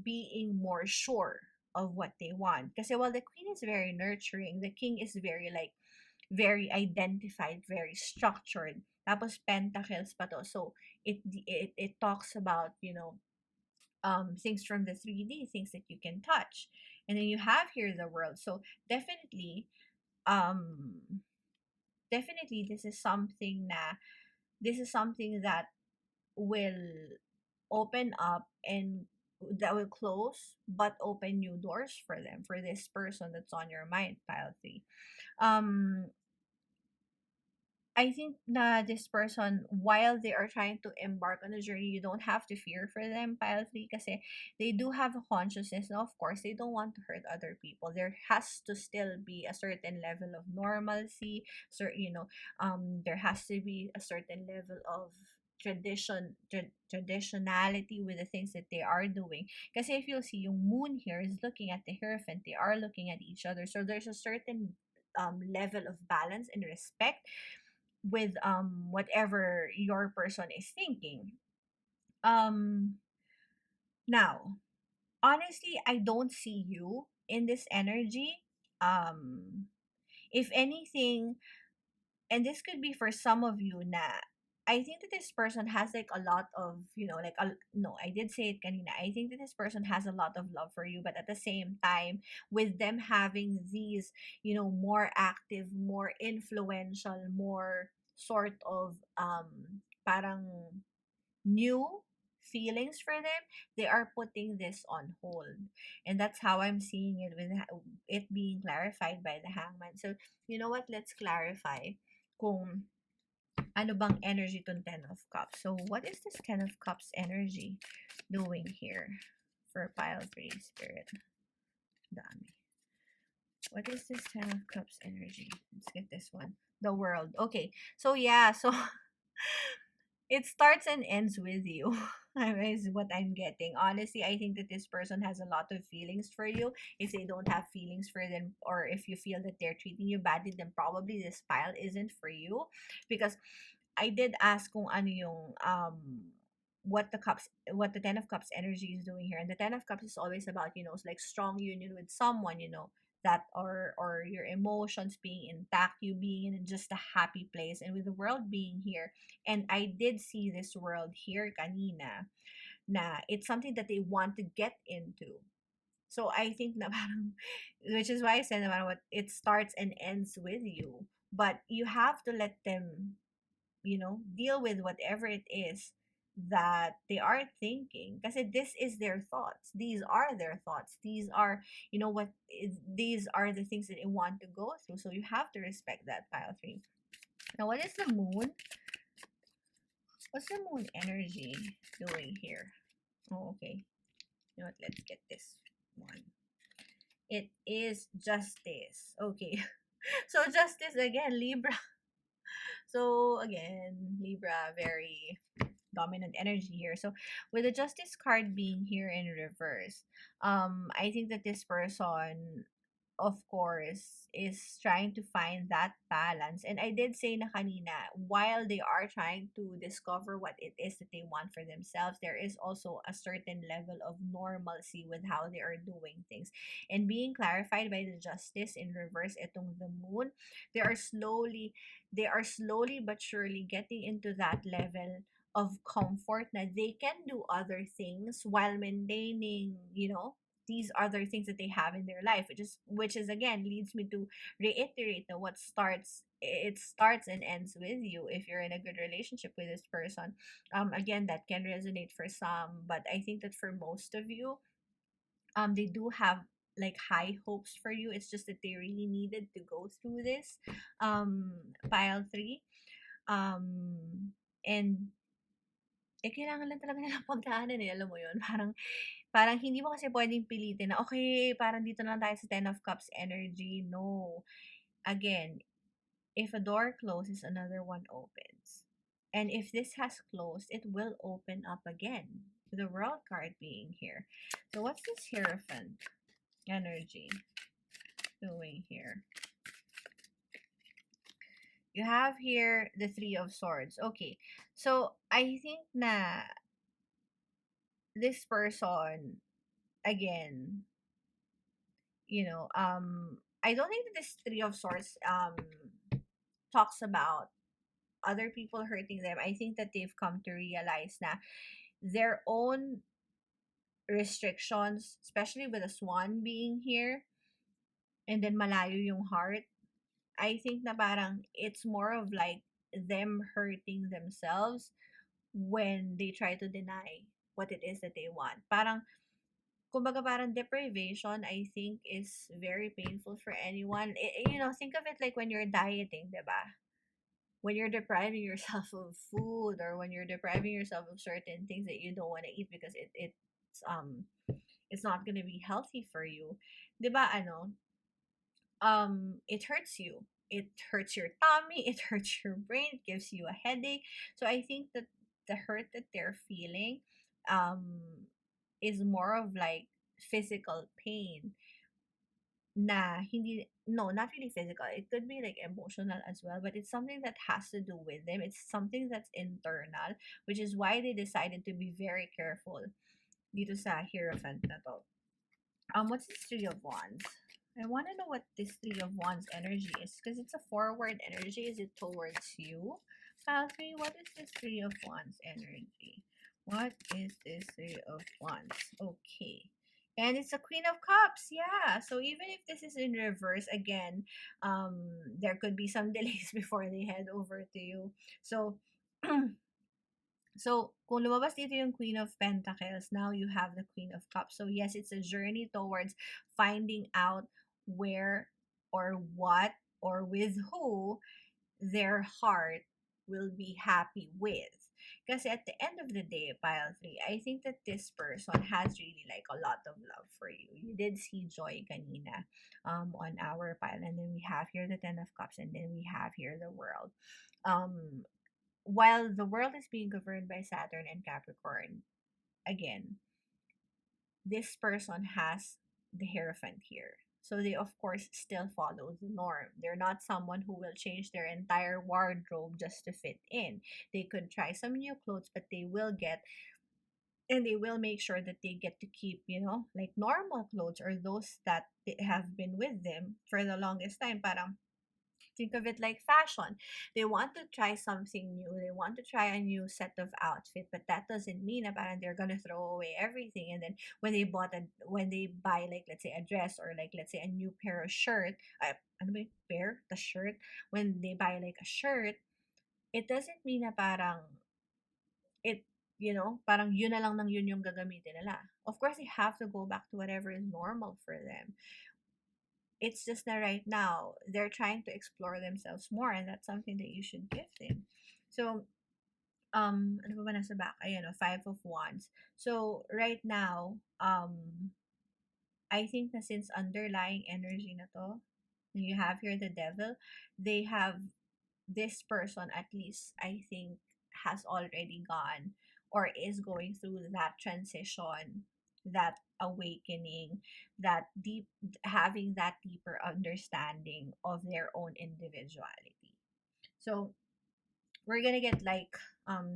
[SPEAKER 1] being more sure of what they want. Kasi while the queen is very nurturing, the king is very like very identified, very structured. Tapos pentacles pa to. So it talks about, things from the 3D, things that you can touch. And then you have here the world. So definitely um definitely this is something that will open up, and that will close but open new doors for them, for this person that's on your mind, pile 3. um I think that this person, while they are trying to embark on a journey, you don't have to fear for them, pile three, kasi they do have a consciousness. Now, of course, they don't want to hurt other people. There has to still be a certain level of normalcy. So, there has to be a certain level of traditionality with the things that they are doing. Kasi if you'll see, yung moon here is looking at the hierophant. They are looking at each other. So there's a certain level of balance and respect with whatever your person is thinking. Um Now, honestly, I don't see you in this energy. If anything, and this could be for some of you na I think that this person has like a lot of, no, I did say it kanina. I think that this person has a lot of love for you, but at the same time, with them having these, more active, more influential, more sort of parang new feelings for them, they are putting this on hold. And that's how I'm seeing it, with it being clarified by the hangman. So, you know what? Let's clarify kung ano bang energy tong Ten of Cups. So, what is this Ten of Cups energy doing here for pile 3 spirit? Dami. What is this Ten of Cups energy? Let's get this one. The world. Okay. So, yeah. So, it starts and ends with you. Is what I'm getting. Honestly, I think that this person has a lot of feelings for you. If they don't have feelings for them, or if you feel that they're treating you badly, then probably this pile isn't for you. Because I did ask kung ano yung what the Ten of Cups energy is doing here. And the Ten of Cups is always about, like strong union with someone, that, or your emotions being intact, you being in just a happy place, and with the world being here. And I did see this world here kanina, na it's something that they want to get into. So I think na parang, which is why I said na parang what it starts and ends with you. But you have to let them, deal with whatever it is that they are thinking. Because this is their thoughts. These are their thoughts. These are, these are the things that they want to go through. So you have to respect that, pile three. Now, what is the moon? What's the moon energy doing here? Oh, okay. You know what? Let's get this one. It is justice. Okay. So justice again, Libra. So again, Libra, very dominant energy here. So with the Justice card being here in reverse, I think that this person, of course, is trying to find that balance. And I did say na kanina, while they are trying to discover what it is that they want for themselves, there is also a certain level of normalcy with how they are doing things. And being clarified by the Justice in reverse, itong the moon, they are slowly, but surely getting into that level of comfort na they can do other things while maintaining, these other things that they have in their life, which is again leads me to reiterate that it starts and ends with you. If you're in a good relationship with this person, again, that can resonate for some, but I think that for most of you, they do have like high hopes for you. It's just that they really needed to go through this, pile 3, and kailangan lang talaga nilang pagdaanan, alam mo yun? Parang hindi mo kasi puwedeng pilitin na, "Okay, parang dito na lang tayo sa Ten of Cups energy." No. Again, if a door closes, another one opens. And if this has closed, it will open up again. The World card being here. So what's this Hierophant energy doing here? You have here the Three of Swords. Okay. So I think na this person, again, I don't think that this Three of Swords talks about other people hurting them. I think that they've come to realize na their own restrictions, especially with a swan being here, and then malayo yung heart. I think na parang it's more of like them hurting themselves when they try to deny what it is that they want. Parang, kumbaga parang deprivation, I think, is very painful for anyone. Think of it like when you're dieting, 'di ba? when you're depriving yourself of food, or when you're depriving yourself of certain things that you don't want to eat because it's not gonna be healthy for you, 'di ba? It hurts you. It hurts your tummy. It hurts your brain. It gives you a headache. So I think that the hurt that they're feeling, um, is more of like physical pain na hindi no, not really physical. It could be like emotional as well, but it's something that has to do with them. It's something that's internal, which is why they decided to be very careful dito sa Hierophant na to. What's this Three of Wands? I want to know what this Three of Wands energy is because it's a forward energy. Is it towards you? Pile 3, what is this Three of Wands energy? What is this Three of Wands? Okay. And it's a Queen of Cups. Yeah. So even if this is in reverse, again, there could be some delays before they head over to you. So, so, kung lumabas dito yung Queen of Pentacles, now you have the Queen of Cups. So, yes, it's a journey towards finding out where or what or with who their heart will be happy with. Because at the end of the day, pile 3, I think that this person has really like a lot of love for you. You did see joy kanina on our pile. And then we have here the Ten of Cups. And then we have here the World. While the world is being governed by Saturn and Capricorn, again, this person has the Hierophant here. So they, of course, still follow the norm. They're not someone who will change their entire wardrobe just to fit in. They could try some new clothes, but they will get, and they will make sure that they get to keep, like normal clothes or those that they have been with them for the longest time. Parang think of it like fashion. They want to try something new. They want to try a new set of outfit, but that doesn't mean that parang they're gonna throw away everything. And then when they buy like let's say a dress or like let's say a new pair of shirt, ano ba yung pair? The shirt. When they buy like a shirt, it doesn't mean na parang it parang yun na lang ng yun yung gagamitin nila. Of course, they have to go back to whatever is normal for them. It's just that right now they're trying to explore themselves more, and that's something that you should give them. So ano ba nasa back? Ayan, Five of Wands. So right now, I think na since underlying energy na to, you have here the Devil, they have this person, at least I think, has already gone or is going through that transition, that awakening, that deep, having that deeper understanding of their own individuality. So we're gonna get like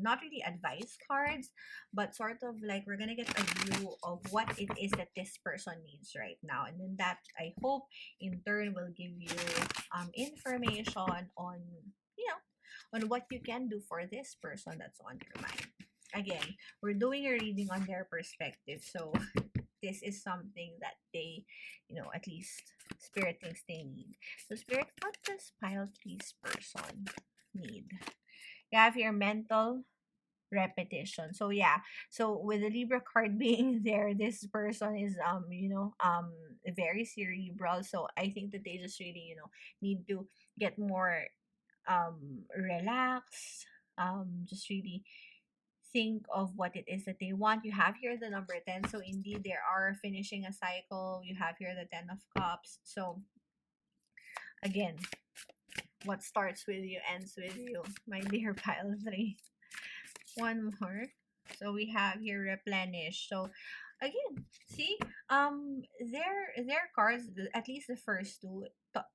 [SPEAKER 1] not really advice cards, but sort of like we're gonna get a view of what it is that this person needs right now, and then that I hope in turn will give you information on on what you can do for this person that's on your mind. Again, we're doing a reading on their perspective, so this is something that they, at least spirit thinks they need. So spirit, what does pile 3's person need? You have your mental repetition. So yeah, so with the Libra card being there, this person is very cerebral. So I think that they just really need to get more relaxed, just really think of what it is that they want. You have here the number 10. So indeed they are finishing a cycle. You have here the 10 of cups. So again, what starts with you ends with you, my dear pile 3. One more. So we have here replenish. So again, see, their cards, at least the first two,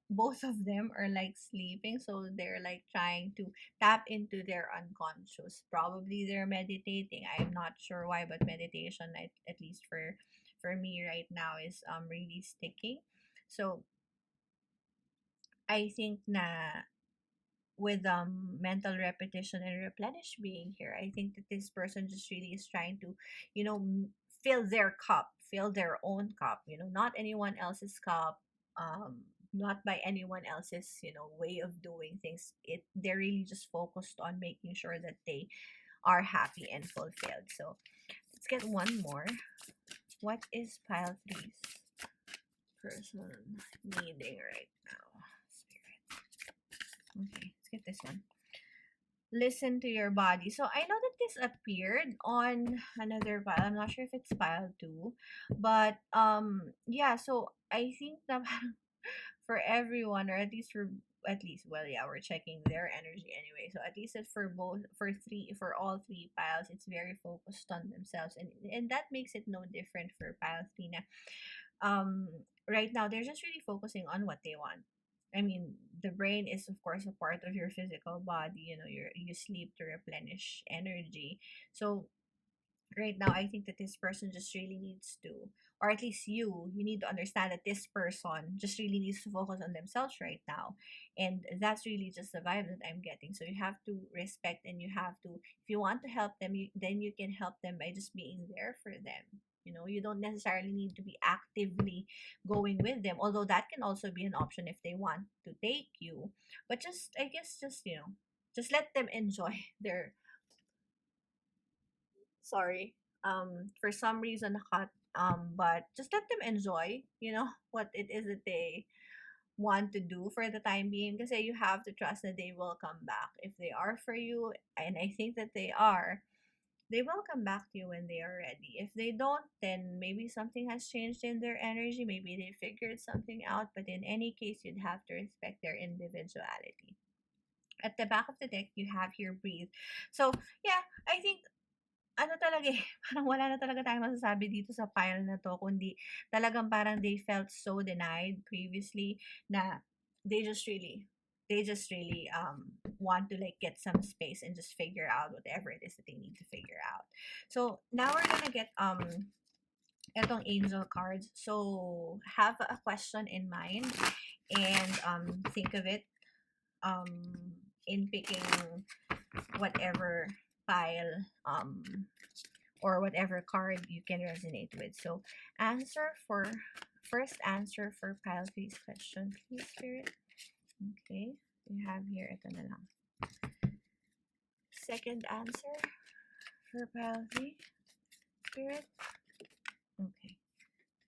[SPEAKER 1] both of them are like sleeping, so they're like trying to tap into their unconscious. Probably they're meditating. I'm not sure why, but meditation, at least for me right now, is really sticking. So I think na with mental repetition and replenish being here, I think that this person just really is trying to fill their cup, fill their own cup, not anyone else's cup, not by anyone else's way of doing things. They're really just focused on making sure that they are happy and fulfilled. So let's get one more. What is pile 3's person needing right now? Spirit. Okay, let's get this one. listen to your body. So I know that this appeared on another pile. I'm not sure if it's pile two, but yeah. So I think that for everyone, or at least, well, yeah, we're checking their energy anyway. So at least that for all three piles, it's very focused on themselves, and that makes it no different for pile three. Na, um, right now they're just really focusing on what they want. I mean, the brain is of course a part of your physical body. You know, you sleep to replenish energy. So right now I think that this person just really needs to, or at least you need to understand that this person just really needs to focus on themselves right now. And that's really just the vibe that I'm getting. So you have to respect, and you have to, if you want to help them, then you can help them by just being there for them. You know, you don't necessarily need to be actively going with them, although that can also be an option if they want to take you. But just, I guess, just, just let them enjoy their, sorry, for some reason cut, but just let them enjoy, what it is that they want to do for the time being, because you have to trust that they will come back if they are for you. And I think that they will come back to you when they are ready. If they don't, then maybe something has changed in their energy, maybe they figured something out. But in any case, you'd have to respect their individuality. At the back of the deck, you have here breathe. So yeah, I think ano talaga, eh, parang wala na talaga tayong masasabi dito sa pile na 'to, kundi talagang parang they felt so denied previously, na they just really they just really want to like get some space and just figure out whatever it is that they need to figure out. So now we're gonna get etong angel cards. So have a question in mind, and think of it um in picking whatever pile or whatever card you can resonate with. So answer for first answer for pile three's question, please, Spirit. Okay. You have here ito na lang. Second answer for pile three, Spirit. Okay.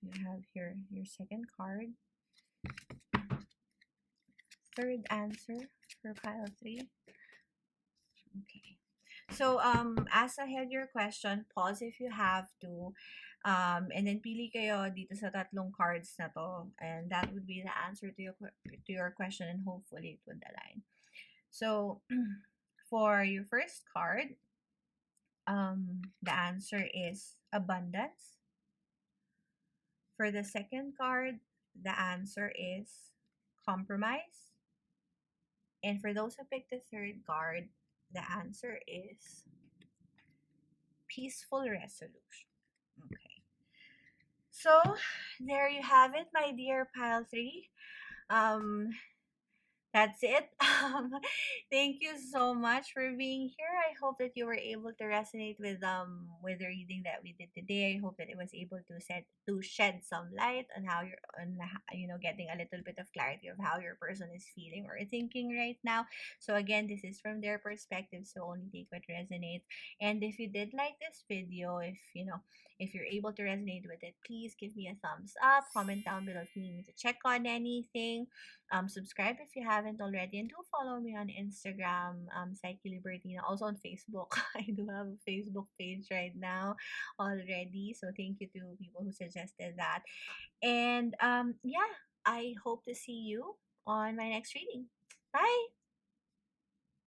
[SPEAKER 1] You have here your second card. Third answer for pile three. Okay. So, as ahead your question, pause if you have to. And then pili kayo dito sa tatlong cards na to. And that would be the answer to your question, and hopefully it would align. So, for your first card, the answer is abundance. For the second card, the answer is compromise. And for those who picked the third card, the answer is peaceful resolution. Okay. So there you have it, my dear pile three. Um, that's it. Thank you so much for being here. I hope that you were able to resonate with the reading that we did today. I hope that it was able to shed some light on how you're getting a little bit of clarity of how your person is feeling or thinking right now. So again, this is from their perspective, so only take what resonates. And if you did like this video, if you're able to resonate with it, please give me a thumbs up. Comment down below if you need me to check on anything. Subscribe if you haven't already, and do follow me on Instagram, Psyche Libertina. Also on Facebook. I do have a Facebook page right now already. So thank you to people who suggested that. And yeah, I hope to see you on my next reading. Bye.